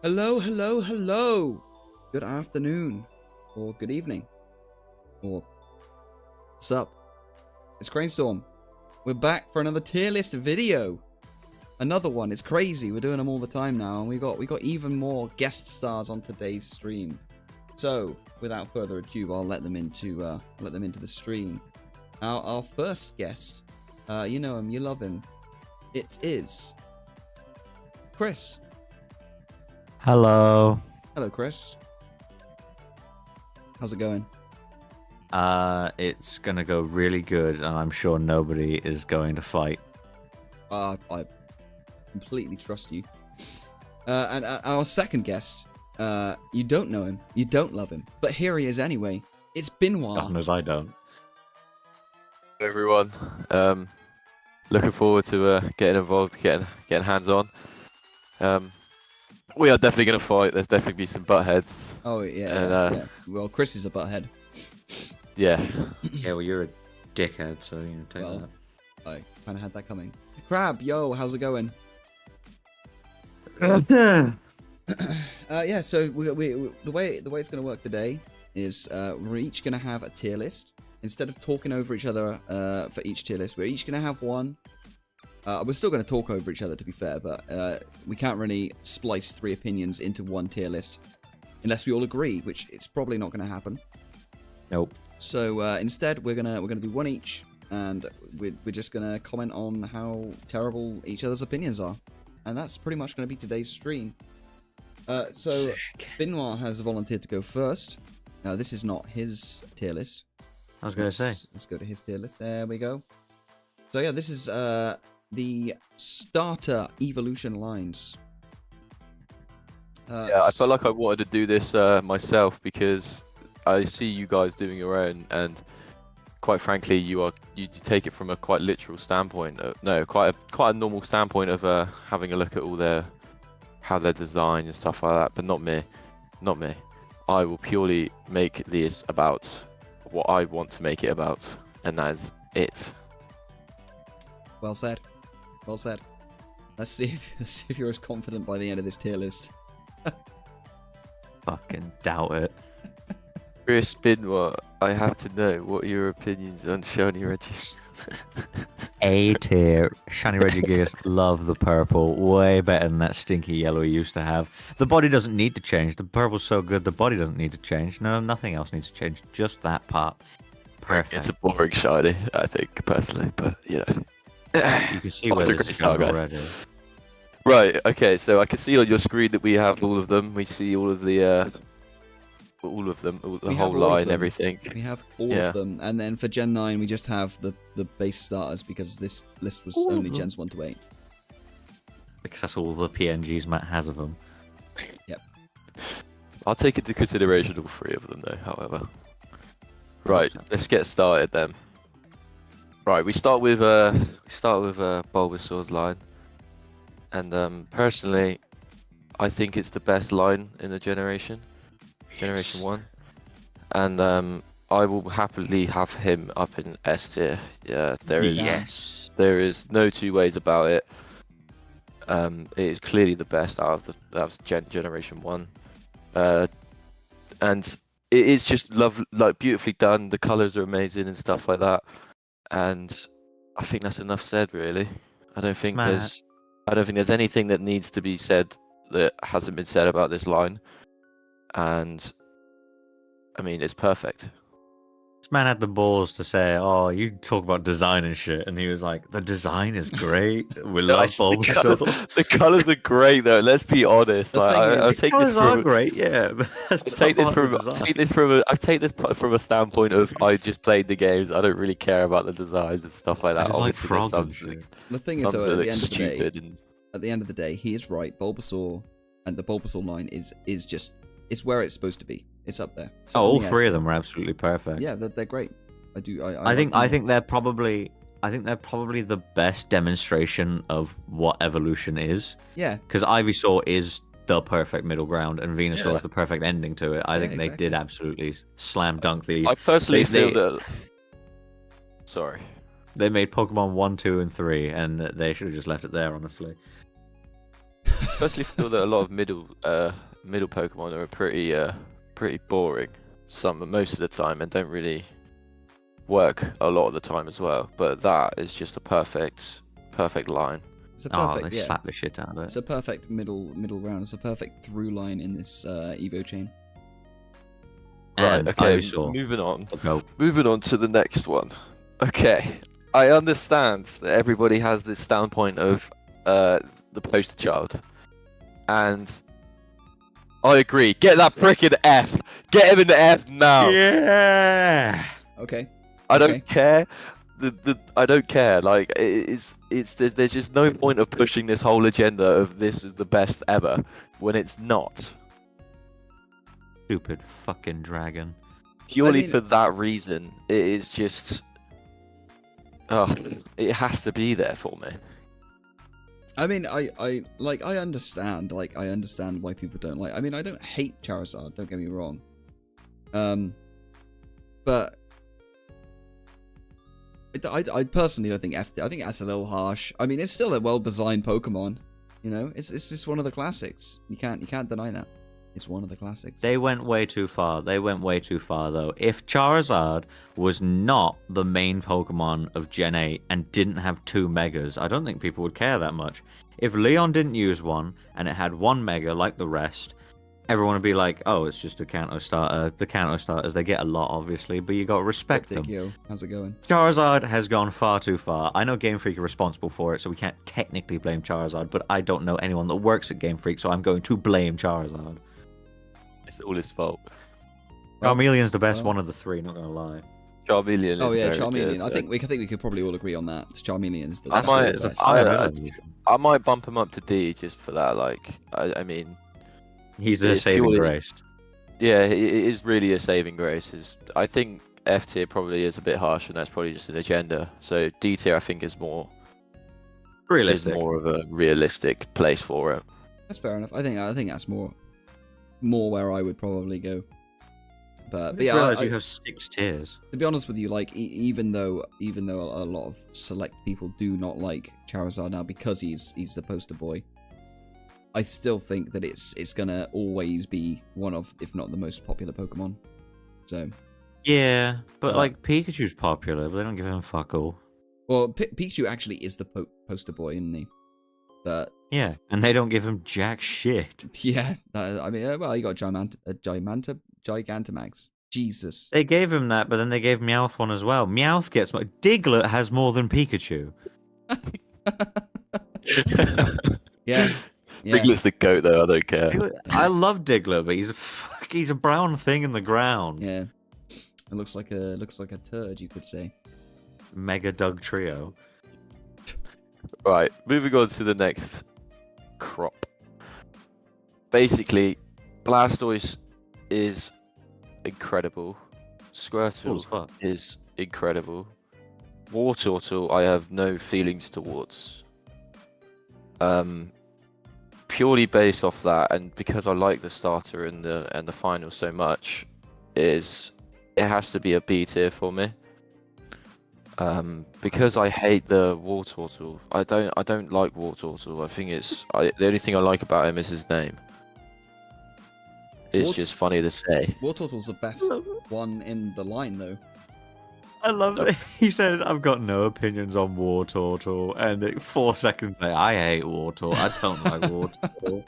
Hello, hello, hello. Good afternoon, or good evening, or what's up? It's Crainstorm. We're back for another tier list video. Another one. It's crazy. We're doing them all the time now, and we got even more guest stars on today's stream. So, without further ado, I'll let them into the stream. Our first guest, you know him, you love him. It is Chris. Hello. Hello, Chris. How's it going? It's gonna go really good, and I'm sure nobody is going to fight. I completely trust you. And our second guest, you don't know him, you don't love him, but here he is anyway. It's Binnoir. God knows I don't. Hey everyone, looking forward to getting involved, getting hands on. We are definitely going to fight. There's definitely be some butt heads. Oh yeah, And, yeah. Well, Chris is a butthead. Yeah. Yeah, well, you're a dickhead, so you know, take Well, I kind of had that coming. Crab, yo, how's it going? that. Yeah. So the way it's gonna work today is we're each gonna have a tier list. Instead of talking over each other for each tier list, we're each gonna have one. We're still going to talk over each other, to be fair, but we can't really splice three opinions into one tier list unless we all agree, which it's probably not going to happen. Nope. So instead, we're gonna do one each, and we're just gonna comment on how terrible each other's opinions are, and that's pretty much going to be today's stream. So Sick. Binnoir has volunteered to go first. This is not his tier list. I was gonna say. Let's go to his tier list. There we go. So yeah, this is the starter evolution lines. Yeah, I felt like I wanted to do this myself because I see you guys doing your own, and quite frankly, you take it from a quite literal standpoint. Quite a normal standpoint of having a look at how they're designed and stuff like that. But not me. I will purely make this about what I want to make it about, and that is it. Well said. Well said. Let's see if you're as confident by the end of this tier list. Fucking doubt it. Chris Binnoir, I have to know what are your opinions on Shiny Regis. A tier. Shiny Regigigas, love the purple. Way better than that stinky yellow he used to have. The body doesn't need to change. The purple's so good, the body doesn't need to change. No, nothing else needs to change. Just that part. Perfect. It's a boring shiny, I think, personally, but you know. You can see where Also this great is start, going guys. already. Right, okay, so I can see on your screen that we have all of them. We see all of the whole We have all of line, them. everything. We have all Yeah. of them, and then for Gen 9 we just have the base starters because this list was All of only them. Gens 1 to 8. Because that's all the PNGs Matt has of them. I'll take into consideration all three of them though, however. Right, let's get started then. Right, we start with Bulbasaur's line, and personally, I think it's the best line in the generation 1, and I will happily have him up in S tier. Yeah, there is no two ways about it. It is clearly the best out of generation 1, and it is just beautifully done. The colors are amazing and stuff like that. And I think that's enough said, really. I don't think there's anything that needs to be said that hasn't been said about this line. And I mean, it's perfect. This man had the balls to say, "Oh, you talk about design and shit," and he was like, "The design is great. We love Bulbasaur." The colors are great, though. Let's be honest. The Like, thing I'll is- take Colors this are from. great, yeah. But that's I take this not part from of the I design. take this from a standpoint of I just played the games. I don't really care about the designs and stuff like I that. just like Obviously, frogs there's and some shit. The thing is, some though, that at look the end of the day, stupid and at the end of the day, he is right. Bulbasaur and the Bulbasaur line is just it's where it's supposed to be. It's up there. It's Oh, up all on the three S of them are absolutely perfect. Yeah, they're great. I think like them. they're probably the best demonstration of what evolution is. Yeah, Because Ivysaur is the perfect middle ground, and Venusaur Yeah. is the perfect ending to it. I Yeah, think they exactly. did absolutely slam dunk the. I personally they- feel that. Sorry. They made Pokemon 1, 2, and 3, and they should have just left it there, honestly. personally feel that a lot of middle Pokemon are pretty boring most of the time and don't really work a lot of the time as well. But that is just a perfect line. It's a Oh, perfect, they yeah. slap the shit out of it. It's a perfect middle ground. It's a perfect through line in this Evo chain. Right, And okay, Ivysaur. moving on. Go. Moving on to the next one. Okay, I understand that everybody has this standpoint of the poster child, and I agree. Get that prick in the F. Get him in the F now. Yeah. Okay. I Okay. don't care. I don't care. Like there's just no point of pushing this whole agenda of this is the best ever when it's not. Stupid fucking dragon. Purely mean- for that reason, it is just. Oh, it has to be there for me. I mean, I understand. Like, I understand why people don't like. I mean, I don't hate Charizard. Don't get me wrong. But I personally don't think FT. I think that's a little harsh. I mean, it's still a well-designed Pokemon. You know, it's just one of the classics. You can't deny that. It's one of the classics. They went way too far. They went way too far, though. If Charizard was not the main Pokemon of Gen 8 and didn't have 2 Megas, I don't think people would care that much. If Leon didn't use one and it had 1 Mega like the rest, everyone would be like, oh, it's just a Kanto starter. The Kanto starters, they get a lot, obviously, but you got to respect them. Yo, how's it going? Charizard has gone far too far. I know Game Freak are responsible for it, so we can't technically blame Charizard, but I don't know anyone that works at Game Freak, so I'm going to blame Charizard. It's all his fault. Charmeleon's the best well. one of the 3, not gonna lie. Charmeleon is Oh yeah, very Charmeleon. good, I think we could probably all agree on that. Charmeleon is the I might- the best. I might bump him up to D just for that. Like, I mean, He's a It's saving purely- grace. yeah, it is really a saving grace. I think F tier probably is a bit harsh, and that's probably just an agenda. So D tier, I think, is more Realistic. more of a realistic place for it. That's fair enough. I think that's more where I would probably go. But yeah, realize you have 6 tiers. to be honest with you, like even though a lot of select people do not like Charizard now because he's the poster boy, I still think that it's gonna always be one of, if not the most popular Pokemon. So, Yeah, but Uh, like Pikachu's popular, but they don't give him fuck all. well, Pikachu actually is the poster boy, isn't he? But Yeah, and they don't give him jack shit. yeah, I mean, well, you got Gigantamax. Jesus. They gave him that, but then they gave Meowth one as well. Meowth gets more. Diglett has more than Pikachu. Yeah. Yeah. Diglett's the goat, though. I don't care. I love Diglett, but he's a brown thing in the ground. Yeah. It looks like a turd, you could say. Mega Doug Trio. Right, moving on to the next crop. Basically, Blastoise is incredible. Cool as Squirtle fuck. is incredible. Wartortle, I have no feelings towards. Purely based off that, and because I like the starter and the final so much, it has to be a B tier for me. Because I hate the Wartortle. I don't like Wartortle. I think the only thing I like about him is his name. It's just funny to say. Wartortle's the best one in the line, though. I love it. He said, I've got no opinions on Wartortle. And 4 seconds later, I hate Wartortle. I don't like Wartortle.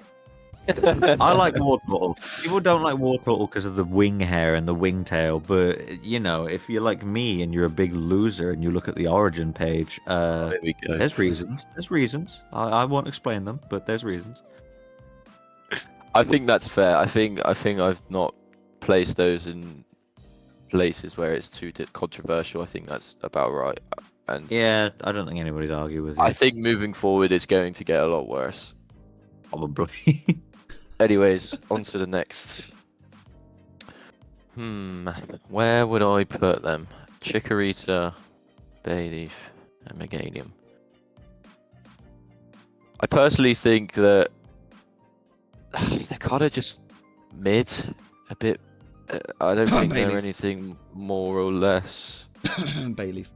I like Wartortle. People don't like Wartortle because of the wing hair and the wingtail, but you know, if you're like me and you're a big loser and you look at the origin page, There we go. there's reasons. There's reasons. I won't explain them, but there's reasons. I think that's fair. I think I've not placed those in places where it's too controversial. I think that's about right. And Yeah, I don't think anybody'd argue with you. I think moving forward, it's going to get a lot worse. Probably. Anyways, on to the next. Where would I put them? Chikorita, Bayleaf, and Meganium. I personally think that they're kind of just mid, a bit. I don't think they're Bayleaf. anything more or less. Bayleaf,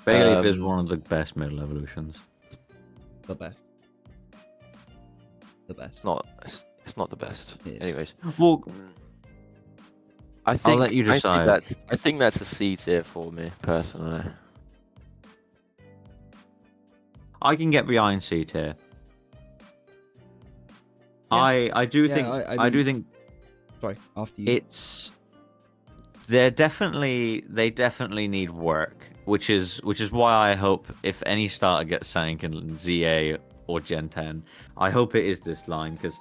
Bayleaf is one of the best middle evolutions. the best. the best. It's not the best. It is. Anyways, Well, I think let you decide. I think that's a C tier for me personally. I can get behind C tier. Yeah. I do Yeah, think I do mean- think Sorry, after you. they definitely need work, which is why I hope if any starter gets sank in ZA or Gen 10, I hope it is this line because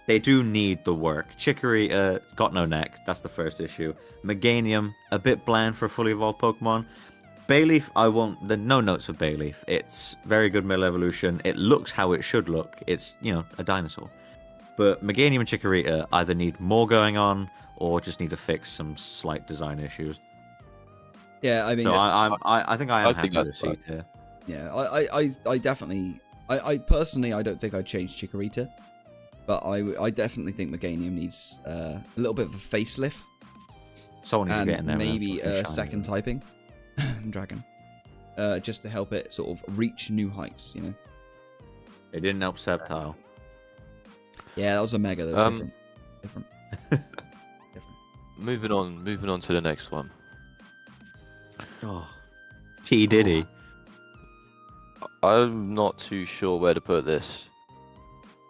they do need the work. Chikorita got no neck, that's the first issue. Meganium, a bit bland for a fully evolved Pokemon. Bayleaf, the no notes for Bayleaf. It's very good middle evolution. It looks how it should look. It's, a dinosaur. But Meganium and Chikorita either need more going on or just need to fix some slight design issues. Yeah, I mean, So I think I am I happy think with that's C right. tier. yeah, I definitely, I personally, I don't think I'd change Chikorita, but I definitely think Meganium needs a little bit of a facelift Someone needs to get in and there. with maybe fucking a shiny second one. typing dragon, just to help it sort of reach new heights. It didn't help Sceptile. Yeah, that was a mega. That was different. Moving on to the next one. Oh. P. Diddy. I'm not too sure where to put this.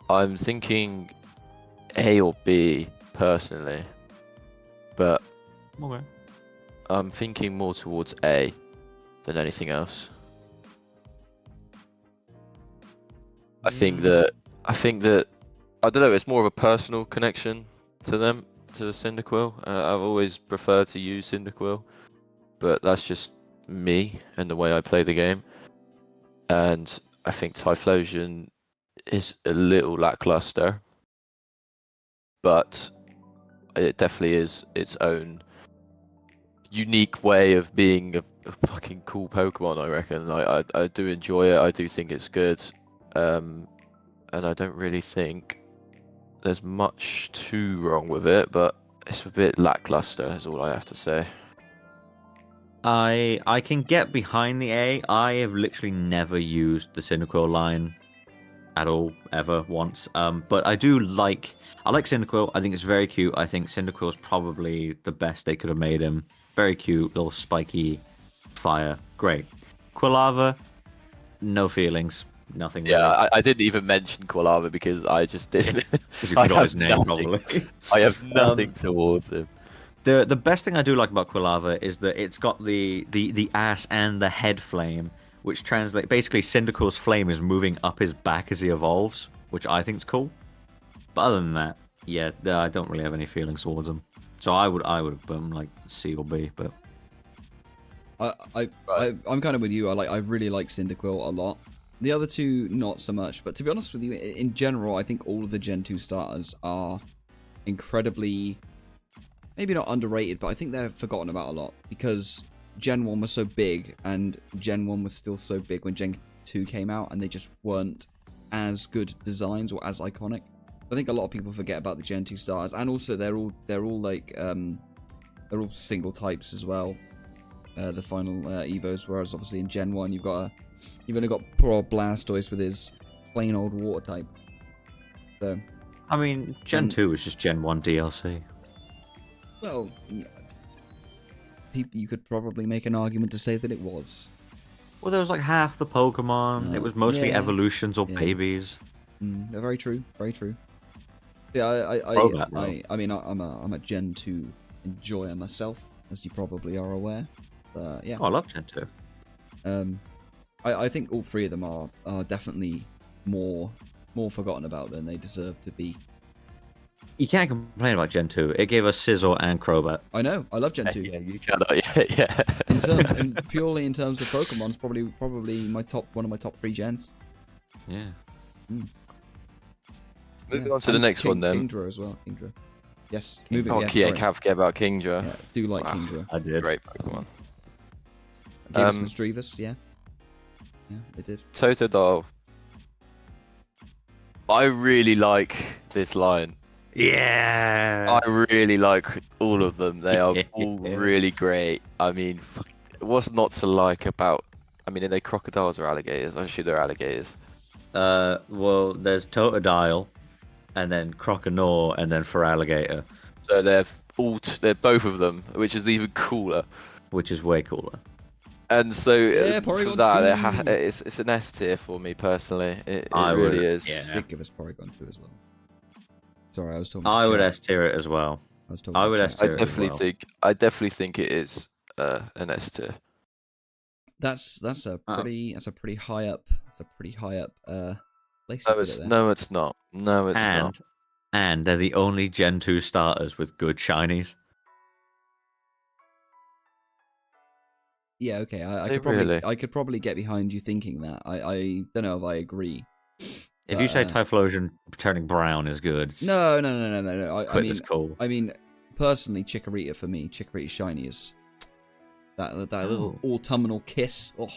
I'm thinking A or B personally, but Okay. I'm thinking more towards A than anything else. I think that I don't know. It's more of a personal connection to them, to Cyndaquil. I've always preferred to use Cyndaquil, but that's just me and the way I play the game. And I think Typhlosion is a little lackluster, but it definitely is its own unique way of being a fucking cool Pokemon. I reckon. I do enjoy it. I do think it's good, and I don't really think there's much too wrong with it, but it's a bit lackluster. Is all I have to say. I can get behind the A. I have literally never used the Cyndaquil line at all, ever, once. But I like Cyndaquil. I think it's very cute. I think Cyndaquil is probably the best they could have made him. Very cute, little spiky fire. Great. Quilava, no feelings. Nothing Yeah, really. I didn't even mention Quilava because I just didn't. Because you I forgot have his name, nothing. probably. I have nothing towards him. The best thing I do like about Quilava is that it's got the ass and the head flame, which translate basically Cyndaquil's flame is moving up his back as he evolves, which I think is cool. But other than that, yeah, I don't really have any feelings towards him. So I would have put him like C or B, but I'm kind of with you. I really like Cyndaquil a lot. The other two, not so much. But to be honest with you, in general, I think all of the Gen 2 starters are incredibly, maybe not underrated, but I think they're forgotten about a lot because Gen 1 was so big and Gen 1 was still so big when Gen 2 came out, and they just weren't as good designs or as iconic. I think a lot of people forget about the Gen 2 starters, and also they're all like they're all single types as well. The final Evos, whereas obviously in Gen 1 you've only got poor old Blastoise with his plain old water type. So, I mean, Gen 2 is just Gen 1 DLC. well, yeah, you could probably make an argument to say that it was. Well, there was like half the Pokemon. It was mostly yeah. evolutions or Yeah. babies. They're very true, very true. Yeah, Throwback, though. I mean, I'm a Gen 2 enjoyer myself, as you probably are aware. But yeah, Oh, I love Gen 2. I think all three of them are definitely more forgotten about than they deserve to be. You can't complain about Gen 2. It gave us Scizor and Crobat. I know, I love Gen 2. Yeah, you cannot. Yeah. Purely in terms of Pokemon, it's probably one of my top 3 gens. Yeah. Moving on to the next one then. Kingdra as well. Kingdra. Yes. King- Moving. Oh, Yes. yeah, sorry. can't forget about Kingdra. Yeah, do like Wow. Kingdra. I did. Great Pokemon. Gave us Misdreavus, yeah. Yeah, it did. Totodile. I really like this line. Yeah. I really like all of them. They are all really great. I mean, what's not to like about? I mean, are they crocodiles or alligators? Actually, they're alligators. Well, there's Totodile, and then Croconaw, and then Feraligatr, So they're both of them, which is even cooler. which is way cooler. And so Yeah, for Porygon that, 2. it's an S tier for me personally. It I really would- is. yeah. Did give us Porygon 2 as well. Sorry, I was talking. I would chat. S tier it as well. I was talking. I would chat. S I tier it as definitely well. think it is an S tier. That's a Oh. pretty high up. That's a pretty high up place. No, to put it's it there. no, it's not. No, it's and not. and they're the only Gen 2 starters with good shinies. Yeah, okay. I They could probably really- I could probably get behind you thinking that. I don't know if I agree. If you say Uh, Typhlosion turning brown is good, No. I it's cool. mean, personally, Chikorita for me, Chikorita shiny is that little autumnal kiss. Oh,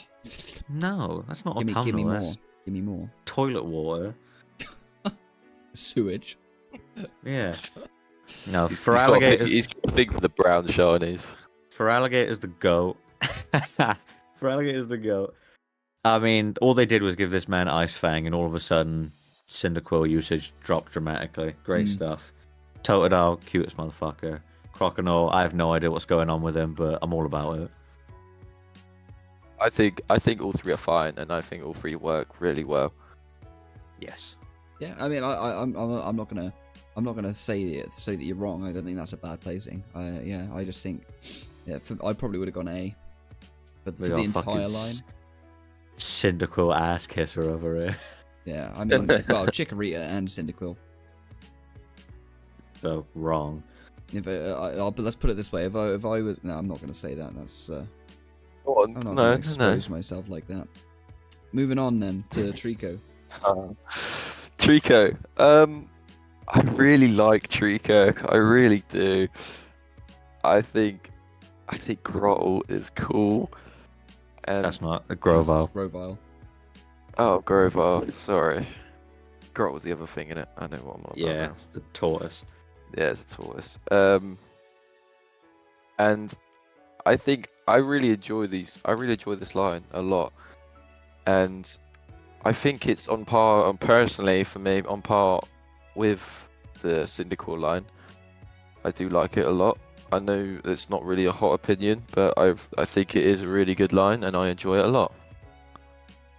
No, that's not give me autumnal. more. That's Give me more. toilet water. Sewage. Yeah. No, He's for got a big- alligators, he's got a big with the brown shinies. for alligators the goat. For alligators the goat. I mean, all they did was give this man Ice Fang, and all of a sudden, Cyndaquil usage dropped dramatically. Great stuff. Totodile, cutest motherfucker. Croconaw, I have no idea what's going on with him, but I'm all about it. I think all three are fine, and I think all three work really well. Yes. Yeah, I mean, I'm not gonna say that you're wrong. I don't think that's a bad placing. I just think, I probably would have gone A, but for We the got entire fucking line. Cyndaquil ass kisser over here. Yeah, I mean, well, Chikorita and Cyndaquil. So wrong. If but let's put it this way: if I was, no, I'm not gonna say that. That's Go on, I'm not no, gonna expose myself like that. Moving on then to Trico. Trico. I really like Trico. I really do. I think Grottle is cool. And That's not a Grovyle. Grovyle. oh, Grovyle. Sorry, Grottle was the other thing in it. I know what I'm on about Yeah, now. it's the tortoise. Yeah, it's a tortoise. And I think I really enjoy these. I really enjoy this line a lot, and I think it's on par. Personally, for me, on par with the Cyndaquil line. I do like it a lot. I know it's not really a hot opinion, but I think it is a really good line, and I enjoy it a lot.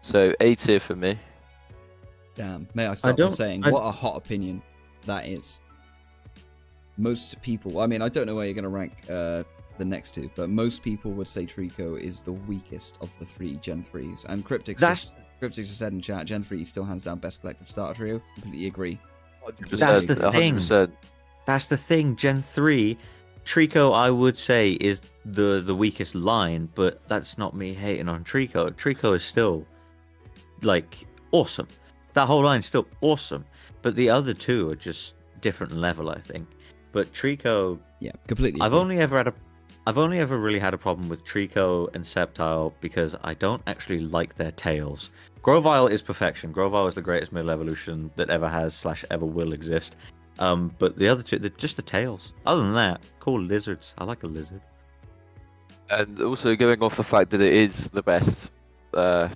So A tier for me. Damn, may I start by don't- saying I- what a hot opinion that is. Most people, I mean, I don't know where you're gonna rank the next two, but most people would say Trico is the weakest of the three Gen 3s, and Cryptix That's- just said in chat, Gen 3 still hands down best collective starter trio. Completely agree. 100%, That's the thing. 100%. That's the thing. Gen 3, Trico, I would say, is the weakest line, but that's not me hating on Trico. Trico is still, like, awesome. That whole line's still awesome. But the other two are just different level, I think. But Trico, Yeah, completely. I've agree. only ever really had a problem with Trico and Sceptile because I don't actually like their tails. Grovyle is perfection. Grovyle is the greatest middle evolution that ever has / ever will exist. But the other two, they're just the tails. Other than that, cool lizards. I like a lizard. And also going off the fact that it is the best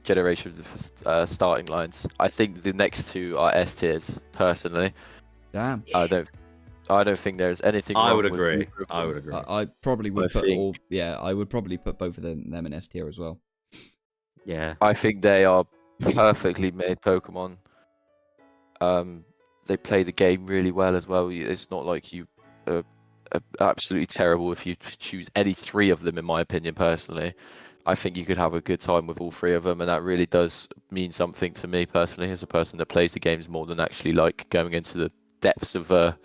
generation of starting lines, I think the next two are S tiers. Personally, Damn. I don't think there's anything. I wrong would with agree. either of I them. would agree. I probably would I put think- all. Yeah, I would probably put both of them in S tier as well. Yeah. I think they are perfectly made Pokemon. They play the game really well as well. It's not like you are absolutely terrible if you choose any three of them. In my opinion, personally, I think you could have a good time with all three of them, and that really does mean something to me personally, as a person that plays the games more than actually like going into the depths of the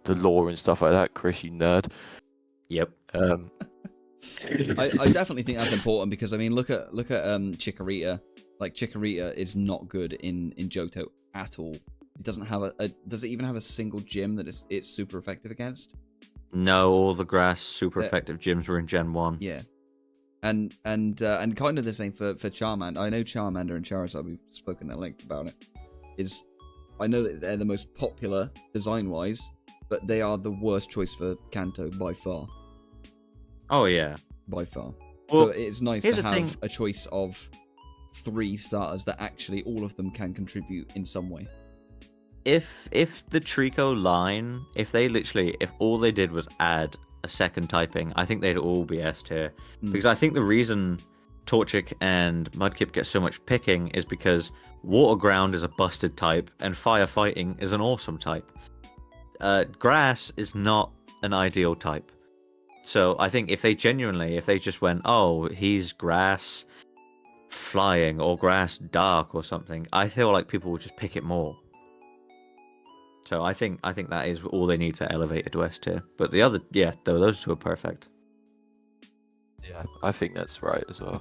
lore and stuff like that. Chris, you nerd. Yep. I definitely think that's important because I mean, look at Chikorita. Like Chikorita is not good in Johto at all. It doesn't have does it even have a single gym that it's super effective against? No, all the grass super Yeah. effective gyms were in Gen 1. Yeah. And kind of the same for Charmander. I know Charmander and Charizard, we've spoken at length about it. I know that they're the most popular design wise, but they are the worst choice for Kanto by far. Oh, yeah. By far. Well, So it's nice here's to the have thing. a choice of 3 starters that actually all of them can contribute in some way. if the Trico line, if all they did was add a second typing, I think they'd all be S tier. Because I think the reason Torchic and Mudkip get so much picking is because Water Ground is a busted type and Firefighting is an awesome type. Grass is not an ideal type. So I think if they just went, oh, he's Grass Flying or Grass Dark or something, I feel like people would just pick it more. So I think that is all they need to elevate it to S tier. But the other, those two are perfect. Yeah, I think that's right as well.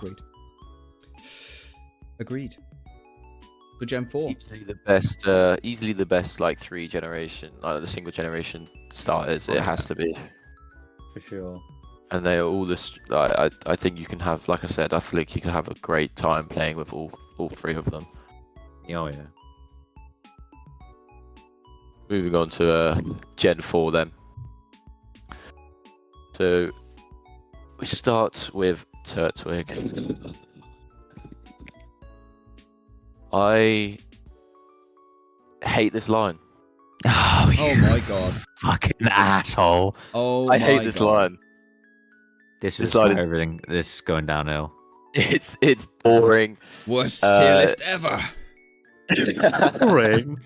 Agreed. Good Gen 4. Easily the best like the single generation starters. It has to be. For sure. And they are all this. I think you can have, like I said, I think you can have a great time playing with all three of them. Oh yeah. Moving on to Gen 4 then. So we start with Turtwig. I hate this line. Oh my god. Fucking asshole. Oh I my hate this god. line. This is line is- everything. This is going downhill. It's boring. Worst tier list ever. Boring.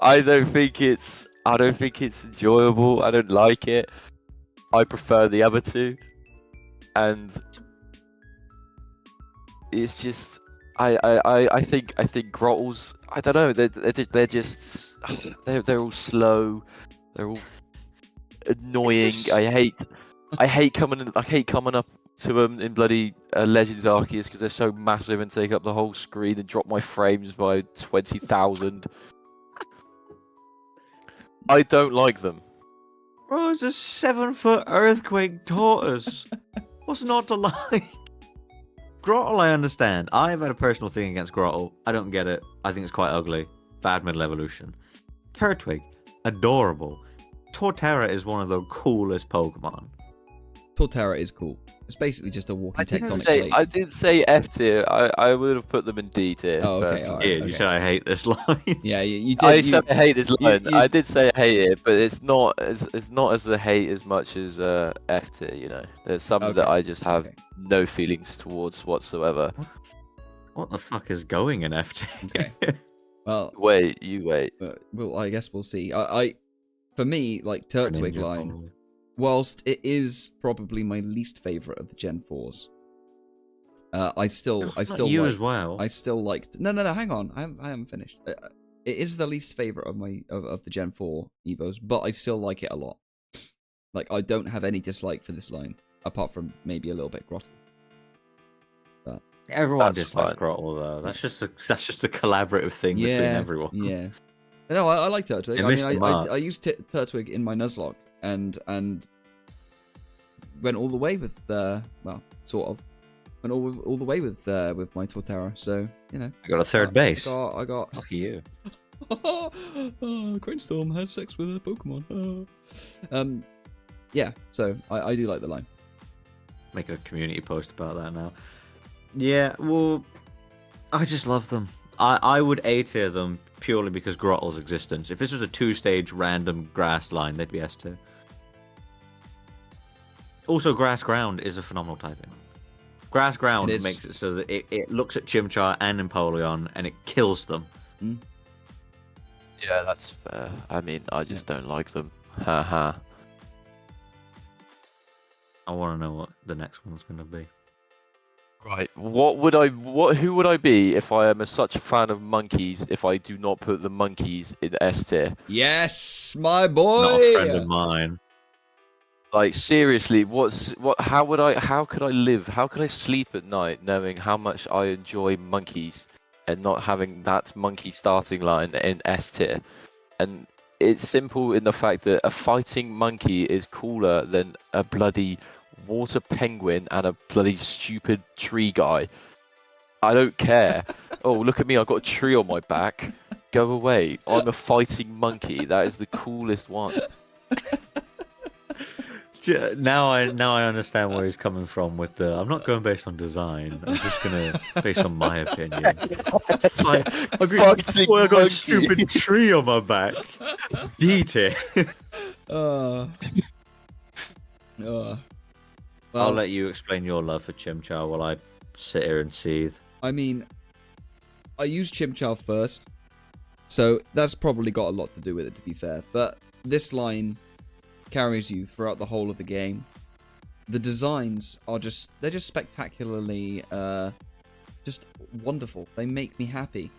I don't think it's enjoyable. I don't like it. I prefer the other two, and it's just I think Grottles. I don't know. They're all slow. They're all annoying. I hate coming up to them in bloody Legends Arceus because they're so massive and take up the whole screen and drop my frames by 20,000. I don't like them. Bro, it's a 7-foot earthquake tortoise. What's not to like? Grottle, I understand. I've had a personal thing against Grottle. I don't get it. I think it's quite ugly. Bad middle evolution. Turtwig, adorable. Torterra is one of the coolest Pokemon. Torterra is cool. It's basically just a walking tectonic I plate. did say F tier. I would have put them in D tier. Oh, okay, personally. alright. Yeah, you said I hate this line. Yeah, you did. I said I hate this line. you- I did say I hate it, but it's not as a hate as much as F tier. You know, there's some that Okay, I just have okay. no feelings towards whatsoever. What the fuck is going in FT? Okay. Well, Wait, you wait. well, I guess we'll see. For me, like Turtwig line, whilst it is probably my least favorite of the Gen 4s, I still you like, as well. I still liked. No, hang on. I haven't finished. It is the least favorite of the Gen 4 Evos, but I still like it a lot. Like I don't have any dislike for this line, apart from maybe a little bit Grottle. Everyone That's dislikes fine. Grottle though. That's just a collaborative thing between everyone. Yeah. No, I like Turtwig. They I missed mean, the mark. I used Turtwig in my Nuzlocke and went all the way with sort of went all the way with my Torterra. So you know, I got a third base. I got. Lucky you. Crainstorm had sex with a Pokemon. Yeah. So I do like the line. Making a community post about that now. Yeah, well, I just love them. I would A tier them purely because Grottle's existence. If this was a 2-stage random grass line, they'd be S tier. Also, Grass Ground is a phenomenal typing. Grass Ground makes it so that it looks at Chimchar and Empoleon and it kills them. Yeah, that's fair. I mean, I just don't like them. Haha. I want to know what the next one's going to be. Right. Who would I be if I am such a fan of monkeys if I do not put the monkeys in S tier? Yes, my boy. Not a friend of mine. Like seriously, how could I live? How could I sleep at night knowing how much I enjoy monkeys and not having that monkey starting line in S tier? And it's simple in the fact that a fighting monkey is cooler than a bloody water penguin and a bloody stupid tree guy. I don't care. Oh, look at me, I've got a tree on my back. Go away. I'm a fighting monkey. That is the coolest one. Now I understand where he's coming from with the. I'm not going based on design. I'm just gonna based on my opinion. Fine. I got a stupid tree on my back. D-tier. Well, I'll let you explain your love for Chimchar while I sit here and seethe. I mean, I used Chimchar first, so that's probably got a lot to do with it, to be fair. But this line carries you throughout the whole of the game. The designs are they're just spectacularly, just wonderful. They make me happy.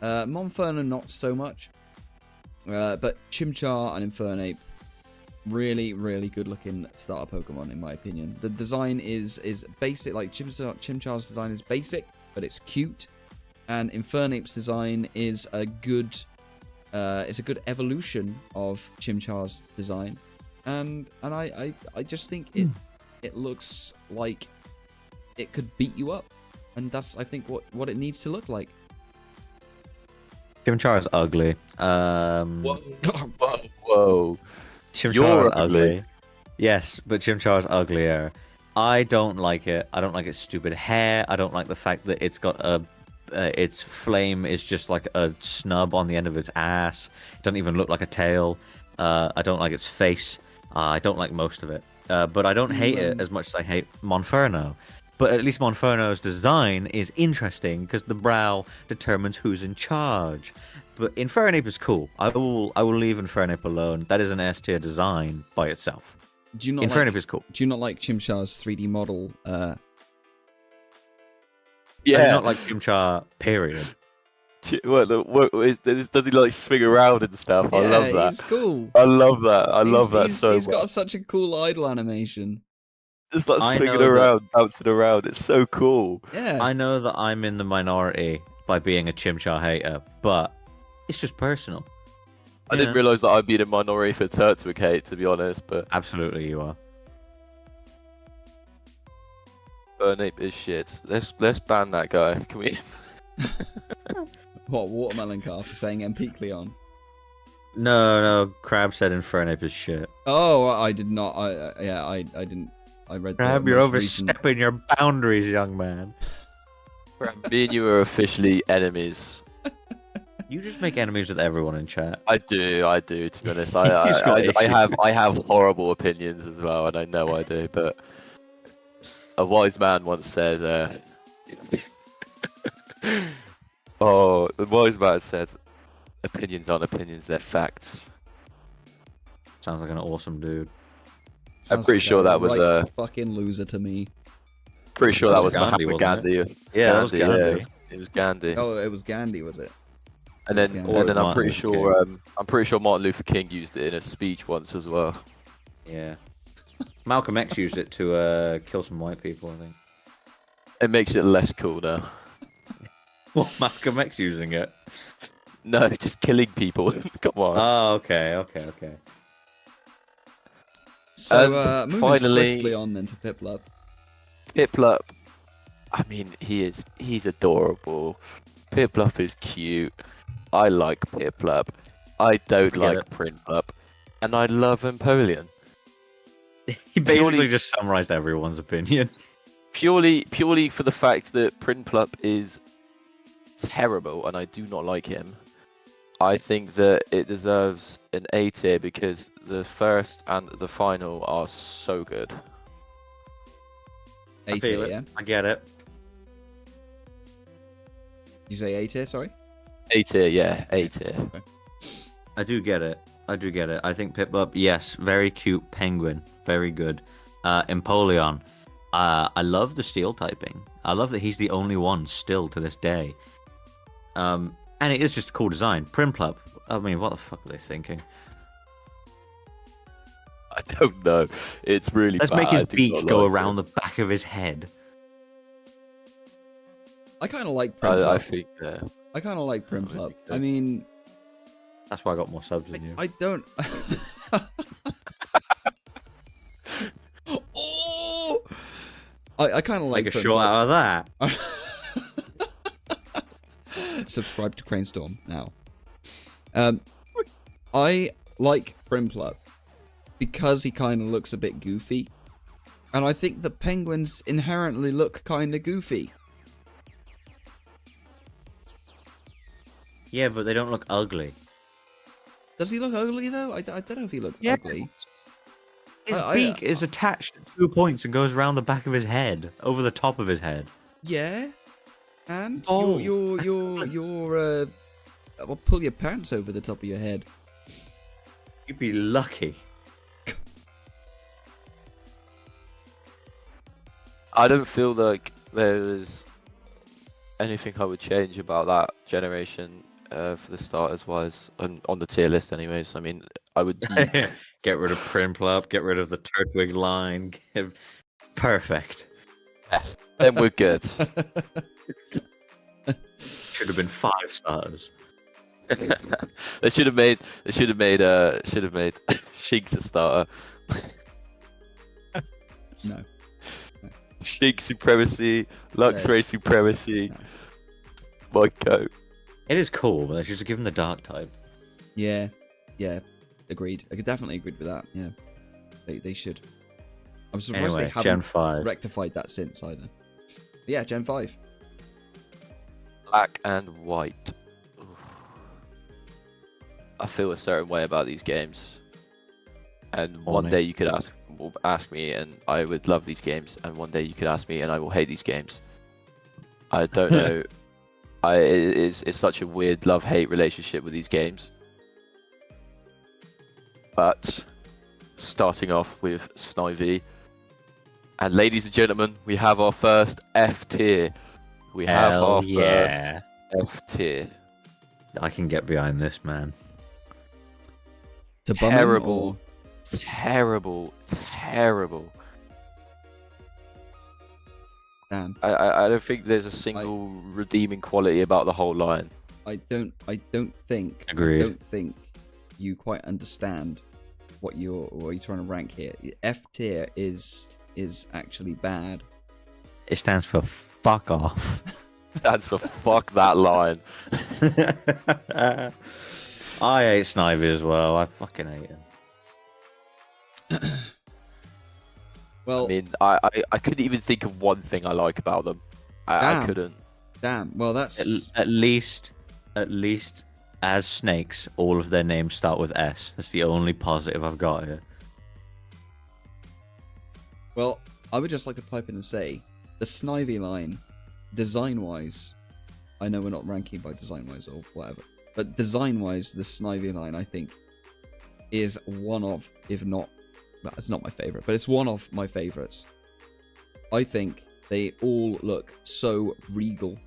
Monferno not so much, but Chimchar and Infernape, really, really good looking starter Pokemon in my opinion. The design is basic, like Chimchar's design is basic, but it's cute, and Infernape's design is a good evolution of Chimchar's design. And I just think it looks like it could beat you up, and that's I think what it needs to look like. Chimchar is ugly. Whoa. Chimchar is ugly. Yes, but Chimchar is uglier. I don't like it. I don't like its stupid hair. I don't like the fact that it's got its flame is just like a snub on the end of its ass. It doesn't even look like a tail. I don't like its face. I don't like most of it, but I don't hate it as much as I hate Monferno. But at least Monferno's design is interesting because the brow determines who's in charge. But Infernape is cool. I will leave Infernape alone. That is an S tier design by itself. Do you not Infernape is cool. Do you not like Chimchar's 3D model? I do not like Chimchar. Period. Does he like swing around and stuff? I love that. He's cool. I love that. I love that so much. He's got such a cool idle animation. Just like swinging around, bouncing around. It's so cool. Yeah. I know that I'm in the minority by being a Chimchar hater, but it's just personal. I didn't realise that I'd be in a minority for Turtwig hate, to be honest, but... Absolutely you are. Burnape is shit. Let's ban that guy. Can we... What, Watermelon Car for saying MP Cleon? No, Crab said Infernape is shit. Oh, I did not. I didn't. I read. Crab, you're overstepping your boundaries, young man. Me and you are officially enemies. You just make enemies with everyone in chat. I do. To be honest, I have horrible opinions as well, and I know I do. But a wise man once said, "Oh, the wise man said, opinions aren't opinions; they're facts." Sounds like an awesome dude. I'm pretty sure that was a fucking loser to me. Pretty sure that was Gandhi, Mahatma Gandhi. Yeah, it was Gandhi. Yeah, it was Gandhi. Oh, it was Gandhi, was it? And then I'm pretty sure Martin Luther King used it in a speech once as well. Yeah. Malcolm X used it to kill some white people, I think. It makes it less cool now. What, Malcolm X using it? No, just killing people. Come on. Oh, okay. So, moving finally, swiftly on then to Piplup. Piplup, I mean, he's adorable. Piplup is cute. I like Piplup. I don't like Prinplup. And I love Empoleon. He basically just summarized everyone's opinion. Purely for the fact that Prinplup is terrible and I do not like him. I think that it deserves an A tier because the first and the final are so good. A tier, yeah? I get it. Did you say A tier, sorry? A tier, yeah, A tier. Okay. I do get it. I think Piplup, yes, very cute penguin, very good. Empoleon, I love the steel typing. I love that he's the only one still to this day. And it is just a cool design. Prinplup, I mean, what the fuck are they thinking? I don't know. It's really Let's bad. make his beak go around the back of his head. I kind of like Prinplup. I think, yeah. I kind of like Prinplup. I mean... That's why I got more subs than you. I don't... Oh! I kind of like Take a shot out of that. Subscribe to Cranestorm now. I like Prinplup because he kind of looks a bit goofy. And I think the penguins inherently look kind of goofy. Yeah, but they don't look ugly. Does he look ugly, though? I don't know if he looks ugly. His beak is attached to 2 points and goes around the back of his head, over the top of his head. Yeah. And Oh. well, pull your pants over the top of your head. You'd be lucky. I don't feel like there's anything I would change about that generation for the starters wise, on the tier list anyways. I mean, I would Get rid of Primplop, get rid of the Turtwig line. Perfect. then we're good. Should have been 5 starters. They should have made Shinx a starter. No. Shinx supremacy, Luxray supremacy. No. My goat. It is cool, but they should just give him the dark type. Yeah. Agreed. I could definitely agree with that. Yeah. They should. I'm surprised Anyway, they Gen haven't 5. rectified that since either. But yeah, Gen 5. Black and white. Oof. I feel a certain way about these games, and one Horny. day you could ask me, and I would love these games, and one day you could ask me, and I will hate these games. I don't know. It's such a weird love-hate relationship with these games. But starting off with Snivy, and ladies and gentlemen, we have our first F tier. We have our first F tier. I can get behind this, man. To bum him, Terrible, or- terrible. Damn. I don't think there's a single redeeming quality about the whole line. I don't think. Agreed. I don't think you quite understand what you're trying to rank here. F tier is actually bad. It stands for fuck off. Stands for fuck that line. I hate Snivy as well. I fucking hate him. Well, I mean, I couldn't even think of one thing I like about them. I couldn't. damn. Well, that's At least as snakes, all of their names start with S. That's the only positive I've got here. well. I would just like to pipe in and say the Snivy line, design-wise, I know we're not ranking by design-wise or whatever, but design-wise, the Snivy line I think is one of, if not, well, it's not my favorite, but it's one of my favorites. I think they all look so regal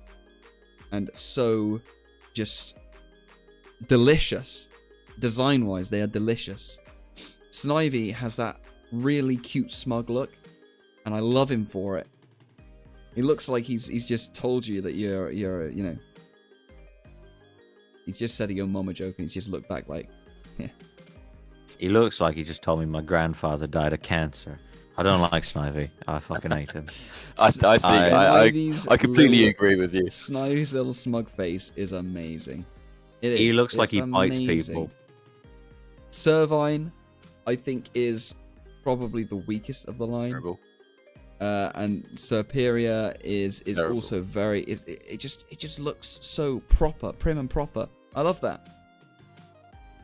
and so just delicious. Design-wise, they are delicious. Snivy has that really cute, smug look, and I love him for it. He looks like he's just told you that you're you know. He's just said a your mama joke, and he's just looked back like, yeah. He looks like he just told me my grandfather died of cancer. I don't like Snivy. I fucking hate him. I completely agree with you. Snivy's little smug face is amazing. It is. He looks like It's he bites amazing. people. Servine, I think, is probably the weakest of the line. Terrible. And Superior is Terrible. also very. It just looks so proper, prim and proper. I love that.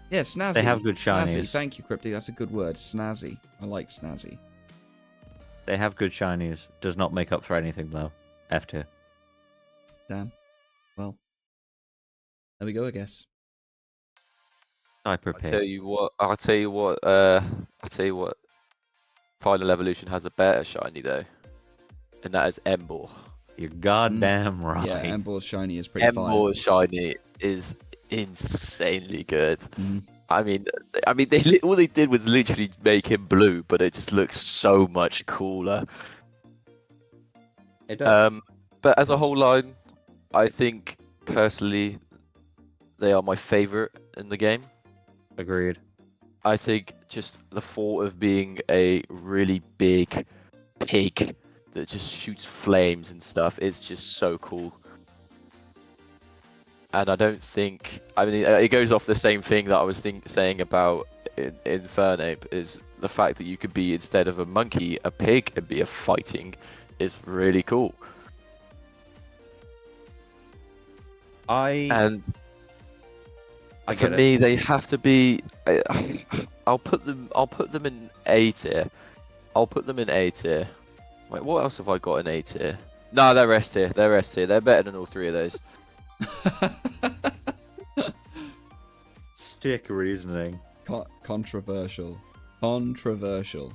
Yeah, snazzy. They have good Snazzy. shinies. Thank you, Cryptic. That's a good word. Snazzy. I like snazzy. They have good shinies. Does not make up for anything though. F tier. Damn. Well, there we go, I guess. Hyper I'll tell you what. Final Evolution has a better shiny though, and that is Emboar. You're goddamn right. Yeah, Embor's shiny is pretty fire. Emboar's shiny is insanely good. Mhm. I mean, all they did was literally make him blue, but it just looks so much cooler. It does. But as a whole line, I think personally they are my favorite in the game. Agreed. I think just the thought of being a really big pig that just shoots flames and stuff is just so cool. And I don't think, I mean, it goes off the same thing that I was saying about in Infernape is the fact that you could be, instead of a monkey, a pig and be a fighting is really cool. And I for get it. me, they have to be. I'll put them in A tier. I'll put them in A tier. Wait, what else have I got in A tier? No, they're S tier. They're S tier. They're better than all three of those. Sick reasoning. Controversial. Controversial.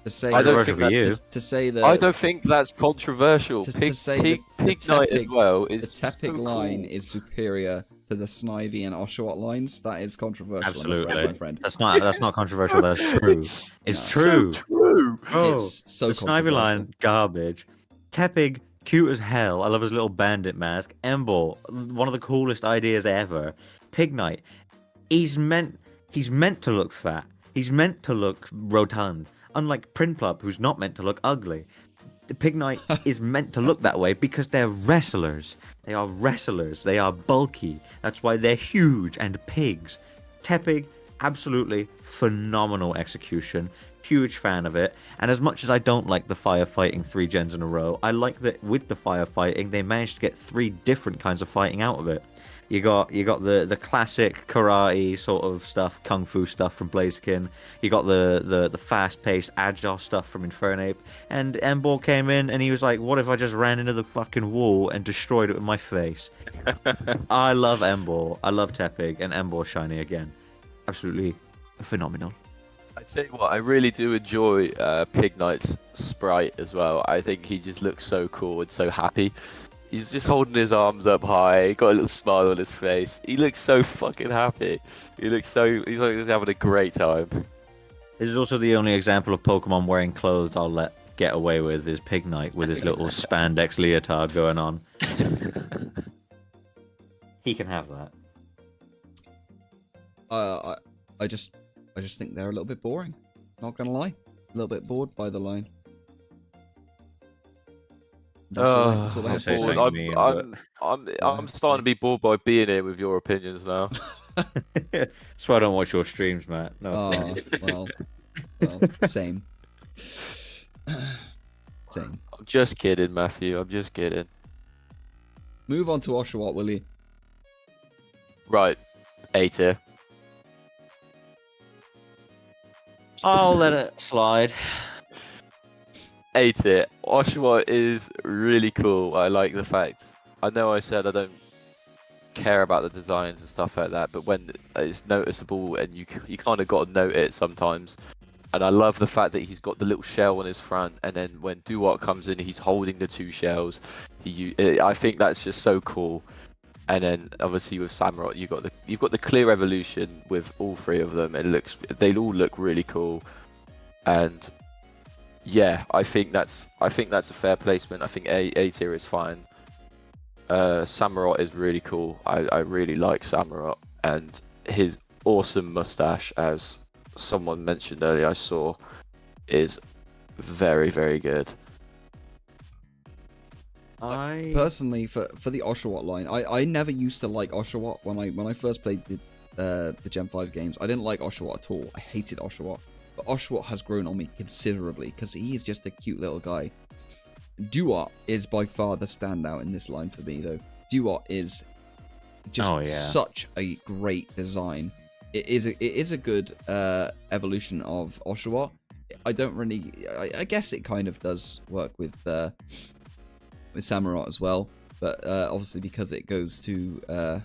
To say I don't Controversial think for you. to say that I don't think that's controversial. To say the Pig Knight as Tepig- well the is Tepig so line cool. is superior to the Snivy and Oshawott lines. That is controversial, I'm afraid, Absolutely. my friend. That's not controversial. That's true. It's No. true. So true. Bro, It's so the Snivy controversial. line, garbage. Tepig, cute as hell. I love his little bandit mask. Embor, one of the coolest ideas ever. Pig Knight, he's meant to look fat. He's meant to look rotund. Unlike Prinplup, who's not meant to look ugly. The Pig Knight is meant to look that way because they're wrestlers. They are wrestlers. They are bulky. That's why they're huge and pigs. Tepig, absolutely phenomenal execution. Huge fan of it. And as much as I don't like the firefighting 3 gens in a row, I like that with the firefighting, they managed to get 3 different kinds of fighting out of it. You got the classic karate sort of stuff, kung fu stuff from Blaziken. You got the fast-paced, agile stuff from Infernape. And Embor came in and he was like, what if I just ran into the fucking wall and destroyed it with my face? I love Embor. I love Tepig, and Embor shiny again. Absolutely phenomenal. I tell you what, I really do enjoy Pig Knight's sprite as well. I think he just looks so cool and so happy. He's just holding his arms up high, got a little smile on his face. He looks so fucking happy. He's like he's having a great time. This is also the only example of Pokemon wearing clothes I'll let get away with is Pig Knight with his little spandex leotard going on. He can have that. I just think they're a little bit boring. Not gonna lie, a little bit bored by the line. That's all I have to say say. something. I'm starting to be bored by being here with your opinions now. That's why I don't watch your streams, Matt. No. Oh, well, same. Same. I'm just kidding, Matthew. I'm just kidding. Move on to Oshawott, will you? Right, A tier. I'll let it slide. A tier. Oshawott is really cool. I like the fact. I know I said I don't care about the designs and stuff like that, but when it's noticeable and you kind of got to note it sometimes. And I love the fact that he's got the little shell on his front, and then when Duart comes in, he's holding the 2 shells. I think that's just so cool. And then obviously with Samurott, you've got the clear evolution with all 3 of them. They all look really cool, and yeah, I think that's a fair placement. I think A tier is fine. Samurott is really cool. I really like Samurott, and his awesome mustache, as someone mentioned earlier, I saw, is very, very good. Personally, for the Oshawott line, I never used to like Oshawott when I first played the Gen 5 games. I didn't like Oshawott at all. I hated Oshawott. But Oshawott has grown on me considerably because he is just a cute little guy. Duart is by far the standout in this line for me, though. Duart is just such a great design. It is a good evolution of Oshawott. I don't really. I guess it kind of does work with Samurott as well, but obviously because it goes to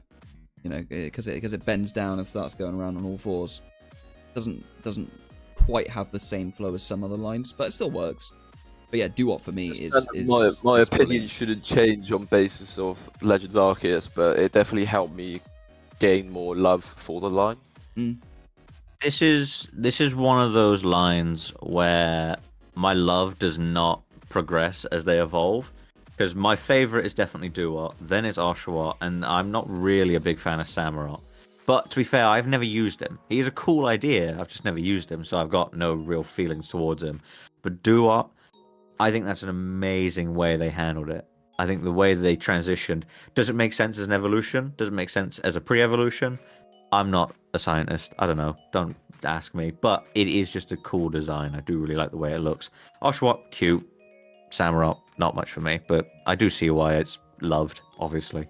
because it bends down and starts going around on all 4s, doesn't quite have the same flow as some other lines, but it still works. But yeah, Duart for me is my is opinion brilliant. shouldn't change on basis of Legends Arceus, but it definitely helped me gain more love for the line. This is one of those lines where my love does not progress as they evolve. Because my favorite is definitely Duart, then it's Oshawott, and I'm not really a big fan of Samurott. But to be fair, I've never used him. He's a cool idea, I've just never used him, so I've got no real feelings towards him. But Duart, I think that's an amazing way they handled it. I think the way they transitioned, does it make sense as an evolution? Does it make sense as a pre-evolution? I'm not a scientist. I don't know. Don't ask me. But it is just a cool design. I do really like the way it looks. Oshawott, cute. Samurott, not much for me. But I do see why it's loved, obviously.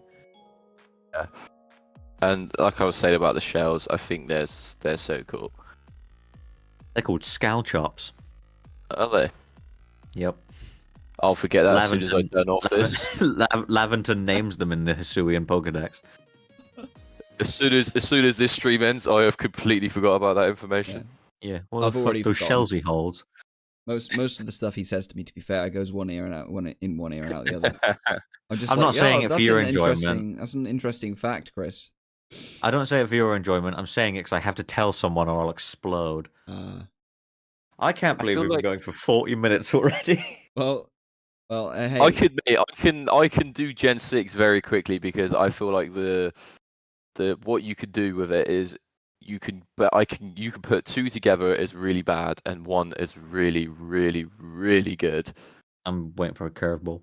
Yeah. And like I was saying about the shells, I think they're so cool. They're called Scalchops. Are they? Yep. I'll forget that as soon as I turn off this. Laventon names them in the Hisuian Pokedex. As soon as this stream ends, I have completely forgot about that information. Yeah. Well, I've already those forgotten. shells he holds. Most of the stuff he says to me, to be fair, goes one ear and out, one in one ear and out the other. I'm not saying it for your enjoyment. That's an interesting fact, Chris. I don't say it for your enjoyment. I'm saying it because I have to tell someone or I'll explode. I can't believe we've been going for 40 minutes already. Well, hey. I can do Gen 6 very quickly because I feel like the what you could do with it is you can put two together as really bad and one is really, really, really good. I'm waiting for a curveball.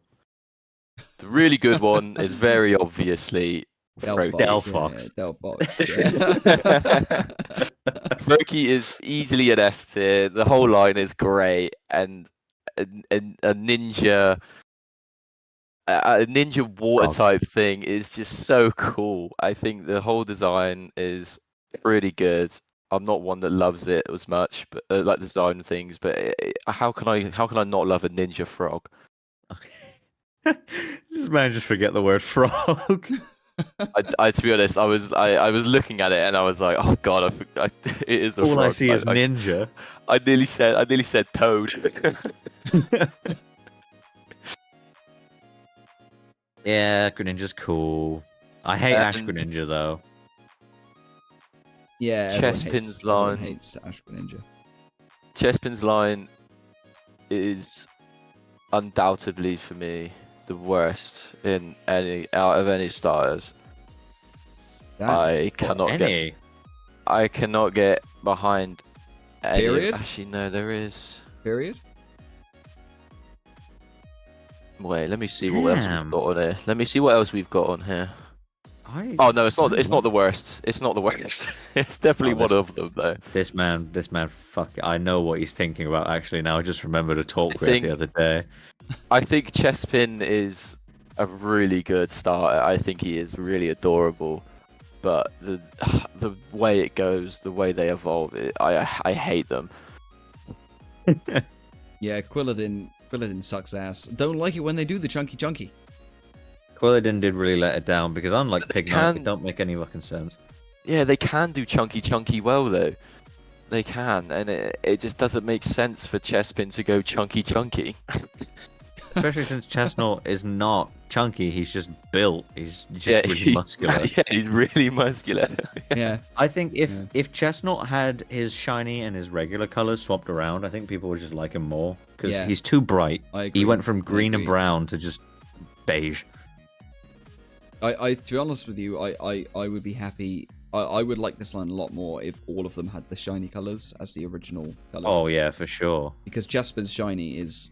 The really good one is very obviously Delphox. Yeah, Delphox. Yeah. Froakie is easily an S tier. The whole line is great, and a ninja water type thing is just so cool. I think the whole design is pretty good. I'm not one that loves it as much, but like design things. But how can I not love a ninja frog? Okay. This man just forget the word frog. I to be honest, I was looking at it and I was like, oh god, it is a All frog. I see is ninja. I nearly said toad. Yeah, Greninja's cool. I hate Ash Greninja though. Yeah, Chespin's everyone line. hates Ash Greninja. Chespin's line is undoubtedly for me the worst out of any starters. I cannot get behind any. Period? Actually, no, there is. Period? Wait, let me see what else we've got on here. Let me see what else we've got on here. Oh no, it's not. It's not the worst. It's not the worst. It's definitely one of them though. This man. Fuck. I know what he's thinking about. Actually, now I just remembered a talk we had the other day. I think Chespin is a really good starter. I think he is really adorable, but the way it goes, the way they evolve, I hate them. Yeah, Quilladin sucks ass. Don't like it when they do the chunky. Quilladin did really let it down because unlike Pignite, it don't make any fucking sense. Yeah, they can do chunky well though. They can, and it just doesn't make sense for Chespin to go chunky. Especially since Chestnut is not chunky, he's just built. He's just really muscular. Yeah, he's really muscular. Yeah. I think if Chestnut had his shiny and his regular colors swapped around, I think people would just like him more because he's too bright. I agree. He went from green and brown to just beige. To be honest with you, I would be happy. I would like this line a lot more if all of them had the shiny colors as the original colors. Oh yeah, for sure. Because Jasper's shiny is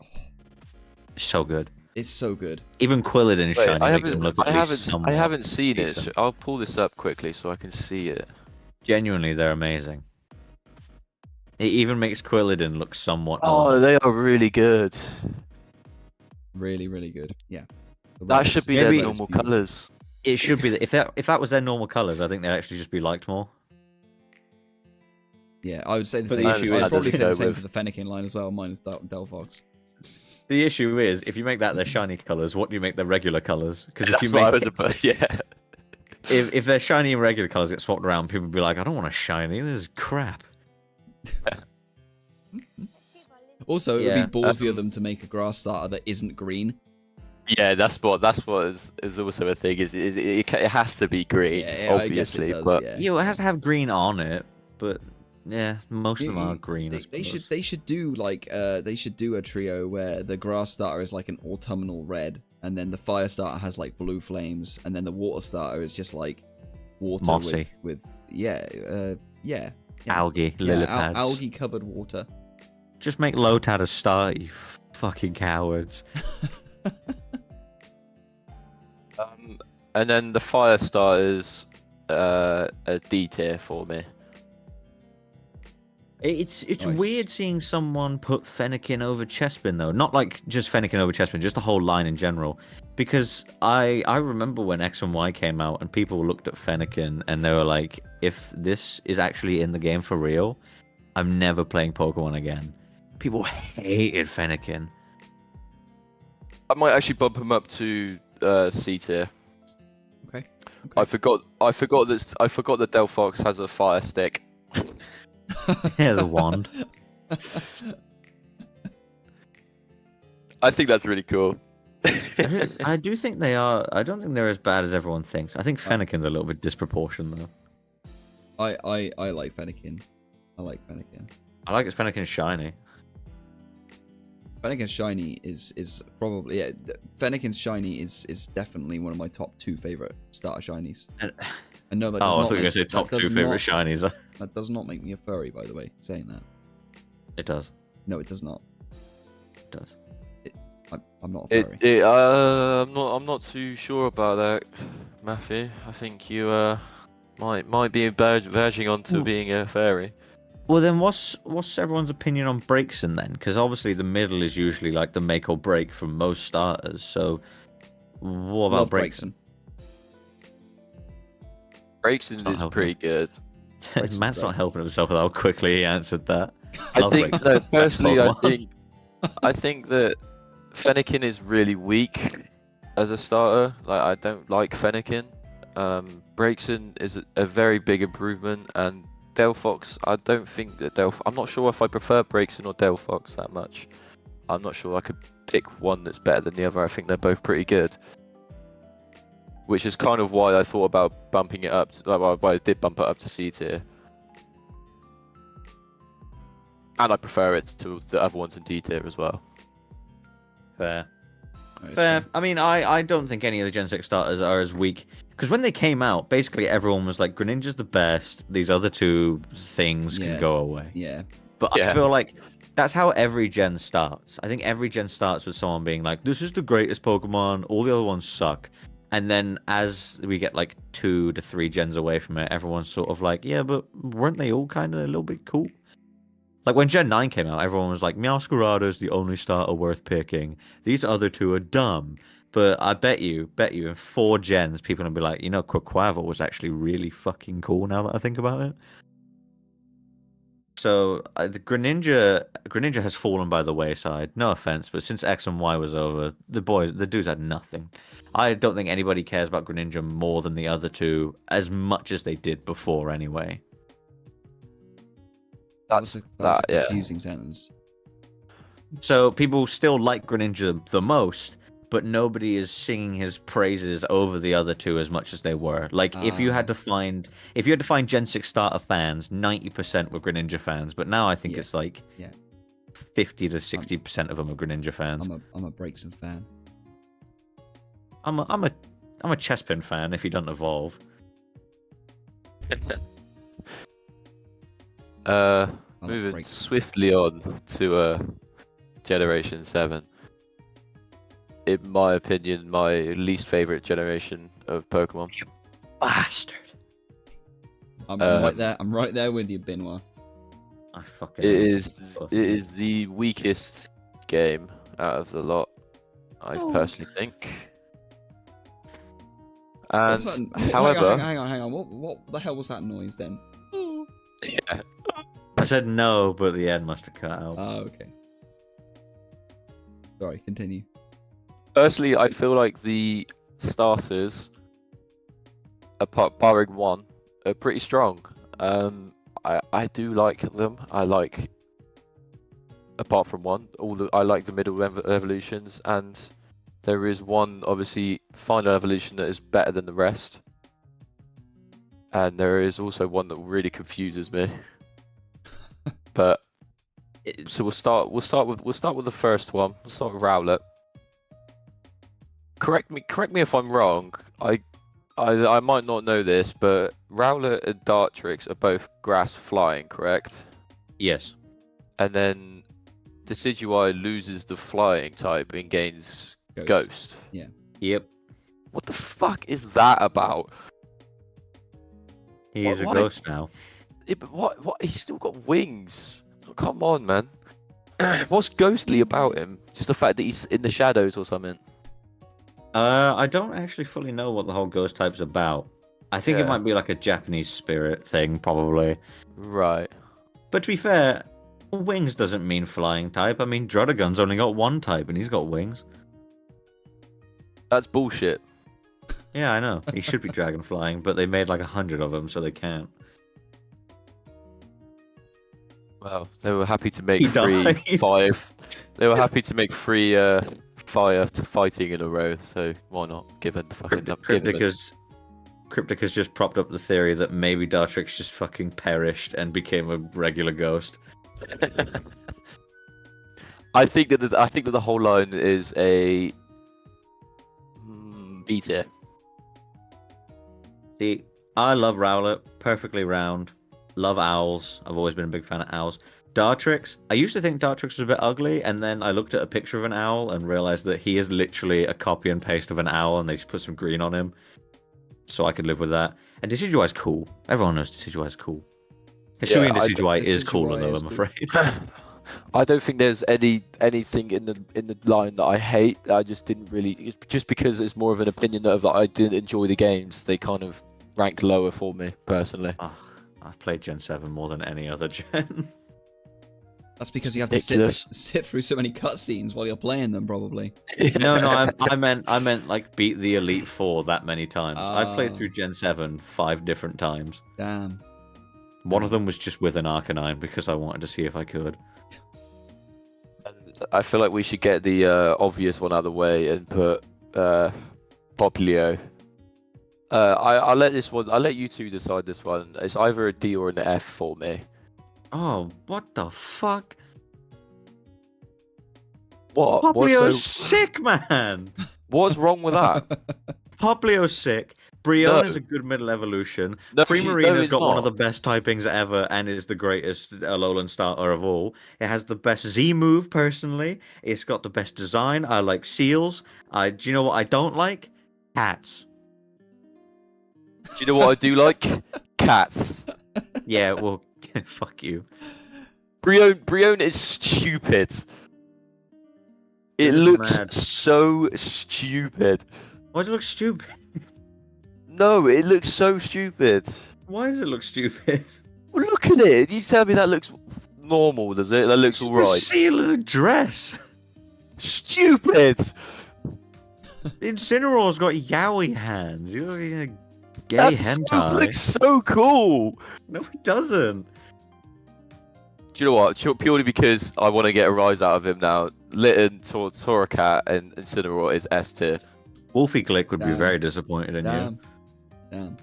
so good. It's so good. Even Quilladin's shiny makes him look at least somewhat I haven't seen decent. it. I'll pull this up quickly so I can see it. Genuinely, they're amazing. It even makes Quilladin look somewhat. Oh, they are really good. Really, really good. Yeah. That should be their normal colors. It should be that if that was their normal colors, I think they'd actually just be liked more. Yeah, I would say the same. I'd probably say the same for the Fennekin line as well, minus Delphox. The issue is, if you make that their shiny colors, what do you make their regular colors? Because if you make if their shiny and regular colors get swapped around, people would be like, I don't want a shiny. This is crap. Also, it would be ballsy of them to make a grass starter that isn't green. Yeah, that's what is also a thing. It has to be green, obviously, I guess it does, but it has to have green on it. But yeah, most of them are green. They should do like they should do a trio where the grass starter is like an autumnal red, and then the fire starter has like blue flames, and then the water starter is just like water mossy with algae, lily pads, algae covered water. Just make Lotad a star, you fucking cowards. And then the fire starters, a D tier for me. It's Nice. weird seeing someone put Fennekin over Chespin though. Not like just Fennekin over Chespin, just the whole line in general. Because I remember when X and Y came out and people looked at Fennekin and they were like, if this is actually in the game for real, I'm never playing Pokemon again. People hated Fennekin. I might actually bump him up to C tier. Okay. I forgot that Delphox has a fire stick. Yeah, the wand. I think that's really cool. I do think they are. I don't think they're as bad as everyone thinks. I think Fennekin's a little bit disproportionate though. I like Fennekin. I like Fennekin. I like its Fennekin shiny. Fennekin shiny is probably Fennekin shiny is definitely one of my top 2 favorite starter shinies. And no, that does I not thought you were make, going to say top that 2 does favorite not- shinies. That does not make me a furry, by the way. Saying that. It does. No, it does not. It does. I'm not a furry. I'm not too sure about that, Matthew. I think you might be verging onto being a fairy. Well, then what's everyone's opinion on Braixen then? Because obviously the middle is usually like the make or break for most starters. So what about Love Braixen? Braixen is helping. pretty good. Braixen's Matt's great. not helping himself with how quickly he answered that. I Love think Braixen. no, personally, Pokemon. I think that Fennekin is really weak as a starter. Like I don't like Fennekin. Braixen is a very big improvement, and Delphox, I don't think that I'm not sure if I prefer Braixen or Delphox that much. I'm not sure I could pick one that's better than the other. I think they're both pretty good. Which is kind of why I thought about bumping it up, why I did bump it up to C tier. And I prefer it to the other ones in D tier as well. Fair. Nice. Fair. I mean, I don't think any of the Gen 6 starters are as weak. Because when they came out, basically everyone was like, Greninja's the best. These other 2 things Yeah. can go away. Yeah. But Yeah. I feel like that's how every gen starts. I think every gen starts with someone being like, this is the greatest Pokemon. All the other ones suck. And then as we get like 2 to 3 gens away from it, everyone's sort of like, yeah, but weren't they all kind of a little bit cool? Like when Gen 9 came out, everyone was like, Meowscarada's the only starter worth picking. These other 2 are dumb. But I bet you, in 4 gens, people will be like, you know, Quaquaval was actually really fucking cool now that I think about it. So the Greninja has fallen by the wayside. No offense, but since X and Y was over, the dudes had nothing. I don't think anybody cares about Greninja more than the other 2, as much as they did before anyway. That was a yeah. confusing sentence. So people still like Greninja the most, but nobody is singing his praises over the other 2 as much as they were. Like if you had to find Gen 6 starter fans, 90% were Greninja fans, but now I think it's like 50 to 60% of them are Greninja fans. I'm a Braixen fan. I'm a Chespin fan if he doesn't evolve. Moving Braixen. swiftly on to Generation 7. In my opinion, my least favorite generation of Pokemon. Bastard. I'm right there. I'm right there with you, Binnoir. I fucking. It is the weakest game out of the lot, I personally think. And however, hang on. What the hell was that noise then? yeah, I said no, but the end must have cut out. Oh, okay. Sorry, continue. personally, I feel like the starters, apart barring one, are pretty strong. I do like them. I like, apart from one, I like the middle evolutions, and there is one obviously final evolution that is better than the rest, and there is also one that really confuses me. But so we'll start with the first one. We'll start with Rowlet. Correct me if I'm wrong. I might not know this, but Rowlet and Dartrix are both grass flying, correct? Yes. And then Decidueye loses the flying type and gains Ghost. Yeah. Yep. What the fuck is that about? He's a Why? ghost now. Yeah, but what? He's still got wings. Oh, come on, man. What's ghostly about him? Just the fact that he's in the shadows or something. I don't actually fully know what the whole ghost type's about. I think it Yeah. might be like a Japanese spirit thing, probably. Right. But to be fair, wings doesn't mean flying type. I mean, Drodagon's only got one type, and he's got wings. That's bullshit. Yeah, I know. He should be dragon flying, but they made like 100 of them, so they can't. Well, they were happy to make He free died. 5. They were happy to make free fire to fighting in a row. So why not give it the fucking Cryptic has just propped up the theory that maybe Dartrix just fucking perished and became a regular ghost. I think that the whole line is a B tier. See, I love Rowlet, perfectly round. Love owls. I've always been a big fan of owls. Dartrix, I used to think Dartrix was a bit ugly, and then I looked at a picture of an owl and realized that he is literally a copy and paste of an owl, and they just put some green on him. So I could live with that. And Decidueye is cool. Everyone knows Decidueye is cool. Hisuian Decidueye is cooler, though, I'm afraid. I don't think there's anything in the line that I hate. I just didn't really. It's just because it's more of an opinion of that I didn't enjoy the games. They kind of rank lower for me personally. Oh, I've played Gen 7 more than any other gen. That's because you have to sit through so many cutscenes while you're playing them, probably. No, I meant like beat the Elite Four that many times. I've played through Gen 7 5 different times. Damn. One of them was just with an Arcanine because I wanted to see if I could. I feel like we should get the obvious one out of the way and put Poplio. I'll let you two decide this one. It's either a D or an F for me. Oh, what the fuck? What? Poplio's sick, man! What's wrong with that? Poplio's sick. Brionne No. is a good middle evolution. No, Primarina's it's got one not. of the best typings ever and is the greatest Alolan starter of all. It has the best Z move, personally. It's got the best design. I like seals. Do you know what I don't like? Cats. Do you know what I do like? Cats. Yeah, well, fuck you. Brionne is stupid. It This is looks mad. so stupid. Why does it look stupid? No, it looks so stupid. Why does it look stupid? Well, look at it. You tell me that looks normal, does it? That looks It's a alright. seal in a dress. Stupid. Incineroar's got yaoi hands. He looks like a gay That hentai. looks so cool. No, he doesn't. Do you know what? Purely because I want to get a rise out of him now. Litten, Torracat, and Incineroar is S tier. Wolfie Glick would be Damn. very disappointed in you. Damn.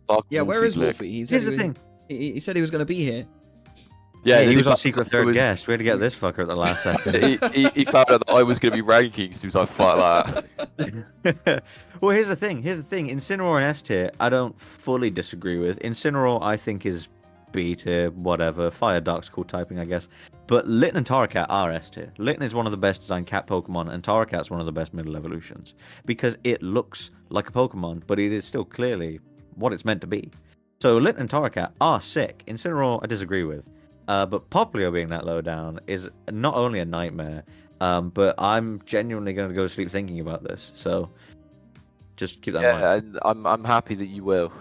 Fuck Yeah, where is Glick. Wolfie? He said Here's the thing. He said he was going to be here. Yeah, he was our found secret out I third was- guest. We had to get this fucker at the last second. he found out that I was going to be ranking, so he was like, fuck that. Well, here's the thing. Incineroar and S tier, I don't fully disagree with. Incineroar, I think, is B tier, whatever. Fire Dark's cool typing, I guess. But Litten and Torracat are S tier. Litten is one of the best designed cat Pokemon, and Torracat's one of the best middle evolutions. Because it looks like a Pokemon, but it is still clearly what it's meant to be. So Litten and Torracat are sick. Incineroar, I disagree with. But Poplio being that low down is not only a nightmare, but I'm genuinely going to go to sleep thinking about this. So just keep that in mind. Yeah, and I'm happy that you will.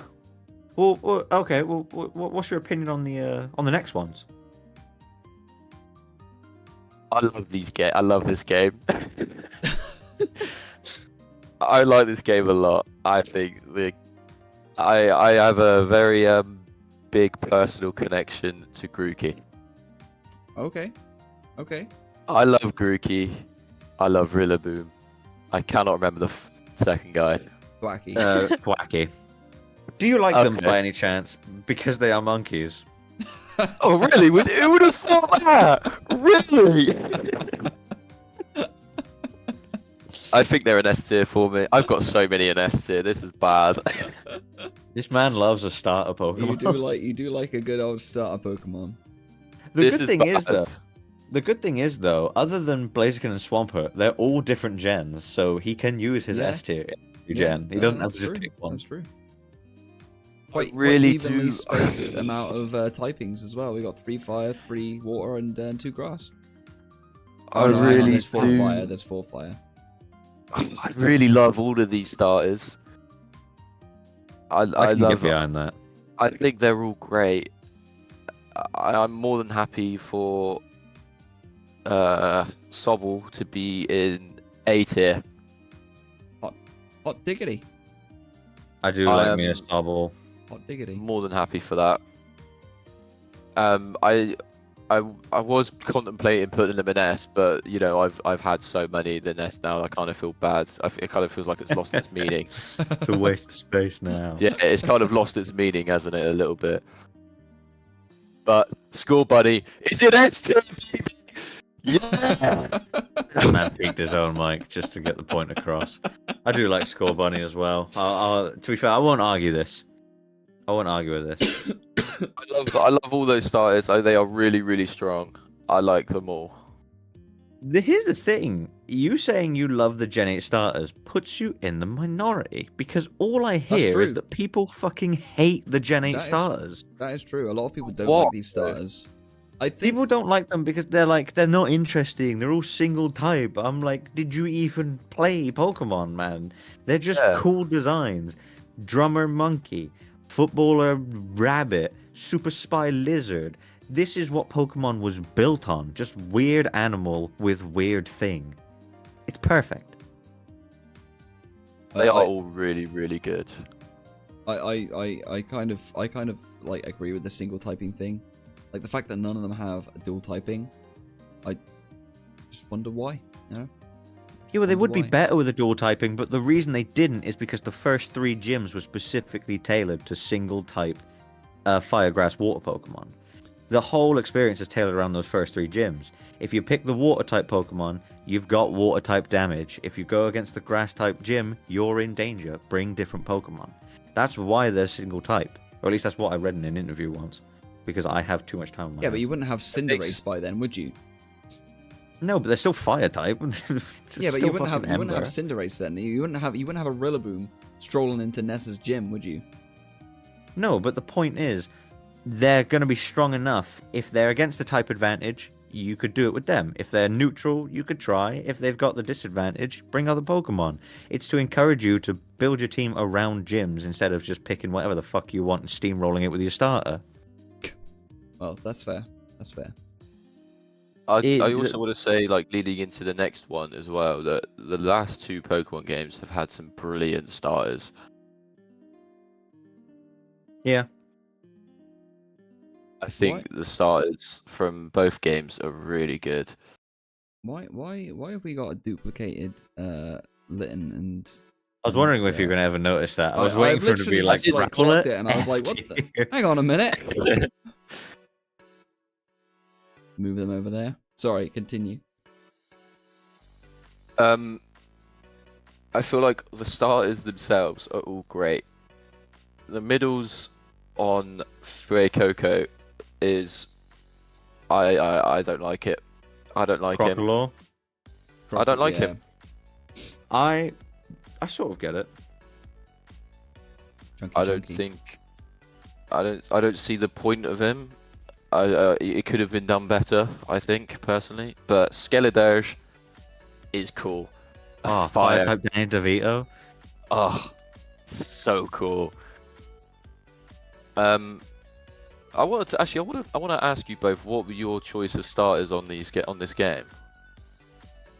Well, okay. Well, what's your opinion on the next ones? I love this game. I like this game a lot. I think I have a very big personal connection to Grookey. Okay. I love Grookey. I love Rillaboom. I cannot remember the second guy. Quacky. Quacky. Do you like them Okay. by any chance? Because they are monkeys. Oh really? Who would have thought that? Really? I think they're an S tier for me. I've got so many in S tier. This is bad. This man loves a starter Pokemon. you do like a good old starter Pokemon. The This good thing is bad. though, other than Blaziken and Swampert, they're all different gens, so he can use his Yeah. S tier in every Yeah, gen. He doesn't have that's to just true. pick one. That's true. quite really evenly do- spaced amount of typings as well. We got 3 fire, 3 water, and 2 grass. I Oh no, hang on, really there's 4 do. fire. There's 4 fire. I really love all of these starters. I can love. get behind that. I think they're all great. I'm more than happy for Sobble to be in A tier. Hot diggity. I do I like me a am- Sobble. Hot diggity. More than happy for that. I was contemplating putting them in S, but you know I've had so many in S now. I kind of feel bad. It kind of feels like it's lost its meaning. It's a waste of space now. Yeah, it's kind of lost its meaning, hasn't it, a little bit? But School Buddy is in S tier, baby. Yeah. The man peaked his own mic just to get the point across. I do like Score Bunny as well. To be fair, I won't argue this. I won't argue with this. I love all those starters. They are really, really strong. I like them all. Here's the thing. You saying you love the Gen 8 starters puts you in the minority. Because all I hear true. is that people fucking hate the Gen 8 That is- starters. That is true. A lot of people don't What? like these starters. I think People don't like them because they're not interesting. They're all single type. I'm like, did you even play Pokemon, man? They're just Yeah. cool designs. Drummer monkey, footballer rabbit, super spy lizard. This is what Pokemon was built on. Just weird animal with weird thing. It's perfect. They are all really, really good. I kind of like agree with the single typing thing. Like the fact that none of them have a dual typing. I just wonder why. You know? Yeah, well, they would be Why? better with a dual typing, but the reason they didn't is because the first 3 gyms were specifically tailored to single type fire, grass, water Pokemon. The whole experience is tailored around those first 3 gyms. If you pick the water type Pokemon, you've got water type damage. If you go against the grass type gym, you're in danger. Bring different Pokemon. That's why they're single type. Or at least that's what I read in an interview once. Because I have too much time on my Yeah, but hands. you wouldn't have Cinderace by then, would you? No, but they're still fire type. Yeah, but you wouldn't have Cinderace then. You wouldn't have a Rillaboom strolling into Nessa's gym, would you? No, but the point is, they're going to be strong enough. If they're against the type advantage, you could do it with them. If they're neutral, you could try. If they've got the disadvantage, bring other Pokemon. It's to encourage you to build your team around gyms instead of just picking whatever the fuck you want and steamrolling it with your starter. Well, that's fair. That's fair. I also want to say, like, leading into the next one as well, that the last 2 Pokemon games have had some brilliant starters. Yeah. I think the starters from both games are really good. Why have we got a duplicated Litten and? I was wondering if you're going to ever notice that. I was I waiting for it to be literally like, just, clocked it, and I was like, what the? Hang on a minute. Move them over there. Sorry, continue. I feel like the starters themselves are all great. The middles on Fuecoco is I don't like it. I don't like him. Crocodile. I don't like him. I sort of get it. Chunky, I don't chunky. think I don't see the point of him. It could have been done better, I think, personally. But Skeledirge is cool. Oh, fire type Danny DeVito. Oh, so cool. I want to ask you both, what were your choice of starters on this game?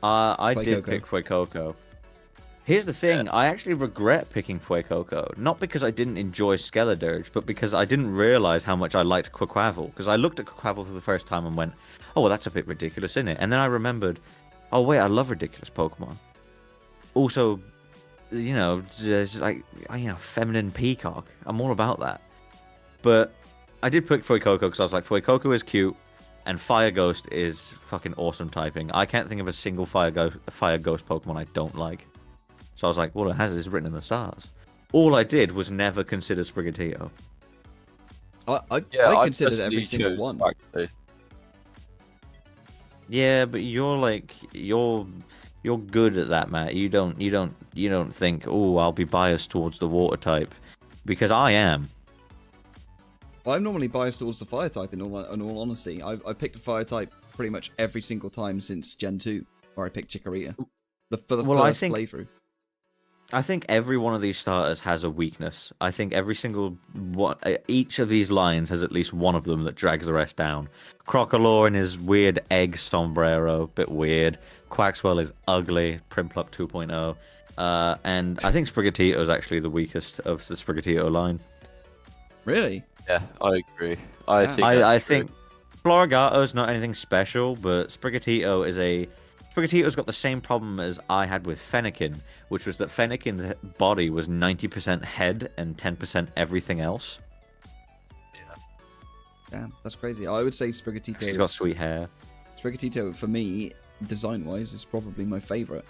I did Fuecoco. pick Fuecoco. Here's the thing, I actually regret picking Fuecoco. Not because I didn't enjoy Skeledirge, but because I didn't realize how much I liked Quaquaval. Because I looked at Quaquaval for the first time and went, oh, well, that's a bit ridiculous, isn't it? And then I remembered, oh, wait, I love ridiculous Pokemon. Also, you know, just like, you know, feminine peacock. I'm all about that. But I did pick Fuecoco because I was like, Fuecoco is cute, and Fire Ghost is fucking awesome typing. I can't think of a single Fire Ghost Pokemon I don't like. So I was like, well, it has this written in the stars. All I did was never consider Sprigatito. I I considered every personally single chose one. Quaxly. Yeah, but you're good at that, Matt. You don't think, oh, I'll be biased towards the water type, because I am. I'm normally biased towards the fire type. In all honesty, I picked a fire type pretty much every single time since Gen 2, where I picked Chikorita for the first playthrough. I think every one of these starters has a weakness. I think every single one, each of these lines has at least one of them that drags the rest down. Crocodile in his weird egg sombrero, bit weird. Quaxwell is ugly, Primpluck 2.0. And I think Sprigatito is actually the weakest of the Sprigatito line. Really? Yeah, I agree. I think Florigato is not anything special, but Sprigatito's got the same problem as I had with Fennekin, which was that Fennekin's body was 90% head and 10% everything else. Damn, that's crazy. I would say Sprigatito. She's got sweet hair. Sprigatito, for me, design-wise, is probably my favorite.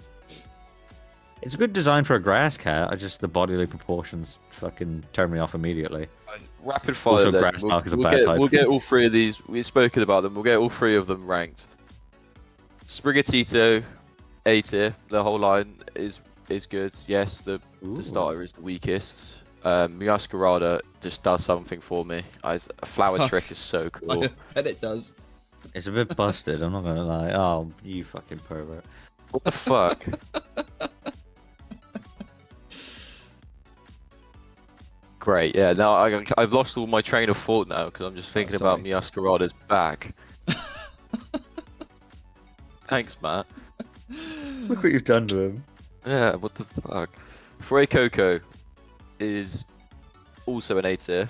It's a good design for a grass cat. The bodily proportions fucking turn me off immediately. Rapid fire. Also, then. Grasstalk is a bad type. We'll get all three of these. We've spoken about them. We'll get all three of them ranked. Sprigatito, A tier. The whole line is good. Yes, the starter is the weakest. Meowscarada just does something for me. A flower trick is so cool. I bet it does. It's a bit busted, I'm not gonna lie. Oh, you fucking pervert. What the fuck? Great, yeah. Now I've lost all my train of thought now because I'm just thinking about Meowscarada's back. Thanks, Matt. Look what you've done to him. Yeah, what the fuck? Fuecoco is also an A tier.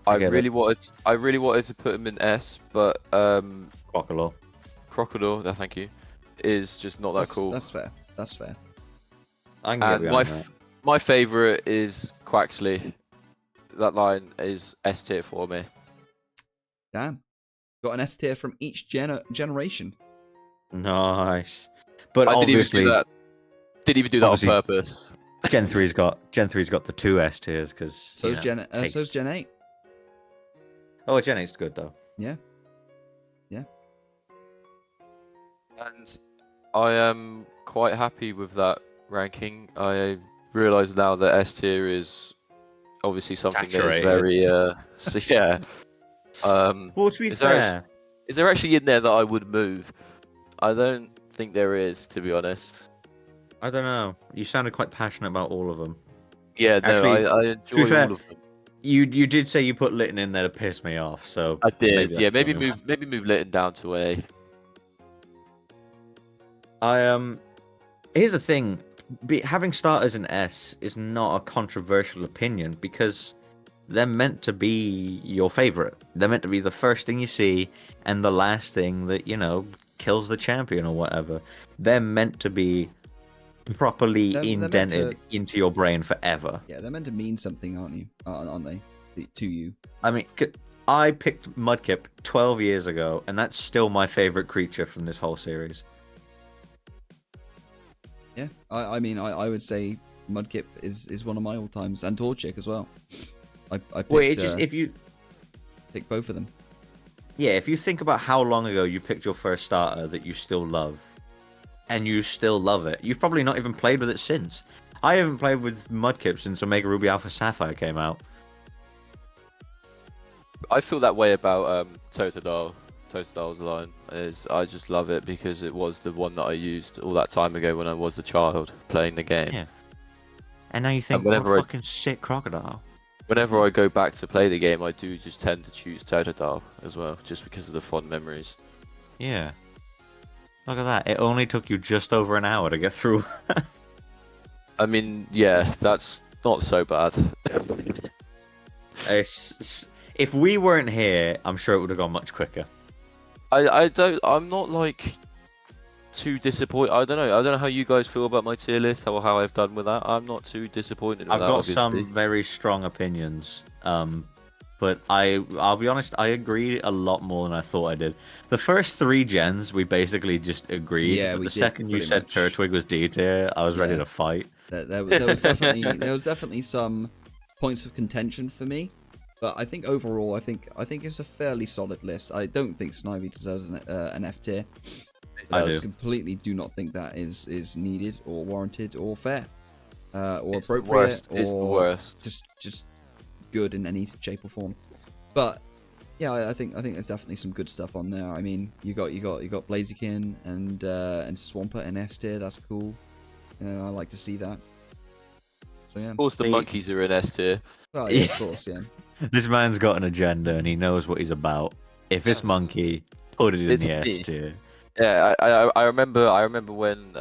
I really wanted to put him in S, but Crocodile, thank you, is just not that cool. That's fair. That's fair. I can get behind that. My favourite is Quaxley. That line is S tier for me. Damn. Got an S tier from each generation. Nice. But I obviously, didn't even do that on purpose. Gen 3's got the two S tiers because so's Gen 8. Oh, Gen 8's good though. Yeah. Yeah. And I am quite happy with that ranking. I realise now that S tier is obviously something that is very so yeah. Well, to be fair, is there actually in there that I would move? I don't think there is, to be honest. I don't know. You sounded quite passionate about all of them. Yeah, actually, no, I enjoy all of them. You did say you put Litten in there to piss me off, so I did. Maybe move Litten down to A. Here's the thing: having starters in S is not a controversial opinion because they're meant to be your favorite. They're meant to be the first thing you see and the last thing that kills the champion or whatever. They're meant to be properly indented into your brain forever. Yeah, they're meant to mean something, aren't they? To you. I mean, I picked Mudkip 12 years ago, and that's still my favorite creature from this whole series. Yeah, I mean, I would say Mudkip is one of my all times, and Torchic as well. I picked, if you pick both of them. Yeah, if you think about how long ago you picked your first starter that you still love, and you still love it, you've probably not even played with it since. I haven't played with Mudkip since Omega Ruby Alpha Sapphire came out. I feel that way about Totodile. Totodile's line is I just love it because it was the one that I used all that time ago when I was a child playing the game. Yeah. And now you think, what a fucking sick Crocodile. Whenever I go back to play the game, I do just tend to choose Totodile as well, just because of the fond memories. Yeah. Look at that. It only took you just over an hour to get through. I mean, yeah, that's not so bad. If we weren't here, I'm sure it would have gone much quicker. I'm not like too disappointed. I don't know how you guys feel about my tier list, how I've done with that. I'm not too disappointed with I've that, got obviously. some very strong opinions. But I'll be honest, I agree a lot more than I thought I did. The first 3 gens, we basically just agreed. Yeah, but the second you said Turtwig was D tier, I was ready to fight. There was definitely some points of contention for me. But I think overall, I think it's a fairly solid list. I don't think Snivy deserves an F tier. I do. Completely do not think that is needed or warranted or fair or it's appropriate the worst. or It's the worst. just good in any shape or form. But yeah, I think there's definitely some good stuff on there. I mean, you got Blaziken and Swampert in S tier. That's cool. You know, I like to see that. So yeah. Of course, the monkeys are in S tier. Oh yeah, of course, yeah. This man's got an agenda and he knows what he's about. If it's monkey, put it in the S tier. Yeah, I remember when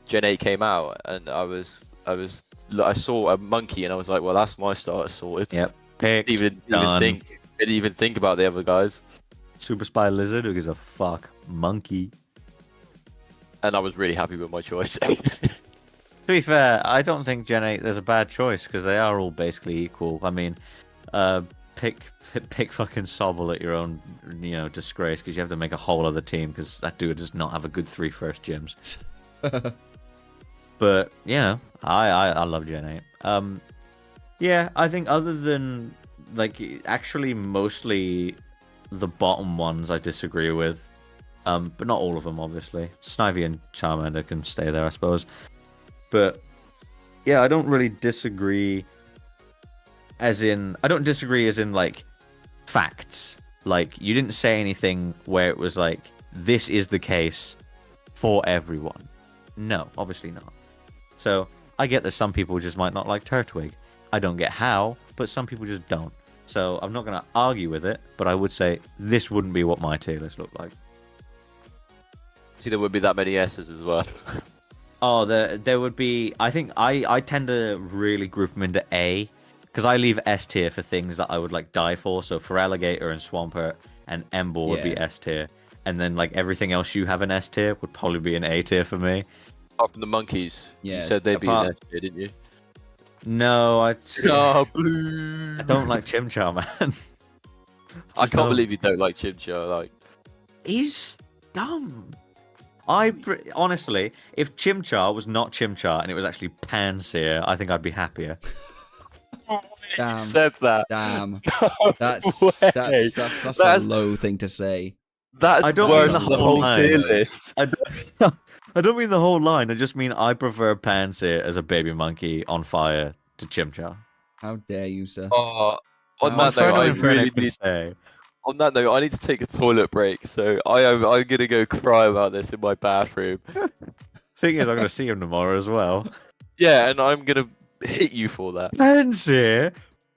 Gen 8 came out, and I saw a monkey, and I was like, well, that's my starter sorted. Yep. Pick, Didn't even think about the other guys. Super Spy Lizard, who gives a fuck? Monkey. And I was really happy with my choice. To be fair, I don't think Gen 8 there's a bad choice because they are all basically equal. I mean, pick fucking Sobble at your own, disgrace because you have to make a whole other team because that dude does not have a good 3 first gyms. But I love Gen 8. Yeah, I think other than actually mostly the bottom ones I disagree with, but not all of them obviously. Snivy and Charmander can stay there, I suppose. But yeah, I don't really disagree. I don't disagree as in facts. You didn't say anything where it was this is the case for everyone. No, obviously not. So I get that some people just might not like Turtwig. I don't get how, but some people just don't. So I'm not going to argue with it, but I would say this wouldn't be what my tier list looked like. See, there would be that many S's as well. Oh, there would be. I think I tend to really group them into A, because I leave S tier for things that I would die for. So for Alligator and Swampert and Ember would be S tier, and then everything else you have in S tier would probably be an A tier for me. Apart from the monkeys, you said they'd be in S tier, didn't you? No, I blue. I don't like Chimchar, man. I can't believe you don't like Chimchar. He's dumb. Honestly, if Chimchar was not Chimchar and it was actually Pansear, I think I'd be happier. Damn. You said that. Damn. No That's a low thing to say. That's I don't worse mean than the the whole whole line. tier list. I don't mean the whole line. I just mean I prefer Pansear as a baby monkey on fire to Chimchar. How dare you, sir? On that note, I really need. Say. On that note, I need to take a toilet break, so I'm gonna go cry about this in my bathroom. Thing is, I'm gonna see him tomorrow as well. Yeah, and I'm gonna hit you for that. Pansear,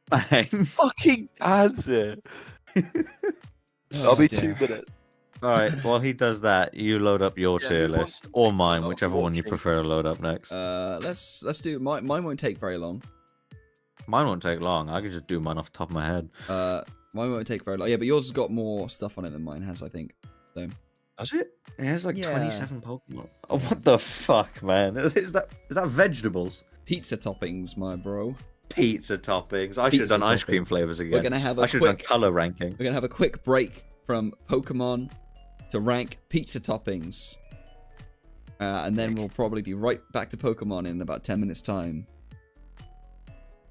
bang. Fucking answer. I'll be 2 minutes. All right. While he does that, you load up your tier list or mine, whichever one you prefer to load up next. Let's do mine. Mine won't take very long. Mine won't take long. I can just do mine off the top of my head. Mine won't take very long. Yeah, but yours has got more stuff on it than mine has, I think. So. Does it? It has 27 Pokemon. Oh, what the fuck, man? Is that vegetables? Pizza toppings, my bro. Pizza toppings. I should have done ice cream flavors again. We're gonna have I should have done color ranking. We're gonna have a quick break from Pokemon to rank pizza toppings, and then we'll probably be right back to Pokemon in about 10 minutes time.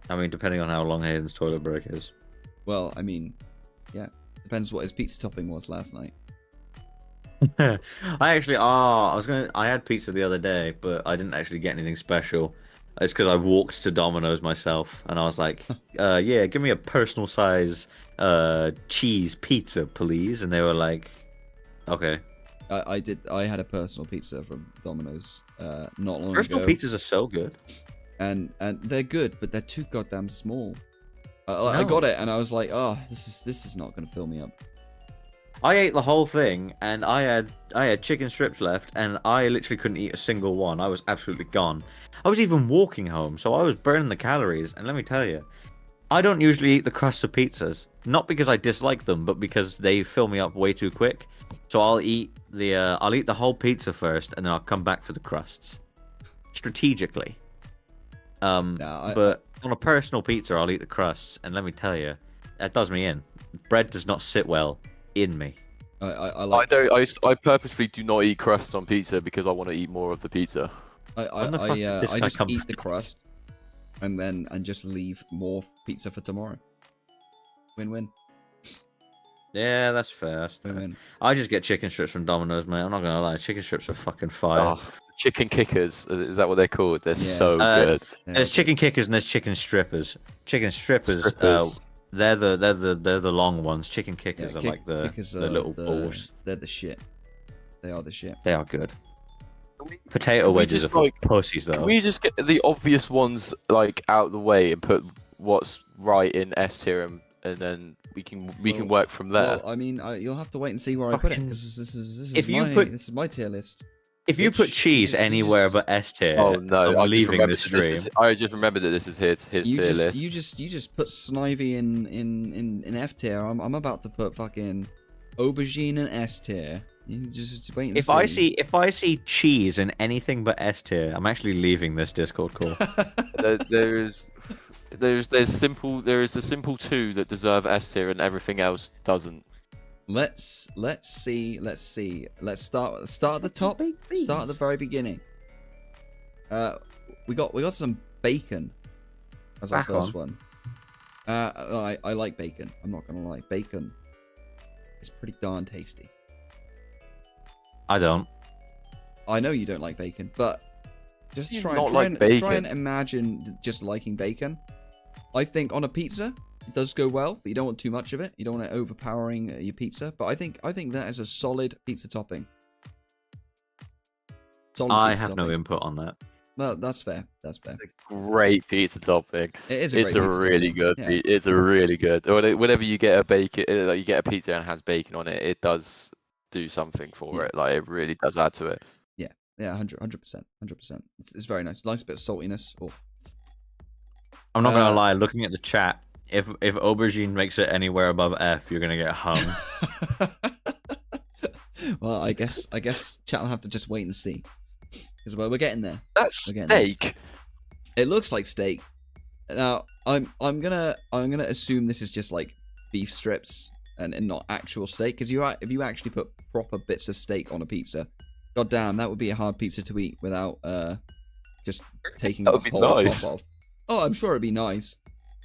I mean, depending on how long Hayden's toilet break is. Well, I mean, yeah, depends what his pizza topping was last night. I had pizza the other day, but I didn't actually get anything special. It's because I walked to Domino's myself, and I was like, yeah, give me a personal size cheese pizza, please. And they were like, okay. I had a personal pizza from Domino's not long Personal ago. pizzas are so good. And they're good, but they're too goddamn small. I got it, and I was like, oh, this is not going to fill me up. I ate the whole thing, and I had chicken strips left, and I literally couldn't eat a single one. I was absolutely gone. I was even walking home, so I was burning the calories. And let me tell you, I don't usually eat the crusts of pizzas, not because I dislike them, but because they fill me up way too quick. So I'll eat the whole pizza first, and then I'll come back for the crusts, strategically. But on a personal pizza, I'll eat the crusts, and let me tell you, that does me in. Bread does not sit well in me. I purposefully do not eat crusts on pizza because I want to eat more of the pizza. I just eat the crust, and just leave more pizza for tomorrow. Win-win. Yeah, that's fair. Win-win. I just get chicken strips from Domino's, mate. I'm not gonna lie, chicken strips are fucking fire. Oh, chicken kickers. Is that what they're called? They're Yeah. so good. There's chicken kickers and there's chicken strippers. Chicken strippers, Strippers. they're the long ones. Chicken kickers Yeah, are like the kickers little are balls. They're the shit. They are the shit. They are good. Potato Can we wedges are just, for like, pussies though. Can we just get the obvious ones like out of the way and put what's right in S tier, and then we can Well- work from there. Well, I mean, you'll have to wait and see where I put it Fucking- because this is If you my put- this is my tier list. If you put Which cheese is- you anywhere just- but S tier, Oh no! I'm leaving the this stream. I just remembered that this is his You tier list. you just put Snivy in F tier. I'm about to put fucking aubergine in S tier. You just wait and see. If I see cheese in anything but S tier, I'm actually leaving this Discord call. There is the simple two that deserve S tier and everything else doesn't. Let's see. Let's start at the top. Start at the very beginning. We got some bacon as our Back first on. one. I like bacon. I'm not gonna lie. Bacon is pretty darn tasty. I don't. I know you don't like bacon, but just Do you try, not try, like and, bacon? try and imagine just liking bacon. I think on a pizza it does go well, but you don't want too much of it. You don't want it overpowering your pizza. But I think that is a solid pizza topping. Solid I pizza have no topping. input on that. Well, that's fair. That's fair. Great pizza topping. It is a It's great a pizza really topping. good. Yeah. It's a really good. Whenever you get a bacon, like you get a pizza and it has bacon on it, it does do something for Yeah. it. Like it really does add to it. Yeah, 100%. It's very nice. Nice bit of saltiness. Oh. I'm not Uh, gonna lie. Looking at the chat, if aubergine makes it anywhere above F, you're gonna get hung. Well, I guess chat will have to just wait and see. Because we're getting there. That's Again, yeah. steak. It looks like steak. Now, I'm gonna assume this is just like beef strips and not actual steak. Because if you actually put proper bits of steak on a pizza, god damn, that would be a hard pizza to eat without just taking That the would be whole nice. top off. Oh, I'm sure it'd be nice,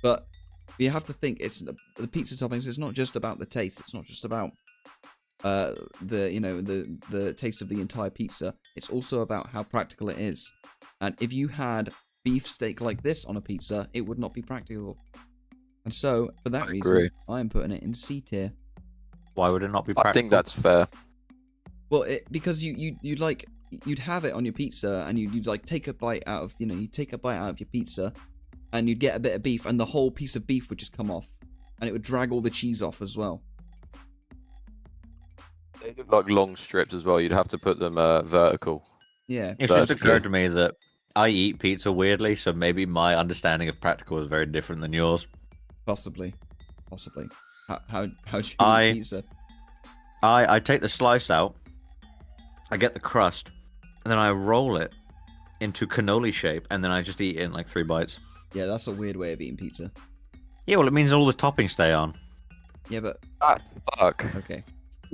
but you have to think it's the pizza toppings. It's not just about the taste. It's not just about the taste of the entire pizza. It's also about how practical it is. And if you had beef steak like this on a pizza, it would not be practical. And so, for that reason, agree. I am putting it in C tier. Why would it not be practical? I think that's fair. Well, because you'd have it on your pizza, and you'd like take a bite out of you take a bite out of your pizza, and you'd get a bit of beef, and the whole piece of beef would just come off, and it would drag all the cheese off as well. They look like long strips as well. You'd have to put them vertical. Yeah. It's That's just occurred good. to me that I eat pizza weirdly, so maybe my understanding of practical is very different than yours. Possibly. How do you I- eat pizza? I take the slice out, I get the crust, and then I roll it into cannoli shape, and then I just eat it in like 3 bites. Yeah, that's a weird way of eating pizza. Yeah, well, it means all the toppings stay on. Yeah, but Ah, fuck. okay.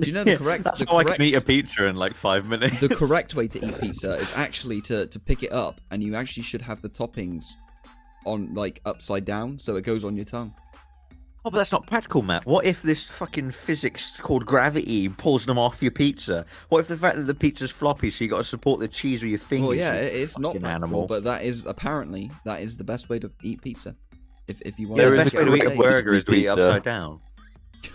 Do you know the correct? That's the how I correct, can eat a pizza in like 5 minutes. The correct way to eat pizza is actually to pick it up, and you actually should have the toppings on like upside down, so it goes on your tongue. Oh, but that's not practical, Matt. What if this fucking physics called gravity pulls them off your pizza? What if the fact that the pizza's floppy, so you got to support the cheese with your fingers? Well, yeah, you it's not fucking practical, animal. but that is apparently the best way to eat pizza. If you want Yeah, There the is best a way to eat a correct way to burger is eat to eat it pizza. upside down.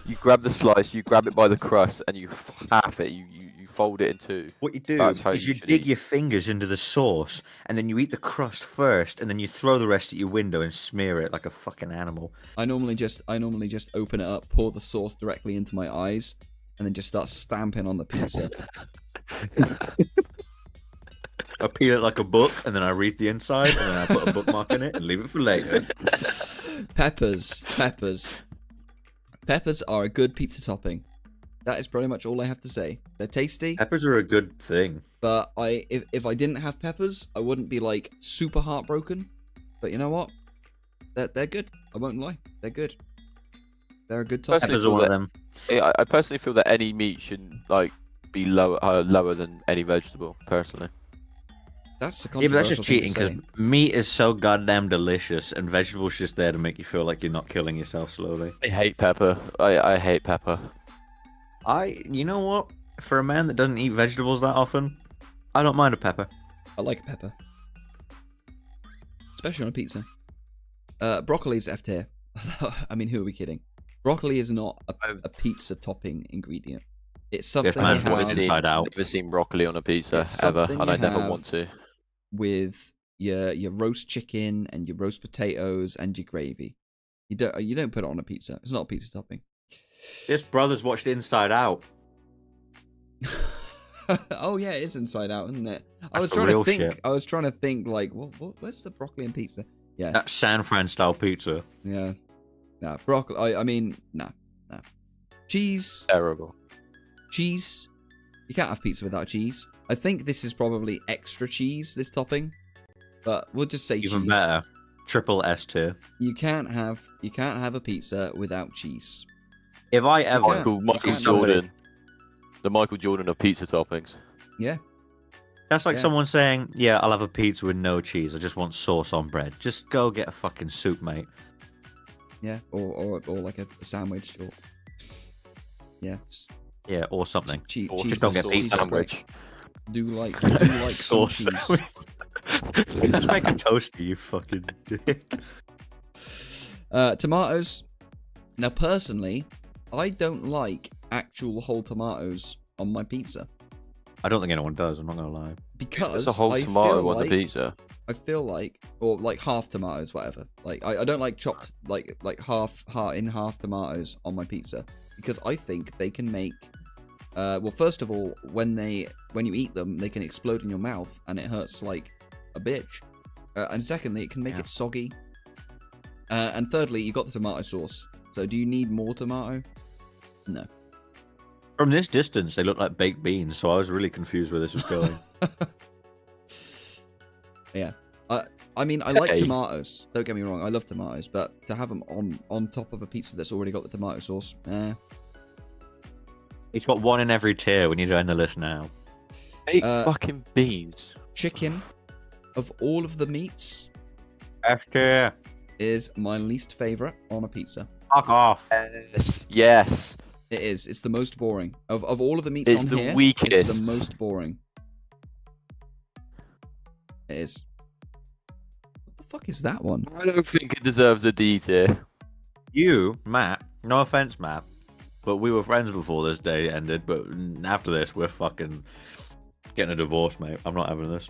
You grab the slice, you grab it by the crust, and you half it. You fold it in two. What you do That's how is you you should dig eat. your fingers into the sauce, and then you eat the crust first, and then you throw the rest at your window and smear it like a fucking animal. I normally just open it up, pour the sauce directly into my eyes, and then just start stamping on the pizza. I peel it like a book, and then I read the inside, and then I put a bookmark in it and leave it for later. Peppers are a good pizza topping. That is pretty much all I have to say. They're tasty, Peppers are a good thing. but if I didn't have peppers, I wouldn't be like super heartbroken. But you know what? They're good. I won't lie. They're good. They're a good topping. Personally, Peppers are one of that- them. I personally feel that any meat should like be lower than any vegetable. Personally, That's a Yeah, but that's controversial just thing to cheating say. because meat is so goddamn delicious, and vegetables just there to make you feel like you're not killing yourself slowly. I hate pepper. I hate pepper. You know what? For a man that doesn't eat vegetables that often, I don't mind a pepper. I like pepper. Especially on a pizza. Broccoli's F tier. I mean, who are we kidding? Broccoli is not a pizza topping ingredient. It's something you man's what have it's inside out. I've never seen broccoli on a pizza It's ever, something and I you never have want to. with your roast chicken and your roast potatoes and your gravy. You don't put it on a pizza. It's not a pizza topping. This brother's watched Inside Out. Oh yeah, it is Inside Out, isn't it? I That's was the trying to real think. shit. I was trying to think like, where's the broccoli and pizza? Yeah, That's San Fran style pizza. yeah. Nah, broccoli. I mean, nah. Cheese. Terrible. Cheese. You can't have pizza without cheese. I think this is probably extra cheese, this topping. But we'll just say Even cheese. better. Triple S tier. You can't have a pizza without cheese. If I ever Michael can't. Jordan. The Michael Jordan of pizza toppings. Yeah. That's like Yeah. someone saying, yeah, I'll have a pizza with no cheese. I just want sauce on bread. Just go get a fucking soup, mate. Yeah. Or like a sandwich or yeah. Yeah, or something. Cheese. Or just don't get sauce pizza. sandwich. Do like some Sauce cheese. sandwich. Just make a toaster, you fucking dick. Tomatoes. Now, personally, I don't like actual whole tomatoes on my pizza I don't think anyone does, I'm not gonna lie. because There's a whole I tomato feel on like the pizza. I feel like, or like half tomatoes, whatever. Like I don't like chopped like half tomatoes on my pizza because I think they can make. Well, first of all, when you eat them, they can explode in your mouth and it hurts like a bitch. And secondly, it can make it soggy. And thirdly, you got the tomato sauce. So do you need more tomato? No. From this distance, they look like baked beans, so I was really confused where this was going. Yeah. I mean, I like Okay. tomatoes. Don't get me wrong. I love tomatoes, but to have them on top of a pizza that's already got the tomato sauce, He's got one in every tier. We need to end the list now. Baked fucking beans. Chicken, of all of the meats, F tier. is my least favorite on a pizza. Fuck off. Yes. Yes. It is. It's the most boring of all of the meats It's on the here. It's weakest. the most boring. It is. What the fuck is that one? I don't think it deserves a D tier. You, Matt, no offense, Matt, but we were friends before this day ended, but after this, we're fucking getting a divorce, mate. I'm not having this.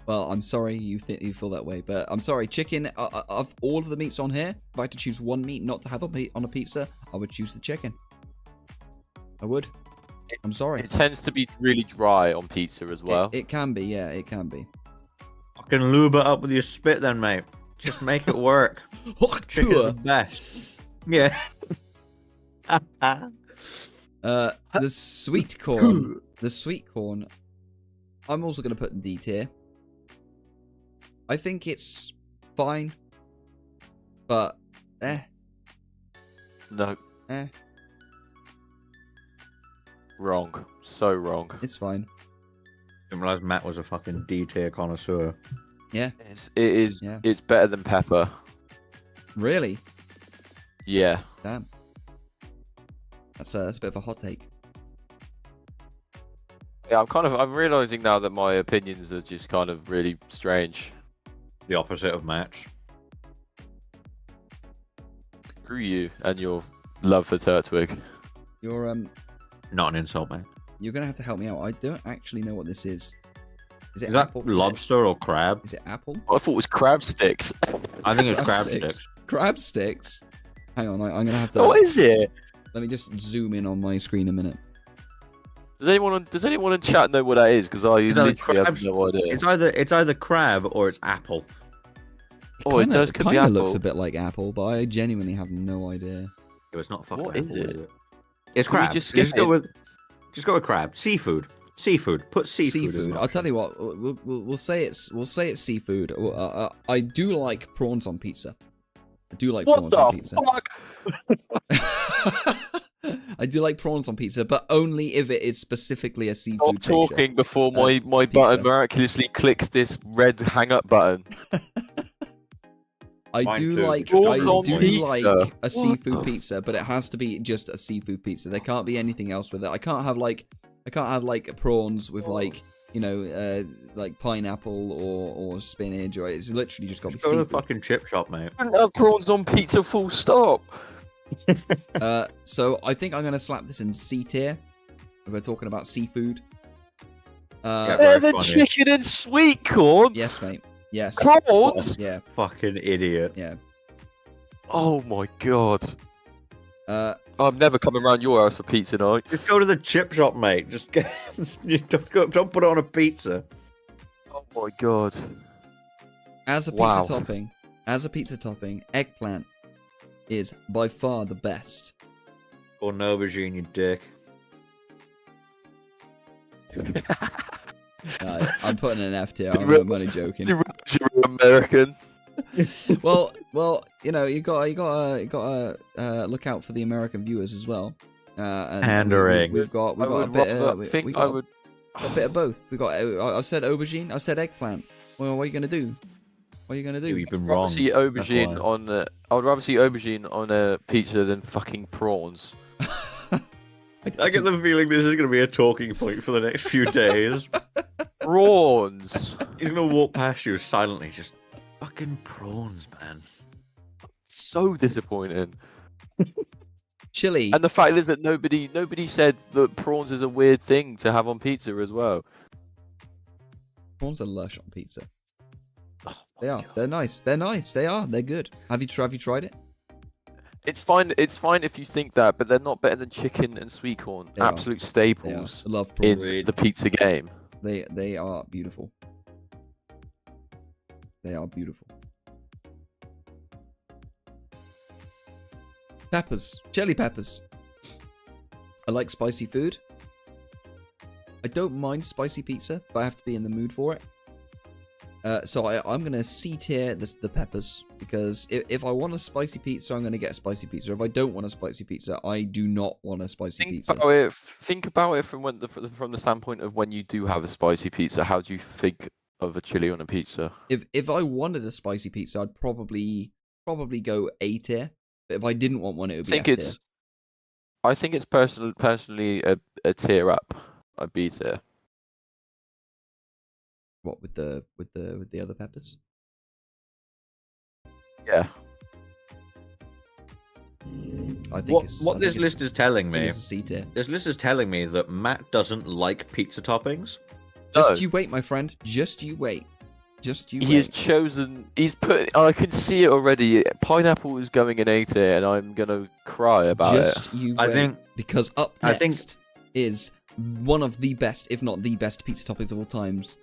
Well, I'm sorry you feel that way, but I'm sorry. Chicken, of all of the meats on here, if I had to choose one meat not to have on a pizza, I would choose the chicken. I would. I'm sorry. It tends to be really dry on pizza as well. It can be, yeah, it can be. Fucking lube it up with your spit then, mate. Just make it work. Chicken's the best. Yeah. The sweet corn. The sweet corn. I'm also going to put in D tier. I think it's fine. But, No. Wrong. So wrong. it's fine. Didn't realize Matt was a fucking D tier connoisseur. Yeah. It is. Yeah. It's better than pepper. Really? Yeah. Damn. That's a bit of a hot take. Yeah. I'm realizing now that my opinions are just kind of really strange. The opposite of Matt's. Screw you and your love for Turtwig. You're Not an insult, mate. You're gonna have to help me out. I don't actually know what this is. Is it Is that apple? lobster or crab? Is it apple? I thought it was crab sticks. I think it's crab sticks. Crab sticks. Hang on, I'm gonna have to. What is it? Let me just zoom in on my screen a minute. Does anyone in chat know what that is? Because I Is that literally have crabs? no idea. It's either crab or it's apple. Oh, it does could be Kind of looks apple. a bit like apple, but I genuinely have no idea. Yeah, it's not fucking What apple, is it? It's Can we crab. just Just skip go it? with crab. Seafood. Put seafood. as an I'll option. tell you what. We'll say it's seafood. I do like prawns on pizza. I do like What prawns on the pizza. fuck? I do like prawns on pizza, but only if it is specifically a Stop seafood texture. talking before my pizza. button miraculously clicks this red hang up button. I Mine do too. like Prawns on pizza. like a seafood the- pizza, but it has to be just a seafood pizza. There can't be anything else with it. I can't have like prawns with like like pineapple or spinach, or it's literally just got to be Go to the seafood. fucking chip shop, mate. I don't have prawns on pizza, full stop. So I think I'm gonna slap this in C tier. If we're talking about seafood. Yeah, They're very the funny. chicken and sweet corn. Yes, mate. Yes. Prawns. Yeah. Fucking idiot. Yeah. Oh my god. I'm never coming around your house for pizza night. Just go to the chip shop, mate. Just get. You don't put it on a pizza. Oh my god. As a pizza topping, eggplant is by far the best. Or an aubergine, you dick. I'm putting an F tier. I'm only joking. You're American. Well, you gotta look out for the American viewers as well. And Pandering. We've got a bit of both. We got. I've said aubergine. I've said eggplant. Well, what are you gonna do? What are you gonna do? You've been I'd rather wrong. see aubergine on. I would rather see aubergine on a pizza than fucking prawns. I get the feeling this is going to be a talking point for the next few days. Prawns. He's going to walk past you silently, just fucking prawns, man. So disappointing. Chili. And the fact is that nobody said that prawns is a weird thing to have on pizza as well. Prawns are lush on pizza. Oh, They are. They're nice. They're nice. They are. They're good. Have you tried it? It's fine. It's fine if you think that, but they're not better than chicken and sweet corn. They are. Absolute They are. staples I love in prawns. the pizza game. They are beautiful. They are beautiful. Peppers. Chili peppers. I like spicy food. I don't mind spicy pizza, but I have to be in the mood for it. So I'm going to C tier the peppers, because if I want a spicy pizza, I'm going to get a spicy pizza. If I don't want a spicy pizza, I do not want a spicy pizza. Think about it from the standpoint of when you do have a spicy pizza. How do you think of a chili on a pizza? If I wanted a spicy pizza, I'd probably go A tier. But if I didn't want one, it would be F tier. I think it's personally a tier up, a B tier. What with the other peppers? Yeah. I think what this list is telling I me. think it's a C tier. This list is telling me that Matt doesn't like pizza toppings. Just you wait, my friend. Just you wait. Just you wait. He has chosen. He's put. I can see it already. Pineapple is going in A tier, and I'm gonna cry about it. Just you wait. I think because up next I think is one of the best, if not the best, pizza toppings of all times.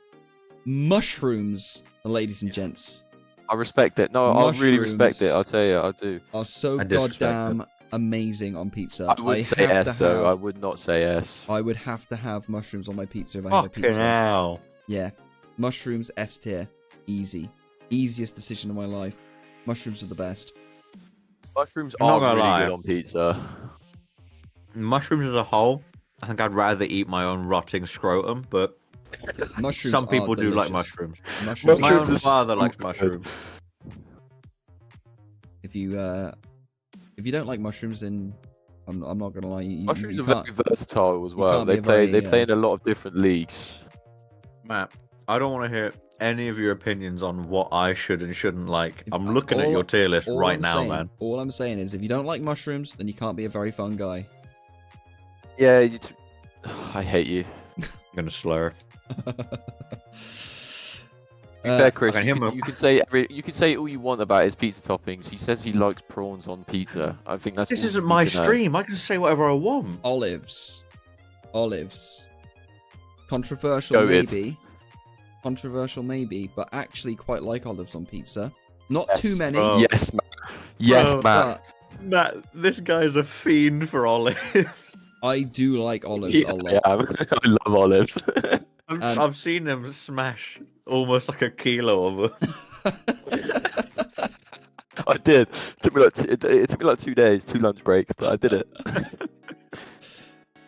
Mushrooms, ladies and gents, I respect it. No, I really respect it. I'll tell you, I do. are so I disrespect goddamn amazing on pizza. I would say S though. I would not say S. I would have to have mushrooms on my pizza if I had a fucking pizza. hell. Yeah, mushrooms S tier, easy, easiest decision of my life. Mushrooms are the best. Mushrooms I'm not are gonna really lie. good on pizza. Mushrooms as a whole, I think I'd rather eat my own rotting scrotum, but Mushrooms. some people are do like delicious. mushrooms. Mushrooms. My own Mushrooms are father so likes good. mushrooms. If you don't like mushrooms, then I'm not gonna lie. You Mushrooms are can't. very versatile as you well. can't be They a play. very, They play in a lot of different leagues. Matt, I don't want to hear any of your opinions on what I should and shouldn't like. I'm looking at your tier list right now, man. All I'm saying is, if you don't like mushrooms, then you can't be a very fun guy. Yeah, I hate you. I'm gonna slur. Fair, Chris. okay, You can say all you want about his pizza toppings. He says he likes prawns on pizza. I think that's. This all isn't you my need to know. stream. I can say whatever I want. Olives. Controversial Goated. maybe. Controversial maybe, but actually quite like olives on pizza. Not Yes. too many. Oh. Yes, Matt. Yes, Bro, Matt. But Matt, this guy's a fiend for olives. I do like olives Yeah, a lot. I love olives. I've seen him smash almost like a kilo of them. I did. It took me like 2 days, 2 lunch breaks, but I did it.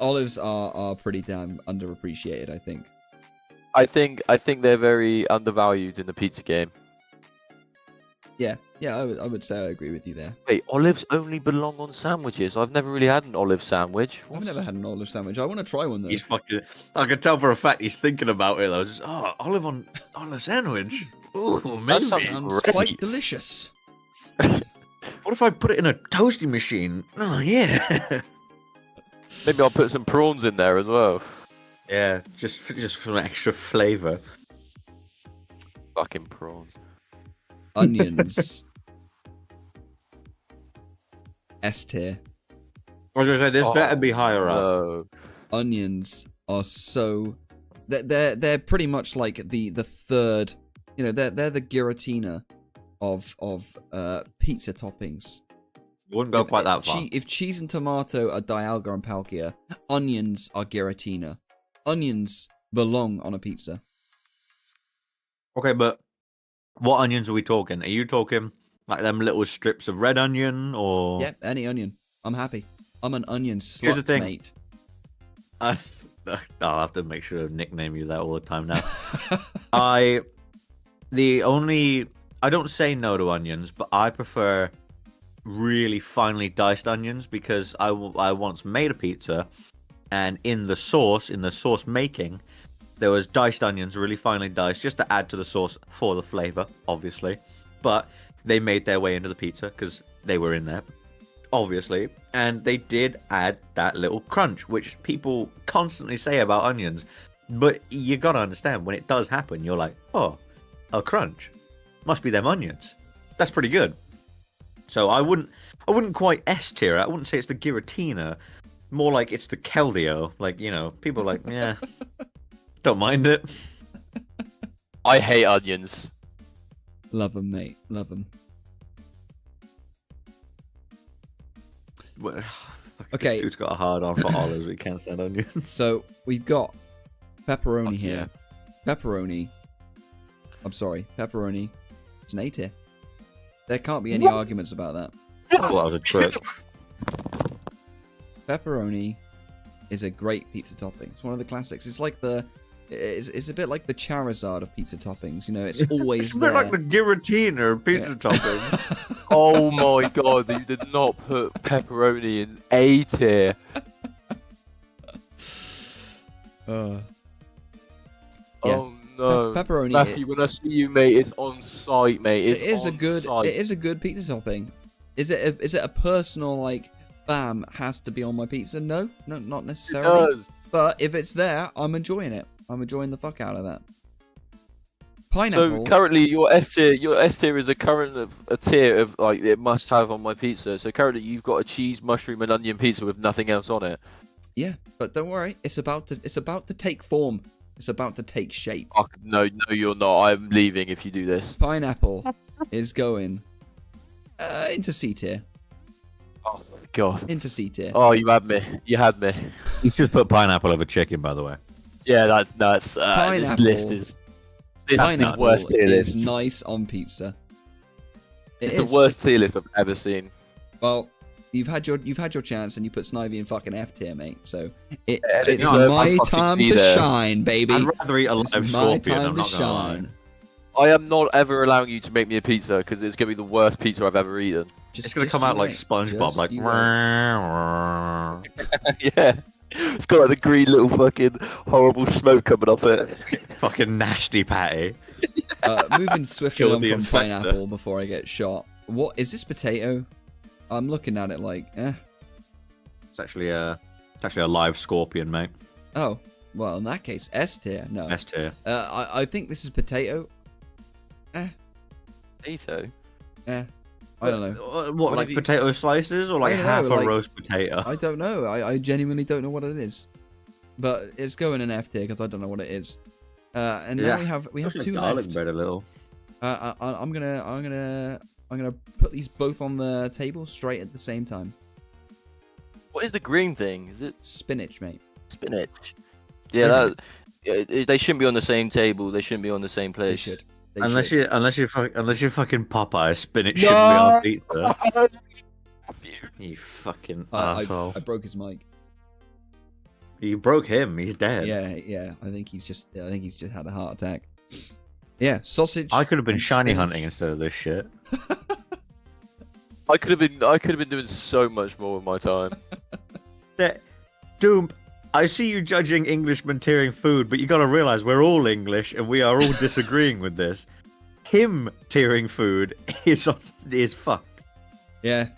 Olives are pretty damn underappreciated, I think. I think they're very undervalued in the pizza game. Yeah, I would say I agree with you there. Wait, olives only belong on sandwiches. I've never really had an olive sandwich. I've never had an olive sandwich. I want to try one though. He's fucking. I can tell for a fact he's thinking about it though. Just, olive on a sandwich. Ooh, That maybe. sounds Quite great. delicious. What if I put it in a toasty machine? Oh yeah. Maybe I'll put some prawns in there as well. Yeah, just for an extra flavour. Fucking prawns. Onions. S tier. I was gonna say this better be higher up. No. Onions are so they're pretty much like the third, you know, they're the Giratina of pizza toppings. Wouldn't go quite that far. If cheese and tomato are Dialga and Palkia, onions are Giratina. Onions belong on a pizza. Okay, but what onions are we talking? Are you talking like them little strips of red onion or? Yeah, any onion. I'm happy. I'm an onion Here's the slut, thing. mate. I'll have to make sure to nickname you that all the time now. I don't say no to onions, but I prefer really finely diced onions because I once made a pizza, and in the sauce making, there was diced onions, really finely diced, just to add to the sauce for the flavor, obviously. But they made their way into the pizza because they were in there, obviously, and they did add that little crunch, which people constantly say about onions. But you gotta understand, when it does happen, you're like, oh, a crunch. Must be them onions. That's pretty good. So I wouldn't quite S tier it. I wouldn't say it's the Giratina. More like it's the Keldeo. Like, you know, people are like, yeah, don't mind it. I hate onions. Love them, mate. Love them. Okay. This dude's got a hard on for olives. We can't stand onions. So we've got pepperoni Fuck here. Pepperoni. I'm sorry, pepperoni. It's an A tier. There can't be any arguments about that. I thought that was a trick. Pepperoni is a great pizza topping. It's one of the classics. It's like it's a bit like the Charizard of pizza toppings. You know, it's always It's a there. bit like the Giratina of pizza topping. Oh my god, you did not put pepperoni in A tier. Yeah. Oh no. Pepperoni. Matthew, when I see you, mate, it's on site, mate. It's It is on a good. site. It is a good pizza topping. Is it a personal like? Bam, has to be on my pizza? No, not It necessarily. does. But if it's there, I'm enjoying it. I'm enjoying the fuck out of that. Pineapple. So currently, your S tier is a tier of like it must have on my pizza. So currently, you've got a cheese, mushroom, and onion pizza with nothing else on it. Yeah, but don't worry. It's about to take form. It's about to take shape. Fuck, no, you're not. I'm leaving if you do this. Pineapple is going into C tier. Oh my god. Into C tier. Oh, you had me. You had me. He's just put pineapple over chicken, by the way. Yeah, that's nuts. This Pineapple. list is. This is the Pineapple worst tier is list. nice on pizza. It's the worst tier list I've ever seen. Well, you've had your chance and you put Snivy in fucking F tier, mate. So it's it's my fucking time be to there. shine, baby. I'd rather eat a live It's my scorpion, time I'm to not gonna lie. shine. I am not ever allowing you to make me a pizza because it's gonna be the worst pizza I've ever eaten. It's gonna come out like SpongeBob, like. Yeah, it's got like the green little fucking horrible smoke coming off it. Fucking nasty patty. Moving swiftly Kill on the from inspector. pineapple before I get shot. What is this potato? I'm looking at it like, It's actually a live scorpion, mate. Oh, well, in that case, S tier. No. S tier. I think this is potato. Potato. I don't know. What, like have you- potato slices or like I don't half know, a like- roast potato? I don't know. I genuinely don't know what it is. But it's going in F tier because I don't know what it is. And now Yeah. we have Looks two like garlic left. bread a little. I'm gonna put these both on the table straight at the same time. What is the green thing? Is it Spinach, mate. spinach? Yeah, they shouldn't be on the same table. They shouldn't be on the same They place. should. They Unless should. you're fucking Popeye, spinach shouldn't be on pizza. You fucking asshole. I broke his mic. You broke him. He's dead. Yeah. I think he's just had a heart attack. Yeah, sausage. I could have been and shiny spinach. hunting instead of this shit. I could have been doing so much more with my time. Doom, I see you judging Englishmen tiering food, but you got to realize we're all English and we are all disagreeing with this. Him tiering food is fucked. Yeah.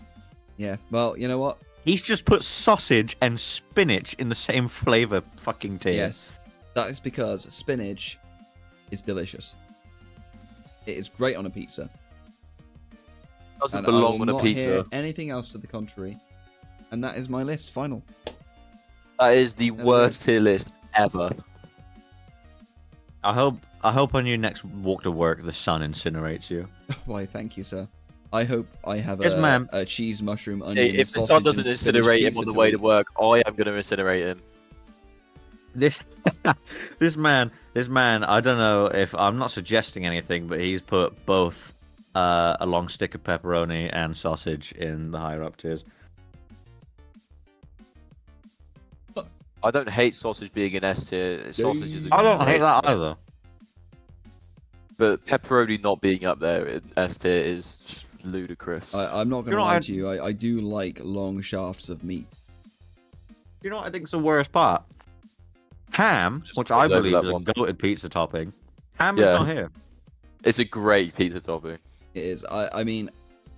Well, you know what? He's just put sausage and spinach in the same flavor fucking tier. Yes, that is because spinach is delicious. It is great on a pizza. Doesn't And I belong will on a not hear pizza. anything else to the contrary. And that is my list. Final. That is the we worst tier list ever. I hope on your next walk to work the sun incinerates you. Why, thank you, sir. I hope I have Yes, ma'am. a cheese, mushroom, onion, If the sausage, sun doesn't and spinach incinerate him pizza on the to way eat. to work, I am going to incinerate him. This this man, I don't know if I'm not suggesting anything, but he's put both a long stick of pepperoni and sausage in the higher up tiers. I don't hate sausage being an S tier. Sausage is. I don't hate that either. But pepperoni not being up there in S tier is just ludicrous. I'm not going You to know, lie to you. I do like long shafts of meat. You know what I think is the worst part? Ham, Just which I goes over believe that is a one. goated pizza topping. Ham Yeah. is not here. It's a great pizza topping. It is. I mean,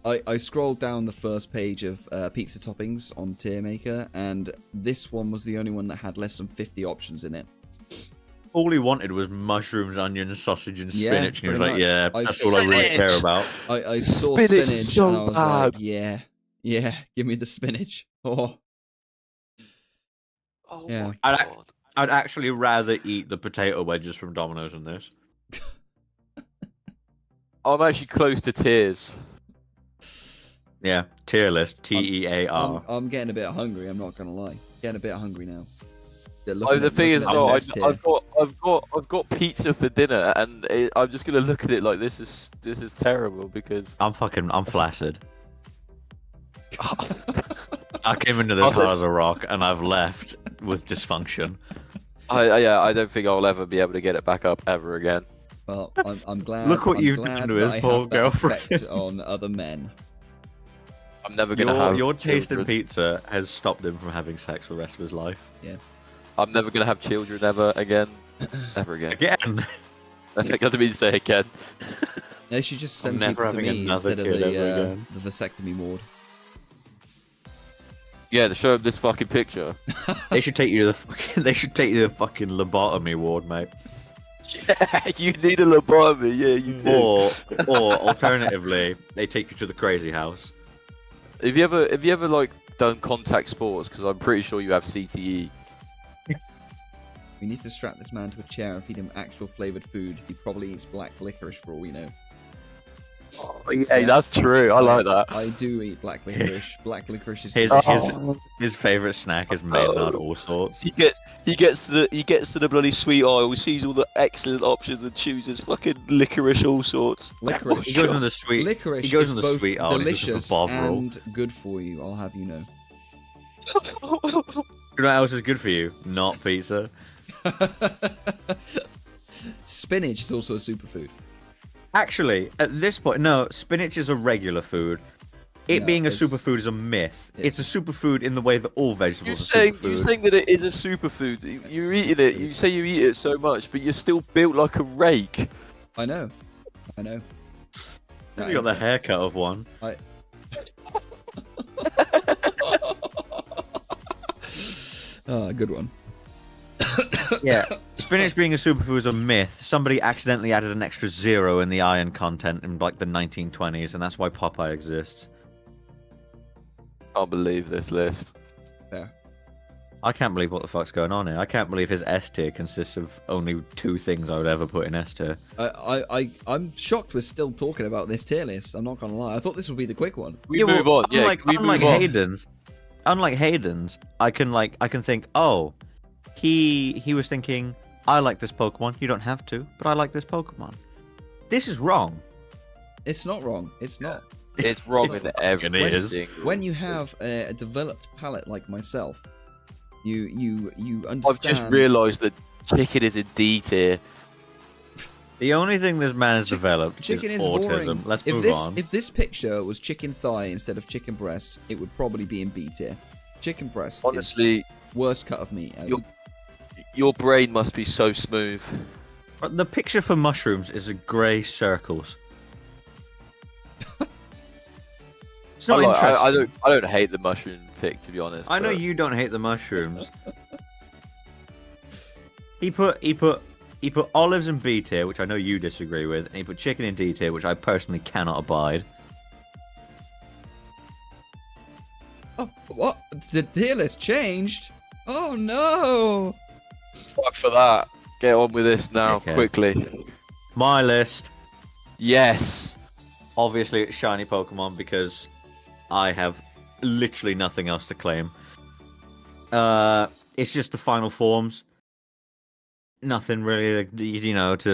I scrolled down the first page of pizza toppings on Tiermaker, and this one was the only one that had less than 50 options in it. All he wanted was mushrooms, onions, sausage, and Yeah, spinach, and he was pretty like, much. "Yeah, I- that's all I really care Spinach! about." I saw Spinach is spinach, so and I was bad. like, yeah, give me the spinach. Oh, Oh Yeah. my I- god. I'd actually rather eat the potato wedges from Domino's than this. I'm actually close to tears. Yeah, tier list, TEAR. I'm getting a bit hungry. I'm not gonna lie. Getting a bit hungry now. Yeah, The thing is, looking at no, this S tier. I've got pizza for dinner, and I'm just gonna look at it like this is terrible because I'm flaccid. I came into this hard as a rock, and I've left with dysfunction. I don't think I'll ever be able to get it back up ever again. Well, I'm glad. Look what I'm you've glad done to that his I poor have that girlfriend. effect on other men. I'm never gonna have Your taste in children. pizza has stopped him from having sex for the rest of his life. I'm never gonna have children ever again. Ever again. Again. I didn't mean to say again. They should just I'm send never people to having me another instead of kid ever again. the vasectomy ward. Yeah, to show him this fucking picture. They should take you to the fucking. They should take you to the fucking lobotomy ward, mate. You need a lobotomy, yeah, you do. Or alternatively, they take you to the crazy house. Have you ever like done contact sports? Because I'm pretty sure you have CTE. We need to strap this man to a chair and feed him actual flavored food. He probably eats black licorice for all we know. Hey, that's true. I like that. I do eat black licorice. Black licorice is His favorite snack is Maynard all sorts. He gets to the bloody sweet aisle, sees all the excellent options, and chooses fucking licorice all sorts. licorice. He goes into the sweet. Licorice He goes is in the both sweet aisle. He's looking delicious for Bovril. and good for you. I'll have you know. You know what else is good for you? Not pizza. Spinach is also a superfood. Actually, at this point, no. Spinach is a regular food. It No, being a it's- superfood is a myth. It's a superfood in the way that all vegetables are You're superfood. saying that it is a superfood. You're eating it. You say you eat it so much, but you're still built like a rake. I know. You got the haircut of one. Good one. Yeah. Spinach being a superfood is a myth. Somebody accidentally added an extra 0 in the iron content in like the 1920s, and that's why Popeye exists. Can't believe this list. Fair. I can't believe what the fuck's going on here. I can't believe his S tier consists of only 2 things I would ever put in S tier. I'm shocked we're still talking about this tier list. I'm not gonna lie. I thought this would be the quick one. We move on. Yeah, we unlike move on. Hayden's, I can think, oh, he was thinking, I like this Pokemon. You don't have to, but I like this Pokemon. This is wrong. It's not wrong. It's not. It's wrong in everything. It is. When you have a developed palate like myself, you understand. I've just realised that chicken is in D tier. The only thing this man has developed Chicken is is autism. boring. Let's if move this, on. If this picture was chicken thigh instead of chicken breast, it would probably be in B tier. Chicken breast Honestly, is worst cut of meat ever. your brain must be so smooth. But the picture for mushrooms is a grey circles. It's not interesting. I don't hate the mushroom pick, to be honest. I know but- you don't hate the mushrooms. He put olives in B tier, which I know you disagree with, and he put chicken in D tier, which I personally cannot abide. Oh, what? The tier list changed? Oh no! Fuck for that. Get on with this now, Okay. quickly. My list, Yes. obviously it's shiny Pokemon because I have literally nothing else to claim. It's just the final forms. Nothing really, to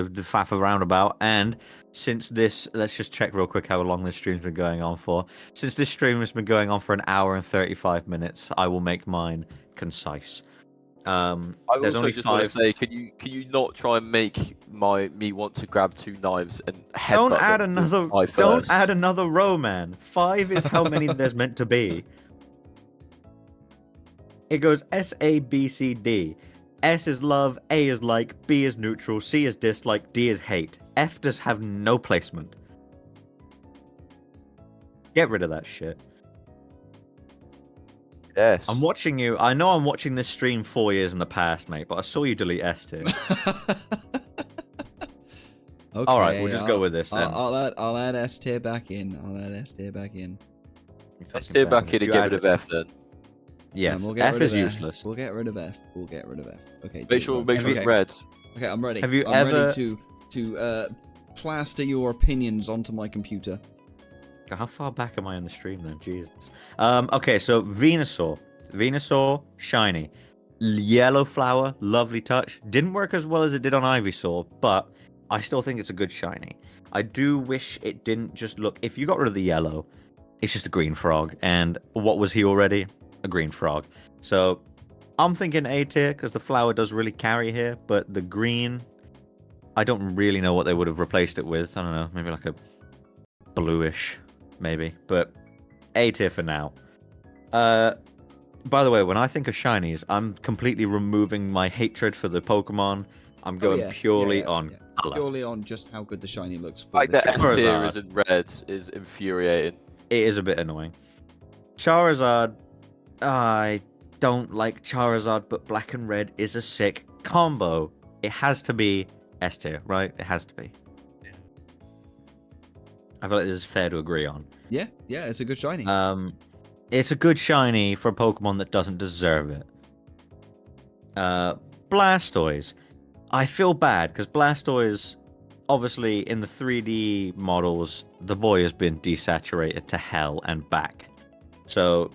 faff around about. And since this, let's just check real quick how long this stream's been going on for. Since this stream has been going on for an hour and 35 minutes, I will make mine concise. I There's also only just want to 5. say, can you not try and make me want to grab 2 knives and headbutt Don't add them with another. my Don't first? add another row, man. 5 is how many there's meant to be. It goes S A B C D. S is love, A is like, B is neutral, C is dislike, D is hate. F does have no placement. Get rid of that shit. Yes. I'm watching you. I know I'm watching this stream 4 years in the past, mate, but I saw you delete S tier. Okay, Alright, we'll just go with this then. I'll add S tier back in. I'll add S tier back in. Let's stay back in and get rid of F then. Yes, We'll get F rid is of useless. We'll get rid of F. We'll get rid of F. Okay. Make sure okay. it's red. Okay, I'm ready. Have you I'm ever- ready to plaster your opinions onto my computer. How far back am I in the stream then? Jesus. Okay, so Venusaur. Venusaur, shiny. Yellow flower, lovely touch. Didn't work as well as it did on Ivysaur, but I still think it's a good shiny. I do wish it didn't just look... If you got rid of the yellow, it's just a green frog. And what was he already? A green frog. So I'm thinking A tier, because the flower does really carry here, but the green... I don't really know what they would have replaced it with. I don't know, maybe like a bluish, maybe. But A tier for now. By the way, when I think of shinies, I'm completely removing my hatred for the Pokemon. I'm going purely on color. Purely on just how good the shiny looks. For Like the this S shiny. tier Charizard. isn't red is infuriating. It is a bit annoying. Charizard, I don't like Charizard, but black and red is a sick combo. It has to be S tier, right? It has to be. I feel like this is fair to agree on. Yeah, it's a good shiny. It's a good shiny for a Pokemon that doesn't deserve it. Blastoise. I feel bad because Blastoise, obviously in the 3D models, the boy has been desaturated to hell and back. So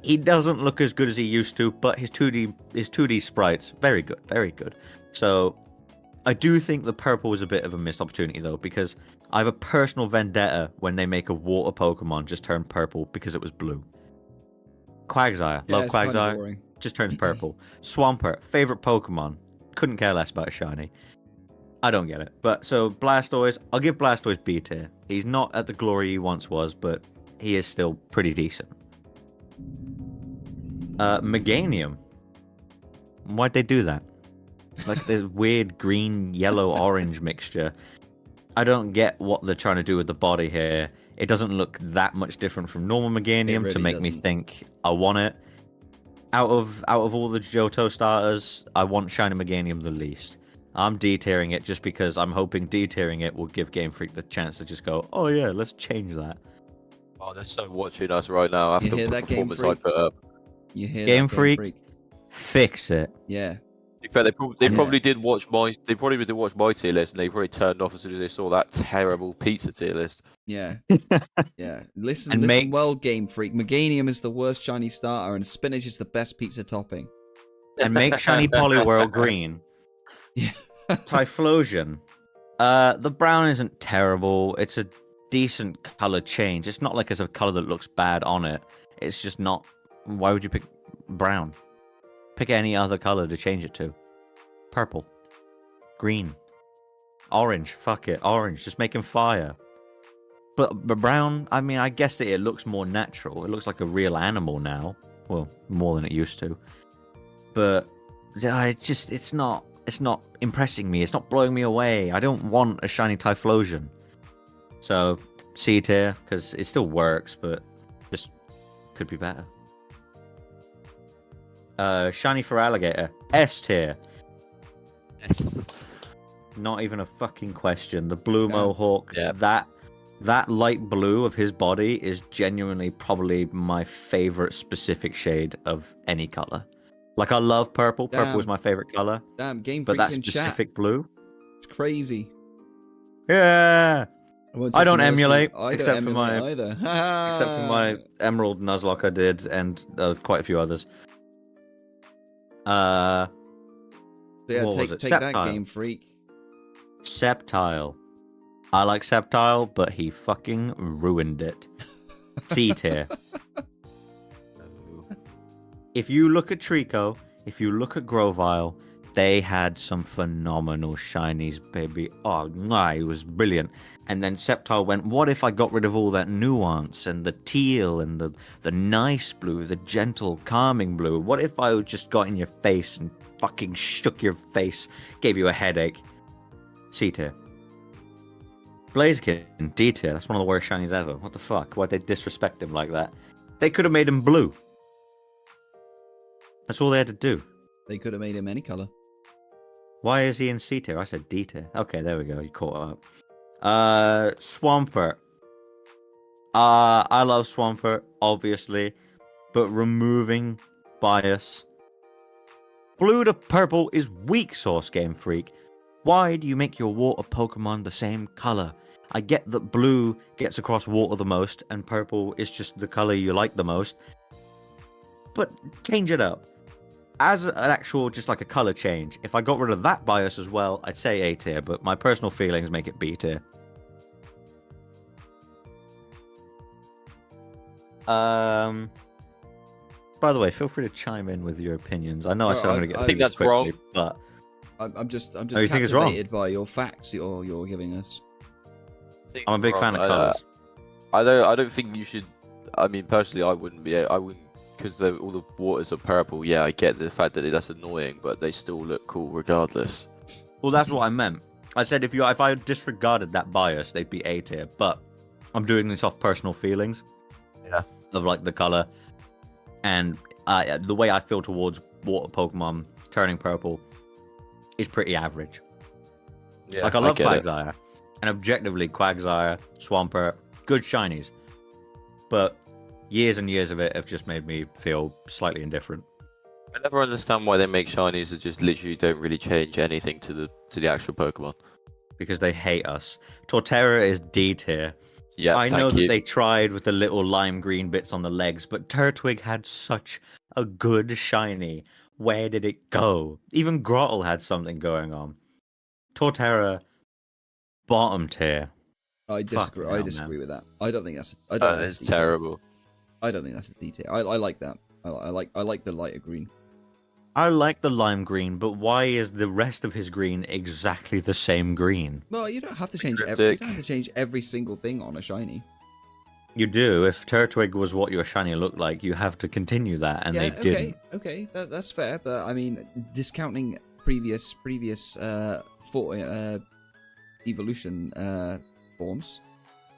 he doesn't look as good as he used to, but his 2D sprites, very good, very good. So I do think the purple was a bit of a missed opportunity though, because I have a personal vendetta when they make a water Pokemon just turn purple because it was blue. Quagsire, love it's kinda Quagsire, boring. just turns purple. Swampert, favorite Pokemon, couldn't care less about shiny. I don't get it. But so Blastoise, I'll give Blastoise B tier. He's not at the glory he once was, but he is still pretty decent. Meganium. Why'd they do that? Like this weird green, yellow, orange mixture. I don't get what they're trying to do with the body here. It doesn't look that much different from normal Meganium to really make me doesn't. think I want it. Out of all the Johto starters, I want Shiny Meganium the least. I'm D-tiering it just because I'm hoping D-tiering it will give Game Freak the chance to just go, oh yeah, let's change that. Oh, they're so watching us right now after hear the that, Game performance I Freak? put up. You hear Game that, Freak? Fix it. Yeah. In fact, they Yeah. probably did watch my tier list, and they probably turned off as soon as they saw that terrible pizza tier list. Yeah. Yeah. Listen, And listen make- well, Game Freak. Meganium is the worst shiny starter, and spinach is the best pizza topping. And make Shiny Poliwhirl green. Yeah. Typhlosion. The brown isn't terrible. It's a decent color change. It's not like it's a color that looks bad on it. It's just not. Why would you pick brown? Pick any other color to change it to. Purple. Green. Orange, fuck it, orange. Just make him fire. But brown, I mean, I guess that it looks more natural. It looks like a real animal now. Well, more than it used to. But it's not impressing me. It's not blowing me away. I don't want a shiny Typhlosion. So C tier, because it still works, but just could be better. Shiny for Alligator, S tier. Yes. Not even a fucking question. The blue Mohawk, Yeah. that light blue of his body is genuinely probably my favorite specific shade of any color. Like, I love purple. Damn. Purple is my favorite color. Damn, Game But Freak's that in chat. specific blue, It's crazy. yeah. won't I take don't you seriously. emulate, I except don't for emulate my- either. Except for my Emerald Nuzlocke I did, and quite a few others. So yeah, what take was it? that, Sceptile. Game Freak. Sceptile. I like Sceptile, but he fucking ruined it. C tier. If you look at Trico, if you look at Grovyle, they had some phenomenal shinies, baby. Oh, my, it was brilliant. And then Sceptile went, what if I got rid of all that nuance and the teal and the nice blue, the gentle, calming blue? What if I just got in your face and fucking shook your face, gave you a headache? C tier. Blaziken, D tier. That's one of the worst shinies ever. What the fuck? Why'd they disrespect him like that? They could have made him blue. That's all they had to do. They could have made him any color. Why is he in C tier? I said D tier. Okay, there we go. You caught up. Swampert. I love Swampert, obviously, but removing bias. Blue to purple is weak sauce, Game Freak. Why do you make your water Pokemon the same color? I get that blue gets across water the most, and purple is just the color you like the most. But change it up. As an actual, just like a color change, if I got rid of that bias as well, I'd say A tier, but my personal feelings make it B tier. By the way, feel free to chime in with your opinions. I know I said I'm going to get I think through that's this quickly, wrong. but I'm just you think it's wrong? captivated by your facts you're giving us. I'm a big fan of colors. I don't think you should. I mean, personally, I wouldn't because all the waters are purple. Yeah, I get the fact that that's annoying, but they still look cool regardless. Well, that's what I meant. I said if I disregarded that bias, they'd be A tier. But I'm doing this off personal feelings. Yeah. Of like the color and the way I feel towards water Pokemon turning purple is pretty average. Yeah, Like I love get it. Quagsire, and objectively Quagsire, Swampert, good shinies, but years and years of it have just made me feel slightly indifferent. I never understand why they make shinies that just literally don't really change anything to the actual Pokemon. Because they hate us. Torterra is D tier. Yeah, I know thank that you. they tried with the little lime green bits on the legs, but Turtwig had such a good shiny. Where did it go? Even Grottle had something going on. Torterra, bottom tier. I disagree. hell, I man. disagree with that. I don't think that's. I don't. That think that's is D tier. terrible. I don't think that's a D tier. I like that. I like the lighter green. I like the lime green, but why is the rest of his green exactly the same green? Well, you don't have to change Cryptic. every. You don't have to change every single thing on a shiny. You do. If Turtwig was what your shiny looked like, you have to continue that, and yeah. they didn't. Okay. That's fair. But I mean, discounting previous evolution forms.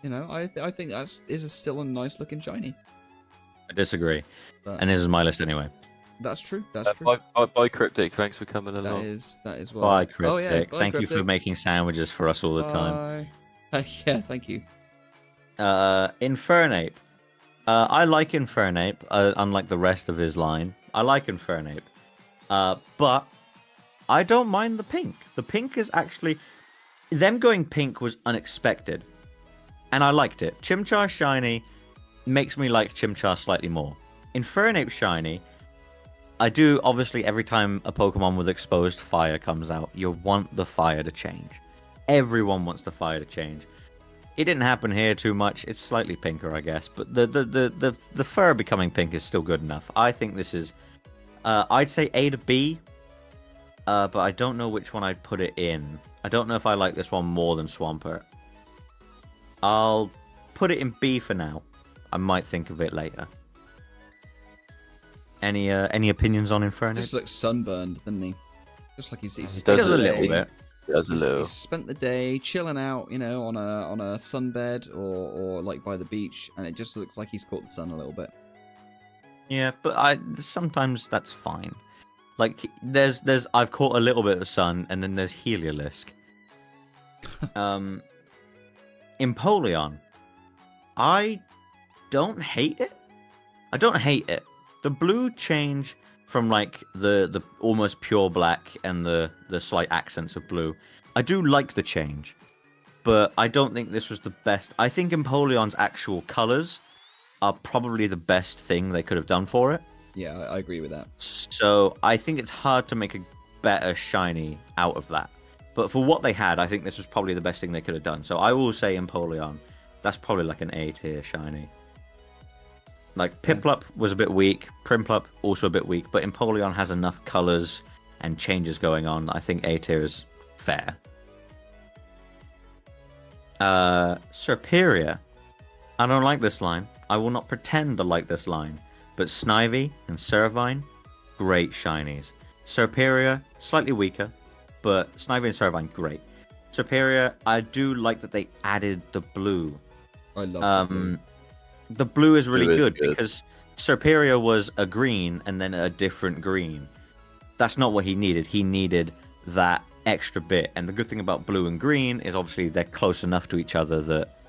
You know, I think that is still a nice looking shiny. I disagree. But And this is my list anyway. that's true. That's true. Bye, Cryptic. Thanks for coming That along. is what. Bye, Cryptic. Oh, yeah, bye, Thank you for Cryptic. making sandwiches for us all the time. Bye. Yeah, thank you. Infernape. I like Infernape, unlike the rest of his line. I like Infernape. But I don't mind the pink. The pink is actually... Them going pink was unexpected. And I liked it. Chimchar Shiny makes me like Chimchar slightly more. Infernape Shiny... I do, obviously, every time a Pokemon with exposed fire comes out, you want the fire to change. Everyone wants the fire to change. It didn't happen here too much. It's slightly pinker, I guess, but the fur becoming pink is still good enough. I think this is, I'd say A to B, but I don't know which one I'd put it in. I don't know if I like this one more than Swampert. I'll put it in B for now. I might think of it later. Any opinions on Inferno? Just looks sunburned, doesn't he? Just like he's He spent does the a little day- bit. Does a little. He's spent the day chilling out, you know, on a sunbed or like by the beach, and it just looks like he's caught the sun a little bit. Yeah, but sometimes that's fine. Like there's I've caught a little bit of sun, and then there's Heliolisk. Empoleon, I don't hate it. I don't hate it. The blue change from like the almost pure black and the slight accents of blue, I do like the change, but I don't think this was the best. I think Empoleon's actual colors are probably the best thing they could have done for it. Yeah, I agree with that. So I think it's hard to make a better shiny out of that. But for what they had, I think this was probably the best thing they could have done. So I will say Empoleon, that's probably like an A tier shiny. Like Piplup was a bit weak, Primplup also a bit weak, but Empoleon has enough colors and changes going on. I think A tier is fair. Serperior, I don't like this line. I will not pretend to like this line. But Snivy and Servine, great shinies. Serperior, slightly weaker, but Snivy and Servine, great. Serperior, I do like that they added the blue. I love the blue. The blue is really Blue is good good. because Serperior was a green and then a different green. That's not what he needed. He needed that extra bit. And the good thing about blue and green is obviously they're close enough to each other that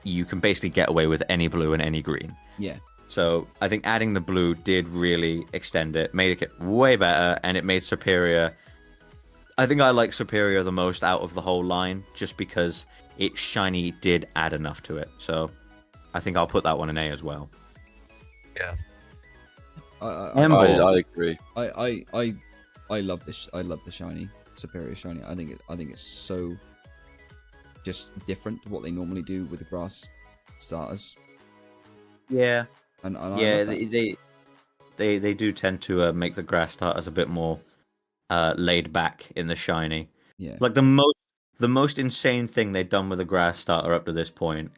you can basically get away with any blue and any green. Yeah. So I think adding the blue did really extend it, made it way better, and it made Serperior. I think I like Serperior the most out of the whole line, just because its shiny did add enough to it. So I think I'll put that one in A as well. Yeah. Ember. I agree. I love this. I love the shiny Superior shiny. I think it's so just different to what they normally do with the grass starters. Yeah. And I Yeah, love that. they do tend to make the grass starters a bit more laid back in the shiny. Yeah. Like the most insane thing they'd done with the grass starter up to this point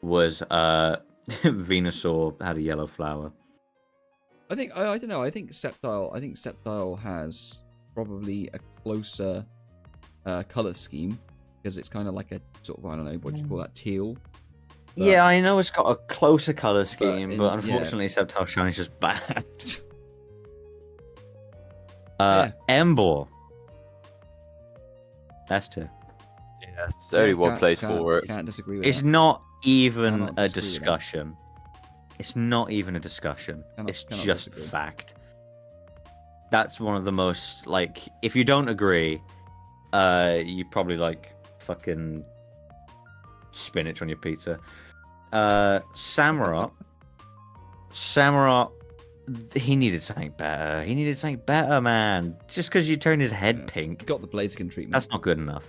was Venusaur had a yellow flower. I don't know. I think Sceptile has probably a closer color scheme because it's kind of like a sort of, I don't know, what do you call that, teal. But- Yeah, I know it's got a closer color scheme, in- but unfortunately, Sceptile Shiny's just bad. Yeah. Emboar. That's two. Yeah, it's only one Can't- place can't- for it. Can't disagree with It's that. not even Cannot a disagree with that. discussion. It's not even a discussion. It's Cannot just disagree. fact. That's one of the most, like, if you don't agree, you probably like fucking spinach on your pizza. Samurott. Samurott, he needed something better. He needed something better, man. Just because you turn his head Yeah. pink, Got the Blaziken treatment. that's not good enough.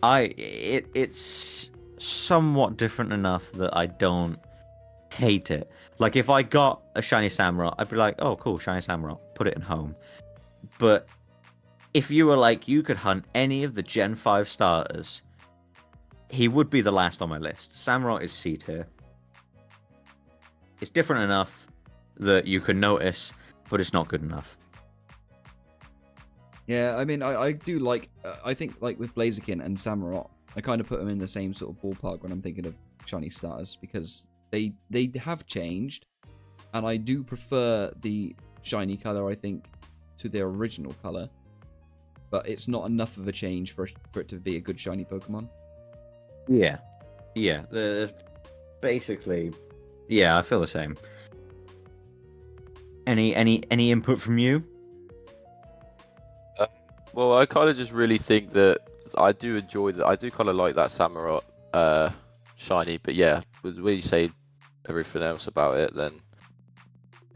It's somewhat different enough that I don't hate it. Like if I got a shiny Samurott, I'd be like, oh cool, shiny Samurott, put it in home. But if you were like, you could hunt any of the Gen 5 starters, he would be the last on my list. Samurott is C tier. It's different enough that you can notice, but it's not good enough. Yeah, I mean, I do like. I think like with Blaziken and Samurott, I kind of put them in the same sort of ballpark when I'm thinking of shiny starters because they have changed, and I do prefer the shiny color. I think to their original color, but it's not enough of a change for it to be a good shiny Pokemon. Yeah. Basically, yeah, I feel the same. Any input from you? Well, I kind of just really think that I do enjoy that. I do kind of like that Samurott shiny, but yeah, when you say everything else about it, then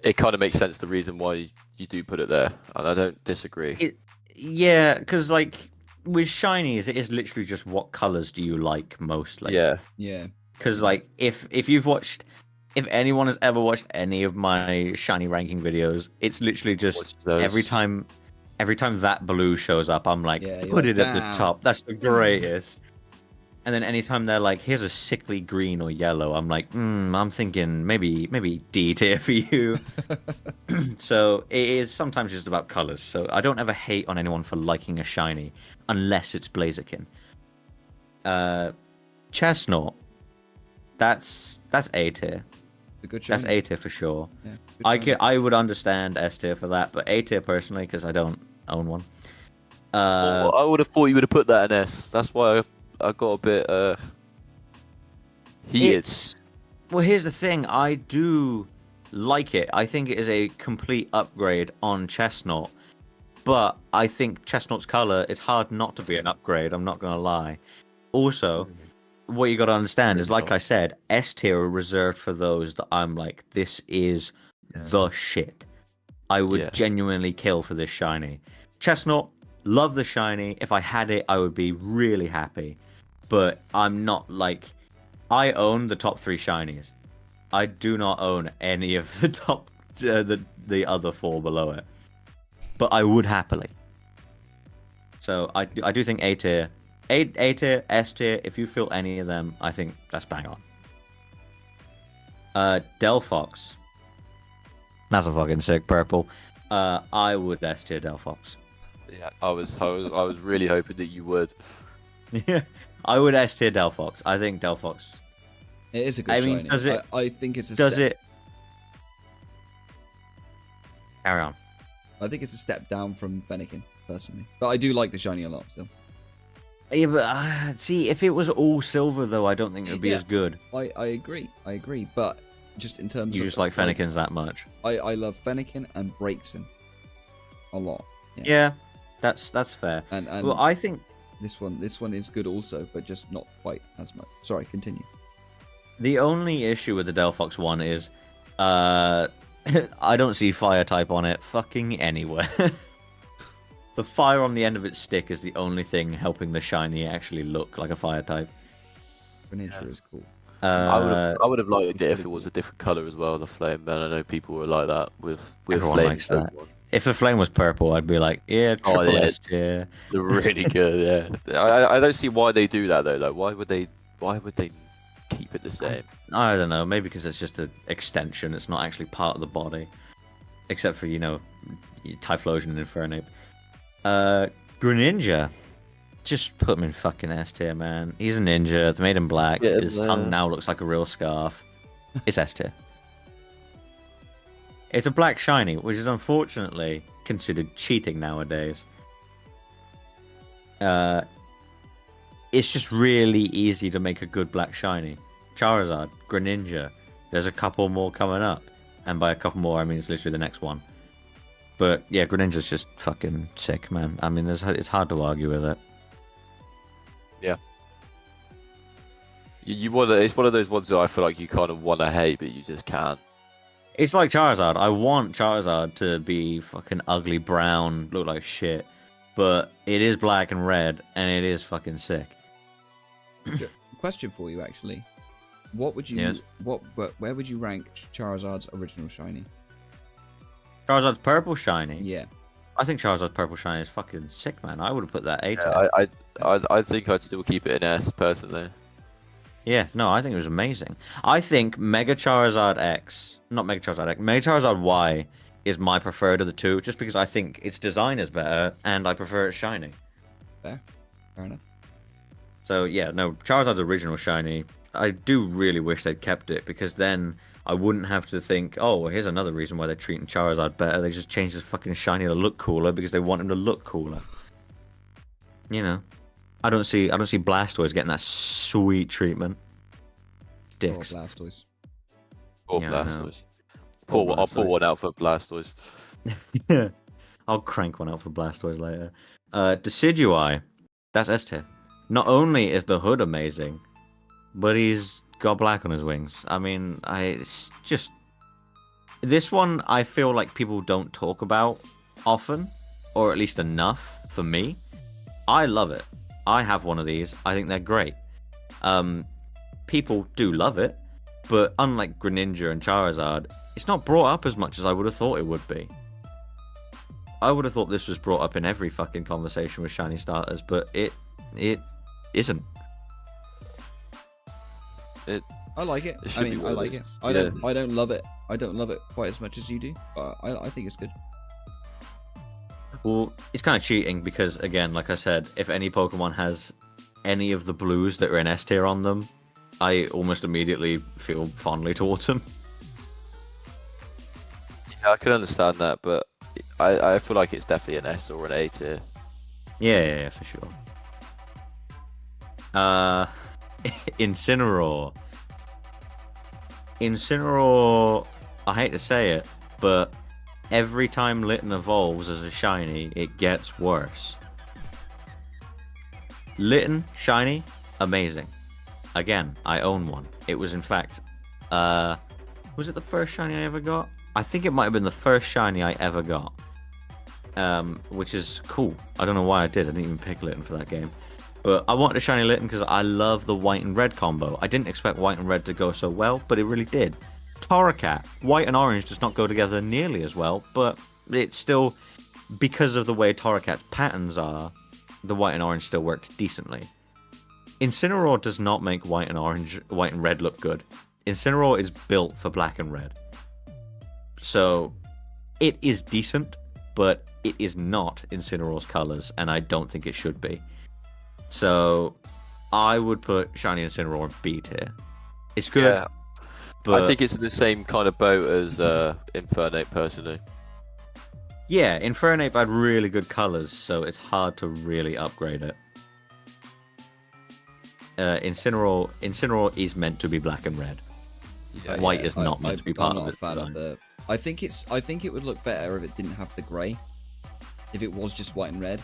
it kind of makes sense the reason why you do put it there, and I don't disagree. Yeah, because like with shinies, it is literally just what colors do you like mostly. Yeah, Yeah, Because like if anyone has ever watched any of my shiny ranking videos, it's literally just Watch those. every time every time that blue shows up, I'm like, Yeah, you're put like, it at the "Damn." top. That's the greatest. And then anytime they're like, here's a sickly green or yellow, I'm like, I'm thinking maybe D tier for you. So it is sometimes just about colors. So I don't ever hate on anyone for liking a shiny, unless it's Blaziken. Chestnut, that's A tier. The good That's shiny. A tier for sure. Yeah, good shiny. I would understand S tier for that, but A tier personally because I don't own one. Well, I would have thought you would have put that in S. That's why I got a bit heated. Well, here's the thing. I do like it. I think it is a complete upgrade on Chestnut, but I think Chestnut's color is hard not to be an upgrade. I'm not gonna lie. Also, what you got to understand is, like I said, S tier are reserved for those that I'm like, this is the shit. I would genuinely kill for this shiny. Chestnut, love the shiny. If I had it, I would be really happy. But I'm not like, I own the top 3 shinies. I do not own any of the top, the other 4 below it. But I would happily. So I do think A tier. A tier, S tier, if you feel any of them, I think that's bang on. Delphox. That's a fucking sick purple. I would S tier Delphox. Yeah, I was really hoping that you would. Yeah, I would S tier Delphox. I think Delphox. It is a good shiny. Does it? I think it's a Does step. it? Carry on. I think it's a step down from Fennekin, personally. But I do like the shiny a lot still. Yeah, but see, if it was all silver though, I don't think it would be as good. I agree. I agree. But just in terms You of just like Fennekins that much. I love Fennekin and Braixen a lot. Yeah, that's fair. And well, I think this one is good also, but just not quite as much. Sorry, continue. the only issue with the Delphox one is, I don't see fire type on it fucking anywhere. The fire on the end of its stick is the only thing helping the shiny actually look like a fire type. Greninja is cool. I would have liked it if it was a different color as well, the flame. Man, I know people were like that with Everyone flame. likes that. If the flame was purple, I'd be like, yeah, triple S tier. They're really good. Yeah, I don't see why they do that though. Like, why would they keep it the same? I don't know. Maybe because it's just an extension. It's not actually part of the body, except for Typhlosion and Infernape. Greninja, just put him in fucking S tier, man. He's a ninja. They made him black. His tongue now looks like a real scarf. It's S tier. It's a black shiny, which is unfortunately considered cheating nowadays. It's just really easy to make a good black shiny. Charizard, Greninja. There's a couple more coming up, and by a couple more, I mean it's literally the next one. But yeah, Greninja's just fucking sick, man. I mean, it's hard to argue with it. Yeah. It's one of those ones that I feel like you kind of want to hate, but you just can't. It's like Charizard. I want Charizard to be fucking ugly brown, look like shit. But it is black and red, and it is fucking sick. Question for you, actually. What would you where would you rank Charizard's original shiny? Charizard's purple shiny? Yeah. I think Charizard's purple shiny is fucking sick, man. I would have put that A tier. Yeah, I think I'd still keep it in S, personally. Yeah, no, I think it was amazing. I think Mega Charizard X, not Mega Charizard X, Mega Charizard Y is my preferred of the two, just because I think its design is better, and I prefer it shiny. Fair enough. So yeah, no, Charizard's original shiny, I do really wish they'd kept it, because then I wouldn't have to think, oh, well, here's another reason why they're treating Charizard better. They just changed his fucking shiny to look cooler because they want him to look cooler. You know, I don't see Blastoise getting that sweet treatment. Dicks. Or Blastoise. Or Yeah, Blastoise. Blastoise. I'll pull one out for Blastoise. Yeah, I'll crank one out for Blastoise later. Decidueye, that's S tier. Not only is the hood amazing, but he's got black on his wings. I mean, it's just this one I feel like people don't talk about often, or at least enough for me. I love it. I have one of these. I think they're great. People do love it, but unlike Greninja and Charizard, it's not brought up as much as I would have thought it would be. I would have thought this was brought up in every fucking conversation with shiny starters, but it isn't. I like it. It I should be mean, I what it like is. it. I don't love it. I don't love it quite as much as you do, but I think it's good. Well, it's kind of cheating because, again, like I said, if any Pokemon has any of the blues that are in S tier on them, I almost immediately feel fondly towards them. Yeah, I can understand that, but I feel like it's definitely an S or an A tier. Yeah, for sure. Incineroar. Incineroar, I hate to say it, but every time Litten evolves as a shiny, it gets worse. Litten, shiny, amazing. Again, I own one. It was, in fact, was it the first shiny I ever got? I think it might have been the first shiny I ever got. Which is cool. I don't know why I did. I didn't even pick Litten for that game. But I wanted a shiny Litten because I love the white and red combo. I didn't expect white and red to go so well, but it really did. Torracat, white and orange does not go together nearly as well, but it's still, because of the way Torracat's patterns are, the white and orange still worked decently. Incineroar does not make white and red look good. Incineroar is built for black and red. So, it is decent, but it is not Incineroar's colors, and I don't think it should be. So, I would put Shiny Incineroar in B tier. It's good. Yeah. But I think it's in the same kind of boat as Infernape, personally. yeah, Infernape had really good colors, so it's hard to really upgrade it. Incineroar is meant to be black and red. Yeah, White is not meant to be part of its design. I think it would look better if it didn't have the grey. If it was just white and red.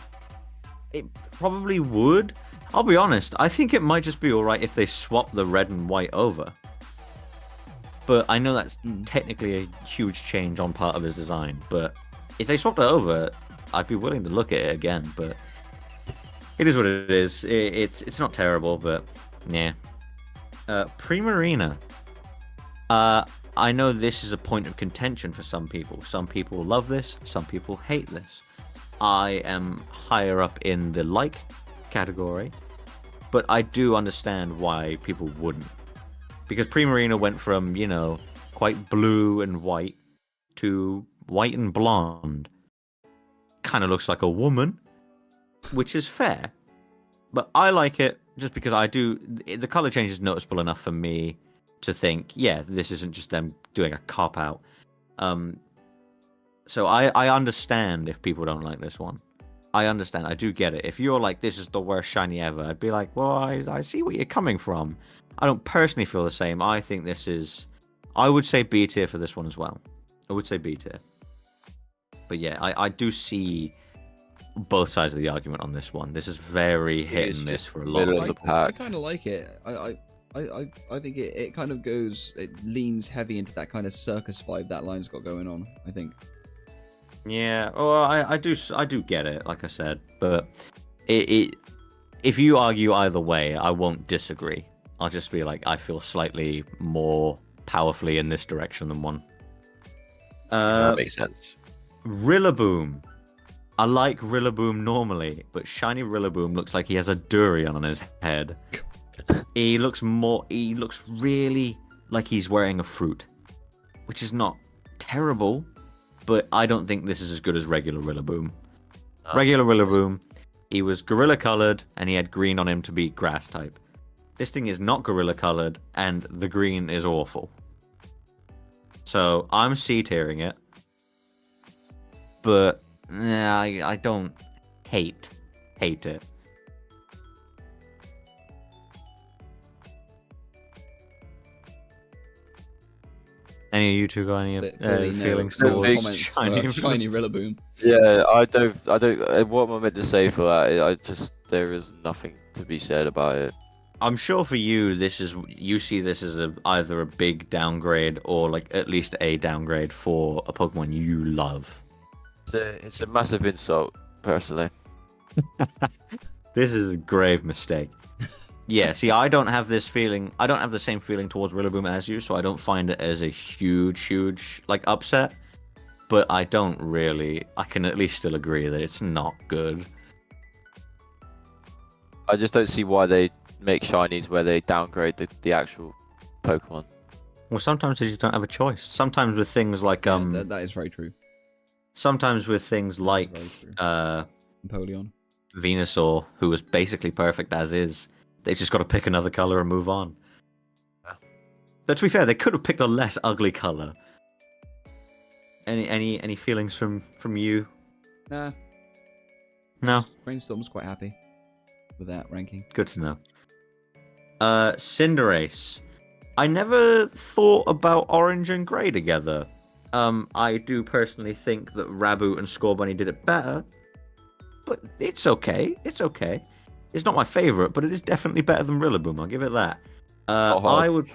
It probably would. I'll be honest, I think it might just be alright if they swap the red and white over. But I know that's technically a huge change on part of his design. But if they swapped it over, I'd be willing to look at it again. But it is what it is. It's not terrible, but yeah. Primarina. I know this is a point of contention for some people. Some people love this, some people hate this. I am higher up in the like category, but I do understand why people wouldn't. Because Primarina went from, quite blue and white to white and blonde. Kind of looks like a woman, which is fair. But I like it just because the color change is noticeable enough for me to think, yeah, this isn't just them doing a cop-out. So I understand if people don't like this one. I understand. I do get it. If you're like, this is the worst shiny ever, I'd be like, well, I see where you're coming from. I don't personally feel the same. I think this is... I would say B tier for this one as well. I would say B tier. But yeah, I do see both sides of the argument on this one. This is very hit and miss for a lot middle of of the people. I pack. kind of like it. I think it kind of it leans heavy into that kind of circus vibe that line's got going on, I think. Yeah, well, I do get it, like I said, but if you argue either way, I won't disagree. I'll just be like, I feel slightly more powerfully in this direction than one. That makes sense. Rillaboom. I like Rillaboom normally, but shiny Rillaboom looks like he has a durian on his head. He looks really like he's wearing a fruit, which is not terrible, but I don't think this is as good as regular Rillaboom. Regular Rillaboom, he was gorilla colored and he had green on him to be grass type. This thing is not gorilla colored and the green is awful. So I'm C-tiering it, but I don't hate it. Any of you two got any feelings towards shiny? Shiny Rillaboom. Yeah, I don't. What am I meant to say for that? There is nothing to be said about it. I'm sure for you, you see this as either a big downgrade or like at least a downgrade for a Pokemon you love. It's a massive insult, personally. This is a grave mistake. Yeah, see, I don't have this feeling. I don't have the same feeling towards Rillaboom as you, so I don't find it as a huge like upset. but I don't really. I can at least still agree that it's not good. I just don't see why they make shinies where they downgrade the actual Pokemon. Well, sometimes they just don't have a choice. Sometimes with things like Yeah, that is very true. Sometimes with things like Very true. Napoleon, Venusaur, who was basically perfect as is, they just got to pick another color and move on. Yeah. But to be fair, they could have picked a less ugly color. Any feelings from you? Nah. No. Brainstorm's quite happy with that ranking. Good to know. Cinderace. I never thought about Orange and Grey together. I do personally think that Raboot and Scorbunny did it better, but it's okay. It's okay. It's not my favorite, but it is definitely better than Rillaboom. I'll give it that. I would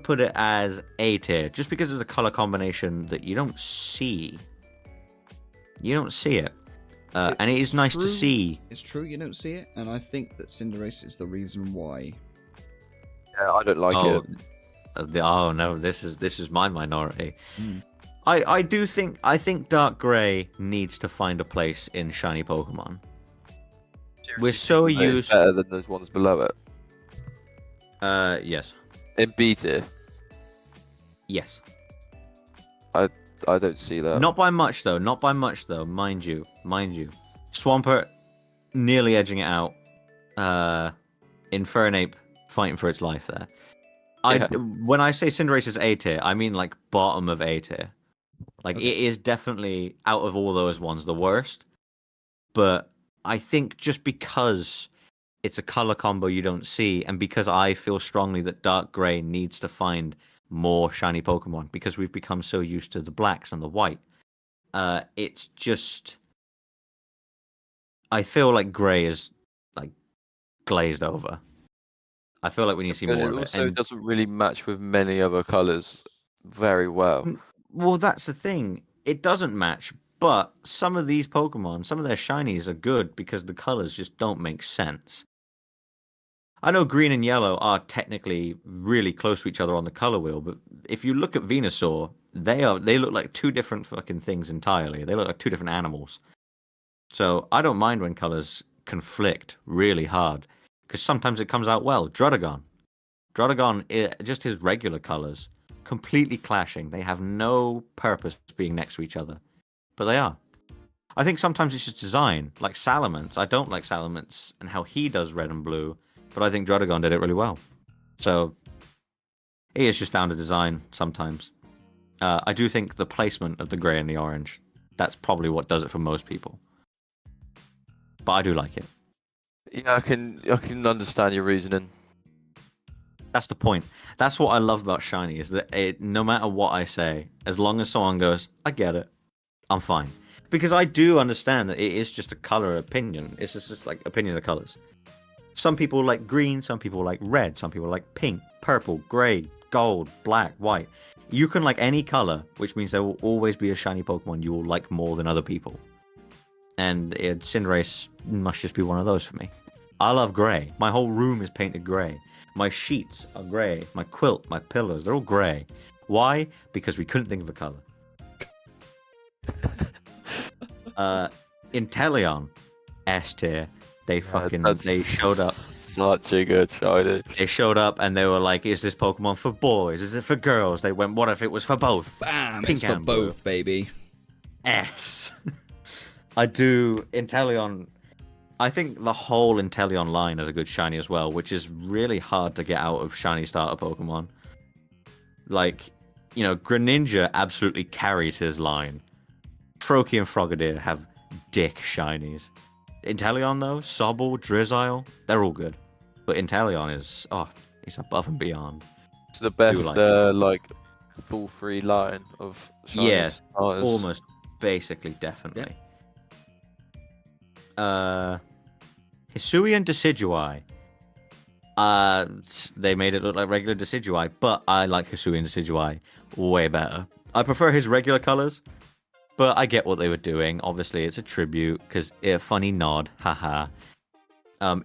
put it as A tier, just because of the color combination that you don't see. You don't see it, and it is nice to see. It's true, you don't see it, and I think that Cinderace is the reason why. Yeah, I don't like it. Oh no, this is my minority. Mm. I think Dark Grey needs to find a place in shiny Pokemon. We're so used. It's better than those ones below it. Yes. In B tier, Yes. I don't see that. Not by much though. Not by much though. Mind you. Swampert nearly edging it out. Infernape fighting for its life there. Yeah. When I say Cinderace is A tier, I mean like bottom of A tier. Like Okay. it is definitely out of all those ones the worst. But I think just because it's a color combo you don't see, and because I feel strongly that Dark Grey needs to find more shiny Pokemon because we've become so used to the blacks and the white. It's just I feel like Grey is like glazed over. I feel like we need to see But more it of it. also And, doesn't really match with many other colors very well. well, that's the thing. It doesn't match, but some of these Pokemon, some of their shinies are good because the colors just don't make sense. I know green and yellow are technically really close to each other on the color wheel, but if you look at Venusaur, they look like two different fucking things entirely. They look like two different animals. So I don't mind when colors conflict really hard, because sometimes it comes out well. Druddigon, just his regular colors, completely clashing. They have no purpose being next to each other, but they are. I think sometimes it's just design, like Salamence. I don't like Salamence and how he does red and blue, but I think Druddigon did it really well. So it is just down to design sometimes. I do think the placement of the grey and the orange, that's probably what does it for most people. But I do like it. Yeah, I can understand your reasoning. That's the point. That's what I love about Shiny, is that no matter what I say, as long as someone goes, I get it, I'm fine. Because I do understand that it is just a color opinion. It's just like opinion of colors. Some people like green, some people like red, some people like pink, purple, grey, gold, black, white. You can like any color, which means there will always be a shiny Pokemon you will like more than other people. And Cinderace must just be one of those for me. I love grey. My whole room is painted grey. My sheets are grey. My quilt, my pillows, they're all grey. Why? Because we couldn't think of a color. Inteleon, S tier. They showed up. Such a good shiny. They showed up and they were like, is this Pokemon for boys? Is it for girls? They went, what if it was for both? Bam! Pink It's for and blue. both, baby. S. I do. Inteleon. I think the whole Inteleon line is a good shiny as well, which is really hard to get out of shiny starter Pokemon. Like, you know, Greninja absolutely carries his line. Froakie and Frogadier have dick shinies. Inteleon, though, Sobble, Drizzile, they're all good. But Inteleon is, he's above and beyond. It's the best, like full free line of shiny Yeah, starters. almost, basically, definitely. Hisui and Decidueye. They made it look like regular Decidueye, but I like Hisui and Decidueye way better. I prefer his regular colors, but I get what they were doing. Obviously, it's a tribute, because a funny nod, haha.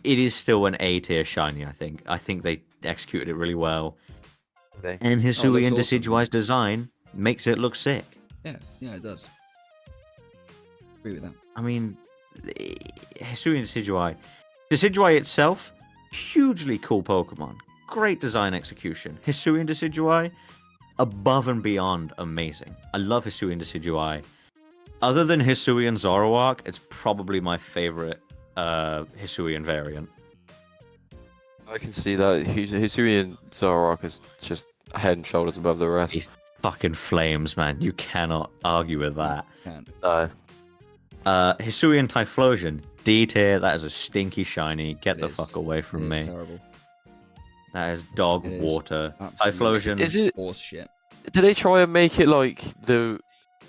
It is still an A tier shiny, I think. I think they executed it really well. And Hisui and awesome. Decidueye's design makes it look sick. Yeah, it does. Agree with that. I mean, Hisuian Decidueye. Decidueye itself, hugely cool Pokemon. Great design execution. Hisuian Decidueye, above and beyond amazing. I love Hisuian Decidueye. Other than Hisuian Zoroark, it's probably my favorite Hisuian variant. I can see that. Hisuian Zoroark is just head and shoulders above the rest. He's fucking flames, man. You cannot argue with that. Can't. No. Hisuian Typhlosion, D tier. That is a stinky shiny. Get the fuck away from me. Terrible. That is dog It is water. absolutely Typhlosion. Is it? Horse shit. Did they try and make it like the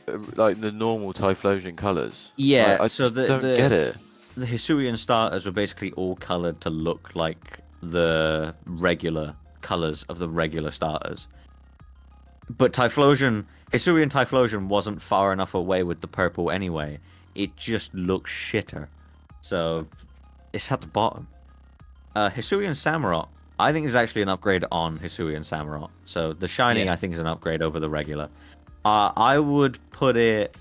normal Typhlosion colours? Yeah. Like, I so just the don't get it. The Hisuian starters were basically all colored to look like the regular colors of the regular starters. But Hisuian Typhlosion wasn't far enough away with the purple anyway. It just looks shitter. So it's at the bottom. Hisuian Samurott, I think is actually an upgrade on Hisuian Samurott. So the shiny, Yeah. I think, is an upgrade over the regular. I would put it.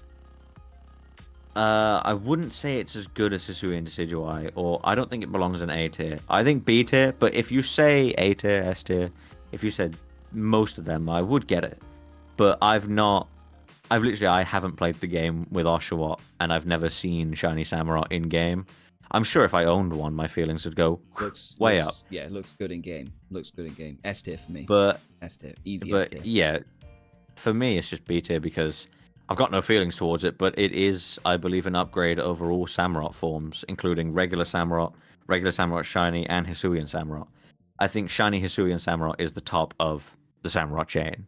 I wouldn't say it's as good as Hisuian Decidueye, or I don't think it belongs in A tier. I think B tier, but if you say A tier, S tier, if you said most of them, I would get it. But I haven't played the game with Oshawott, and I've never seen Shiny Samurott in game. I'm sure if I owned one, my feelings would go way up. Yeah, it looks good in game. Looks good in game. S tier for me. But S tier. Easy S tier. yeah, for me it's just B tier because I've got no feelings towards it, but it is, I believe, an upgrade over all Samurott forms, including regular Samurott Shiny, and Hisuian Samurott. I think Shiny Hisuian Samurott is the top of the Samurott chain,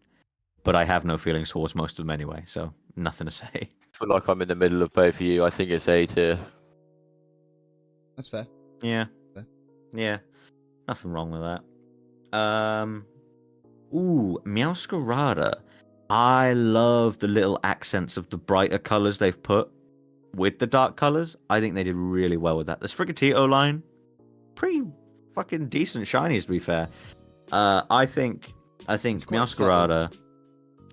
but I have no feelings towards most of them anyway, so nothing to say. I feel like I'm in the middle of both of you. I think it's A tier. That's fair. Yeah. Fair. Yeah. Nothing wrong with that. Meowscarada. I love the little accents of the brighter colors they've put with the dark colors. I think they did really well with that. The Sprigatito line, pretty fucking decent shinies to be fair. I think Meowscarada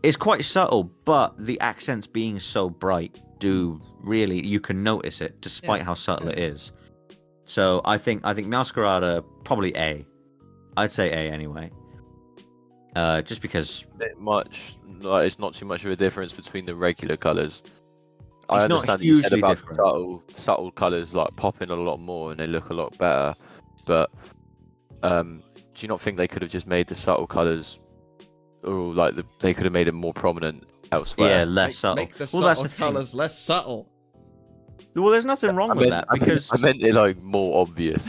is quite subtle, but the accents being so bright do really, you can notice it despite how subtle it is. So I think Meowscarada probably A. I'd say A anyway. Just because It's not too much of a difference between the regular colours. I It's not understand that you said hugely about different. subtle colours like popping a lot more and they look a lot better, but do you not think they could have just made the subtle colours, or they could have made it more prominent elsewhere? yeah, less subtle. Make the Well, that's subtle the thing. colours less subtle. Well, there's nothing wrong with that because I meant it like more obvious.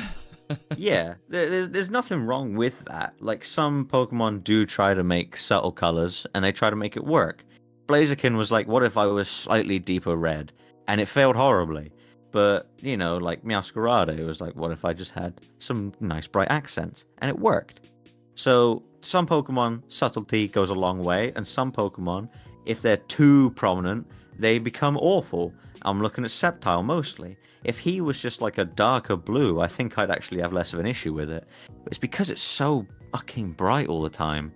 yeah, there's nothing wrong with that. Like some Pokemon do try to make subtle colors and they try to make it work. Blaziken was like, what if I was slightly deeper red? And it failed horribly. But, you know, like Meowscarada, it was like, what if I just had some nice bright accents? And it worked. So some Pokemon, subtlety goes a long way, and some Pokemon, if they're too prominent, they become awful. I'm looking at Sceptile mostly. If he was just like a darker blue, I think I'd actually have less of an issue with it. But it's because it's so fucking bright all the time.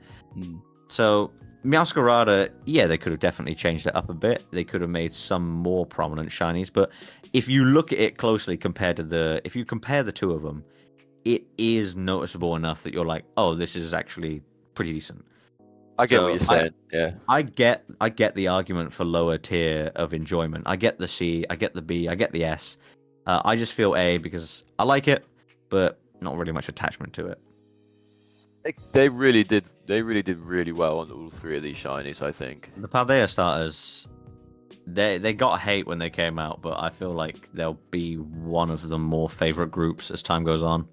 So Meowscarada, yeah, they could have definitely changed it up a bit. They could have made some more prominent shinies. But if you look at it closely if you compare the two of them, it is noticeable enough that you're like, oh, this is actually pretty decent. I get So what you're saying. Yeah. I get the argument for lower tier of enjoyment. I get the C, I get the B, I get the S. I just feel A because I like it, but not really much attachment to it. They really did really well on all three of these shinies, I think. The Paldea starters, they got hate when they came out, but I feel like they'll be one of the more favorite groups as time goes on.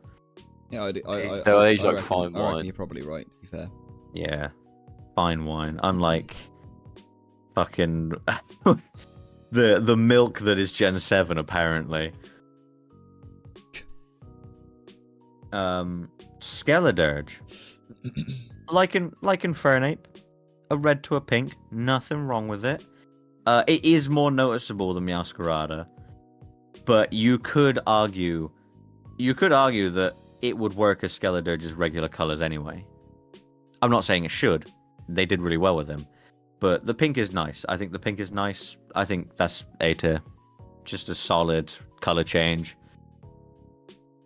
Yeah, They'll age like reckon- fine I reckon wine. you're probably right, to be fair. Yeah, fine wine. Unlike fucking the milk that is Gen 7, apparently. Skeledirge. like in Fernape, a red to a pink, nothing wrong with it. It is more noticeable than Meowscarada, but you could argue that it would work as Skeledirge's regular colors anyway. I'm not saying it should. They did really well with him. But the pink is nice. I think the pink is nice. I think that's A tier. Just a solid color change.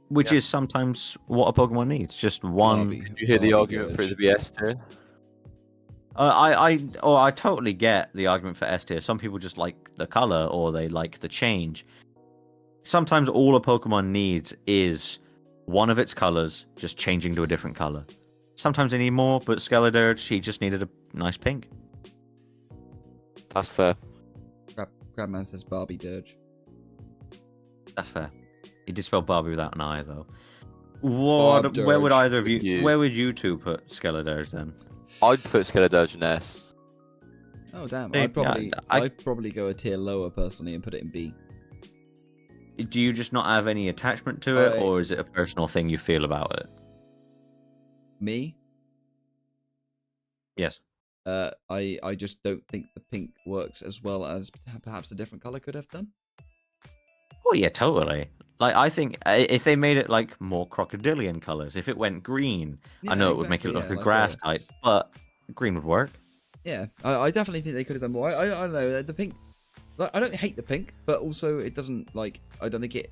Which is sometimes what a Pokemon needs. Just one. Did you hear the argument for it to be S tier? I totally get the argument for S tier. Some people just like the color or they like the change. Sometimes all a Pokemon needs is one of its colors just changing to a different color. Sometimes they need more, but Skeledirge, he just needed a nice pink. That's fair. Crabman says Barbie Dirge. That's fair. He did spell Barbie without an I, though. What? Where would either of you? Where would you two put Skeledirge then? I'd put Skeledirge in S. Oh damn! Yeah, I'd probably go a tier lower personally and put it in B. Do you just not have any attachment to it, or is it a personal thing you feel about it? Me? Yes. I just don't think the pink works as well as perhaps a different color could have done. Oh yeah, totally. Like I think if they made it like more crocodilian colors, if it went green, I know it would make it look like a grass type, but green would work. Yeah, I definitely think they could have done more. I don't know, the pink. Like, I don't hate the pink, but also it doesn't like. I don't think it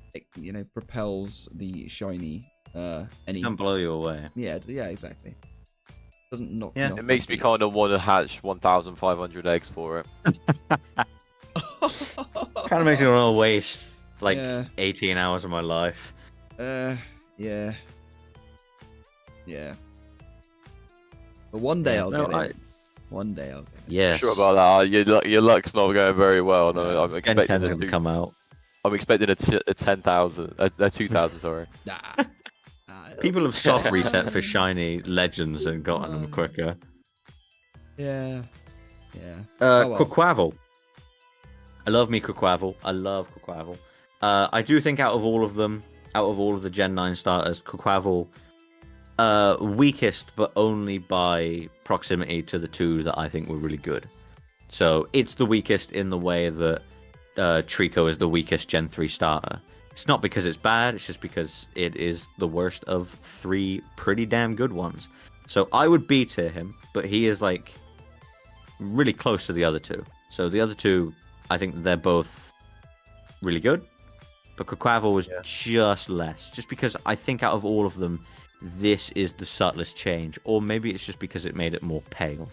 propels the shiny any. Can't blow you away. Yeah, exactly. Doesn't knock. Yeah, it makes me kind of want to hatch 1,500 eggs for it. Kind of makes me want to waste like 18 hours of my life. Yeah. But one day I'll get it. One day I'll get it. Yeah. Sure about that. Your luck's not going very well. No, I'm expecting it to come out. I'm expecting a 10,000, a 2,000. Sorry. Nah. People have soft reset for shiny legends and gotten them quicker. Yeah. Quaquaval. I love me Quaquaval. I love Quaquaval. I do think out of all of the Gen 9 starters, Quaquaval weakest, but only by proximity to the two that I think were really good. So it's the weakest in the way that Trico is the weakest Gen 3 starter. It's not because it's bad, it's just because it is the worst of 3 pretty damn good ones. So I would B tier him, but he is like really close to the other two. So the other two, I think they're both really good, but Quaquaval was just less. Just because I think out of all of them, this is the subtlest change. Or maybe it's just because it made it more pale.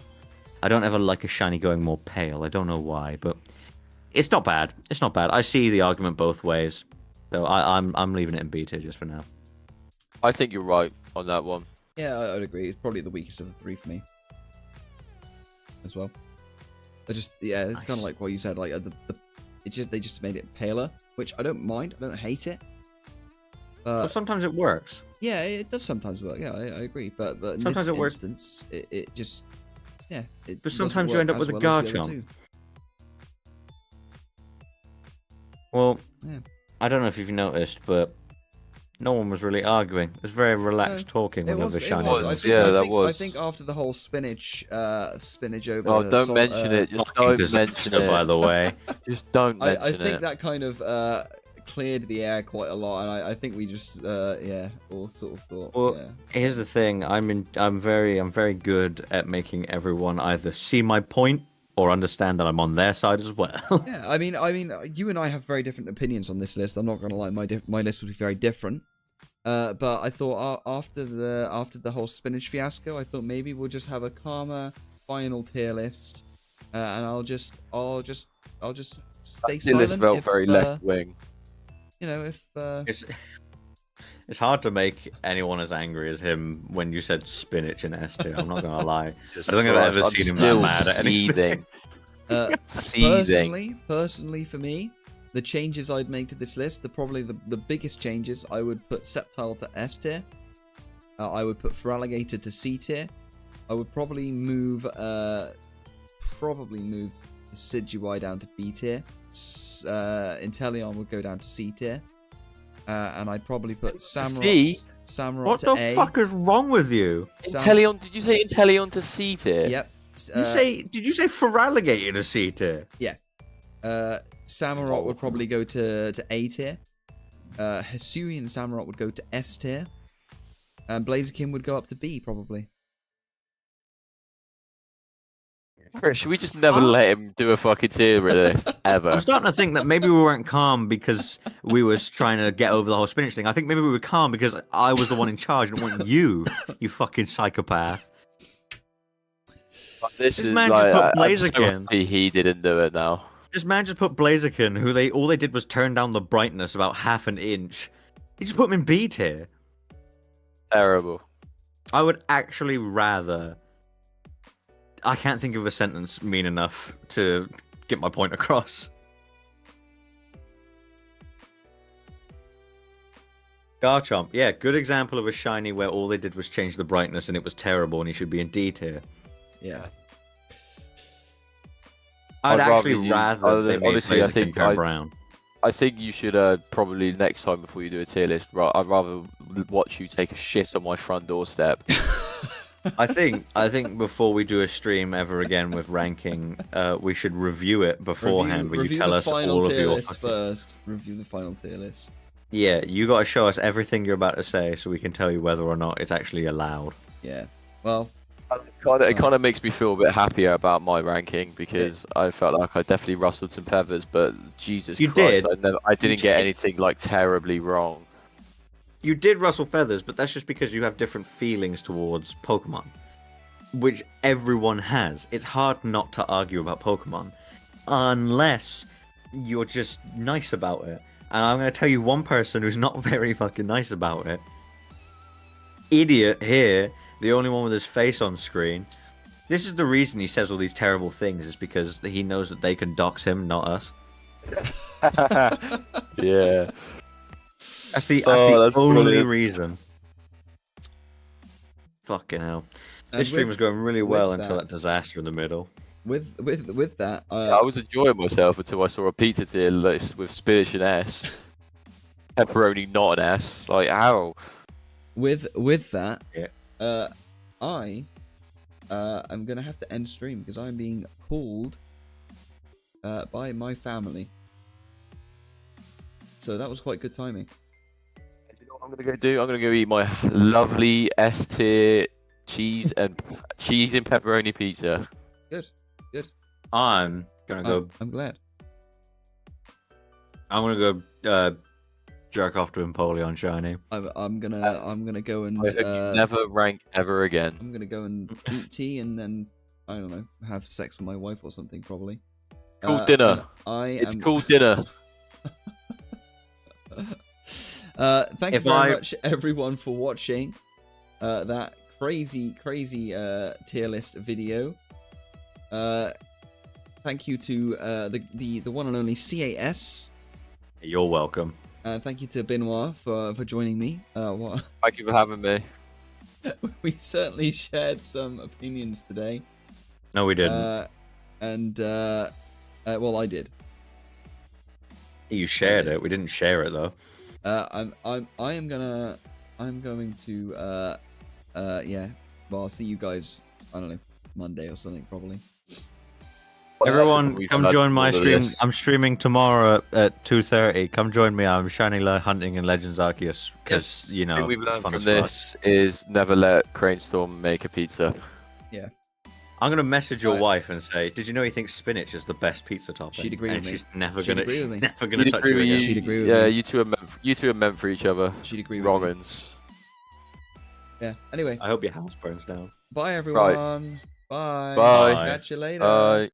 I don't ever like a shiny going more pale. I don't know why, but it's not bad. It's not bad. I see the argument both ways. So I'm leaving it in B tier just for now. I think you're right on that one. Yeah, I'd agree. It's probably the weakest of the 3 for me as well. It's kind of like what you said. Like they just made it paler, which I don't mind. I don't hate it. But sometimes it works. Yeah, it does sometimes work. Yeah, I agree. But in sometimes this it works. instance, it just But sometimes you end up with a Garchomp. Well, I don't know if you've noticed, but no one was really arguing. It was very relaxed talking whenever shiny was. I think after the whole spinach over. Oh, don't mention it. Just don't mention it. By the way, just don't mention it. I think that kind of cleared the air quite a lot, and I think we just all sort of thought. Well, here's the thing. I'm very good at making everyone either see my point or understand that I'm on their side as well. Yeah, I mean, you and I have very different opinions on this list. I'm not gonna lie, my list would be very different. But I thought after the whole spinach fiasco, I thought maybe we'll just have a calmer final tier list, and I'll just stay silent. List felt very left wing. You know, if it's hard to make anyone as angry as him when you said spinach in S tier. I'm not gonna lie. I don't think I've ever seen him that mad at anything. Personally, for me, the changes I'd make to this list, probably the biggest changes, I would put Sceptile to S tier. I would put Feraligatr to C tier. I would probably move Decidueye down to B tier. Inteleon would go down to C tier. And I'd probably put Samurott what to A. What the fuck is wrong with you? Inteleon, did you say Inteleon to C tier? Yep. Did you say Feraligatr to C tier? Yeah. Samurott would probably go to A tier. Hisuian Samurott would go to S tier. And Blaziken would go up to B, probably. Chris, should we just never let him do a fucking tier list ever? I'm starting to think that maybe we weren't calm because we was trying to get over the whole spinach thing. I think maybe we were calm because I was the one in charge and it wasn't you, you fucking psychopath. This is man like, just put I'm so Blaziken. happy he didn't do it now. This man just put Blaziken, who all they did was turn down the brightness about half an inch. He just put him in B tier. Terrible. I would actually rather. I can't think of a sentence mean enough to get my point across. Garchomp, yeah, good example of a shiny where all they did was change the brightness and it was terrible and he should be in D tier. Yeah. I'd actually rather rather they made honestly, I Blaziken think turn brown. I think you should probably next time before you do a tier list. I'd rather watch you take a shit on my front doorstep. I think before we do a stream ever again with ranking, we should review it beforehand. When you tell us all of your list first. Review the final tier list. Yeah, you got to show us everything you're about to say so we can tell you whether or not it's actually allowed. Yeah. Well, It kind of makes me feel a bit happier about my ranking because I felt like I definitely rustled some feathers, but Jesus You Christ, did. I didn't get anything like terribly wrong. You did rustle feathers, but that's just because you have different feelings towards Pokemon, which everyone has. It's hard not to argue about Pokemon, unless you're just nice about it. And I'm going to tell you one person who's not very fucking nice about it. Idiot here, the only one with his face on screen. This is the reason he says all these terrible things, is because he knows that they can dox him, not us. Yeah. That's the that's only brilliant. reason. Fucking hell. And This stream was going really well with until that- that disaster in the middle. with that, I was enjoying myself until I saw a pizza tier list with spinach and S. Pepperoni not an S. Like, how? with that, Yeah. I am gonna have to end stream because I'm being called by my family. So that was quite good timing. You know what I'm gonna go do? I'm gonna go eat my lovely S tier cheese and pepperoni pizza. Good. I'm gonna go. I'm glad. I'm gonna go jerk off to Empoleon shiny. I'm gonna go and I hope you never rank ever again. I'm gonna go and eat tea and then I don't know, have sex with my wife or something probably. Called dinner. It's called dinner. Thank you very much everyone for watching that crazy tier list video. Thank you to the one and only C8S. You're welcome. Thank you to Binnoir for joining me. Thank you for having me. We certainly shared some opinions today. No, we didn't. Well, I did. You shared it. We didn't share it though. I'm going to yeah. Well, I'll see you guys. I don't know, Monday or something probably. Everyone, come join my stream. I'm streaming tomorrow at 2:30. Come join me. I'm Shiny Hunting in Legends Arceus because you The know thing we've it's learned fun from as fuck. this is never let Cranestorm make a pizza. I'm gonna message your Right. wife and say, "Did you know he thinks spinach is the best pizza topping?" She'd agree and with me. she's never She'd gonna, agree she's with me. never gonna You'd touch agree you with again. She'd agree with Yeah, me. you two are meant for each other. She'd agree with me. Wrong'uns. Yeah. Anyway, I hope your house burns down. bye everyone. Bye. Bye. Catch you later. Bye.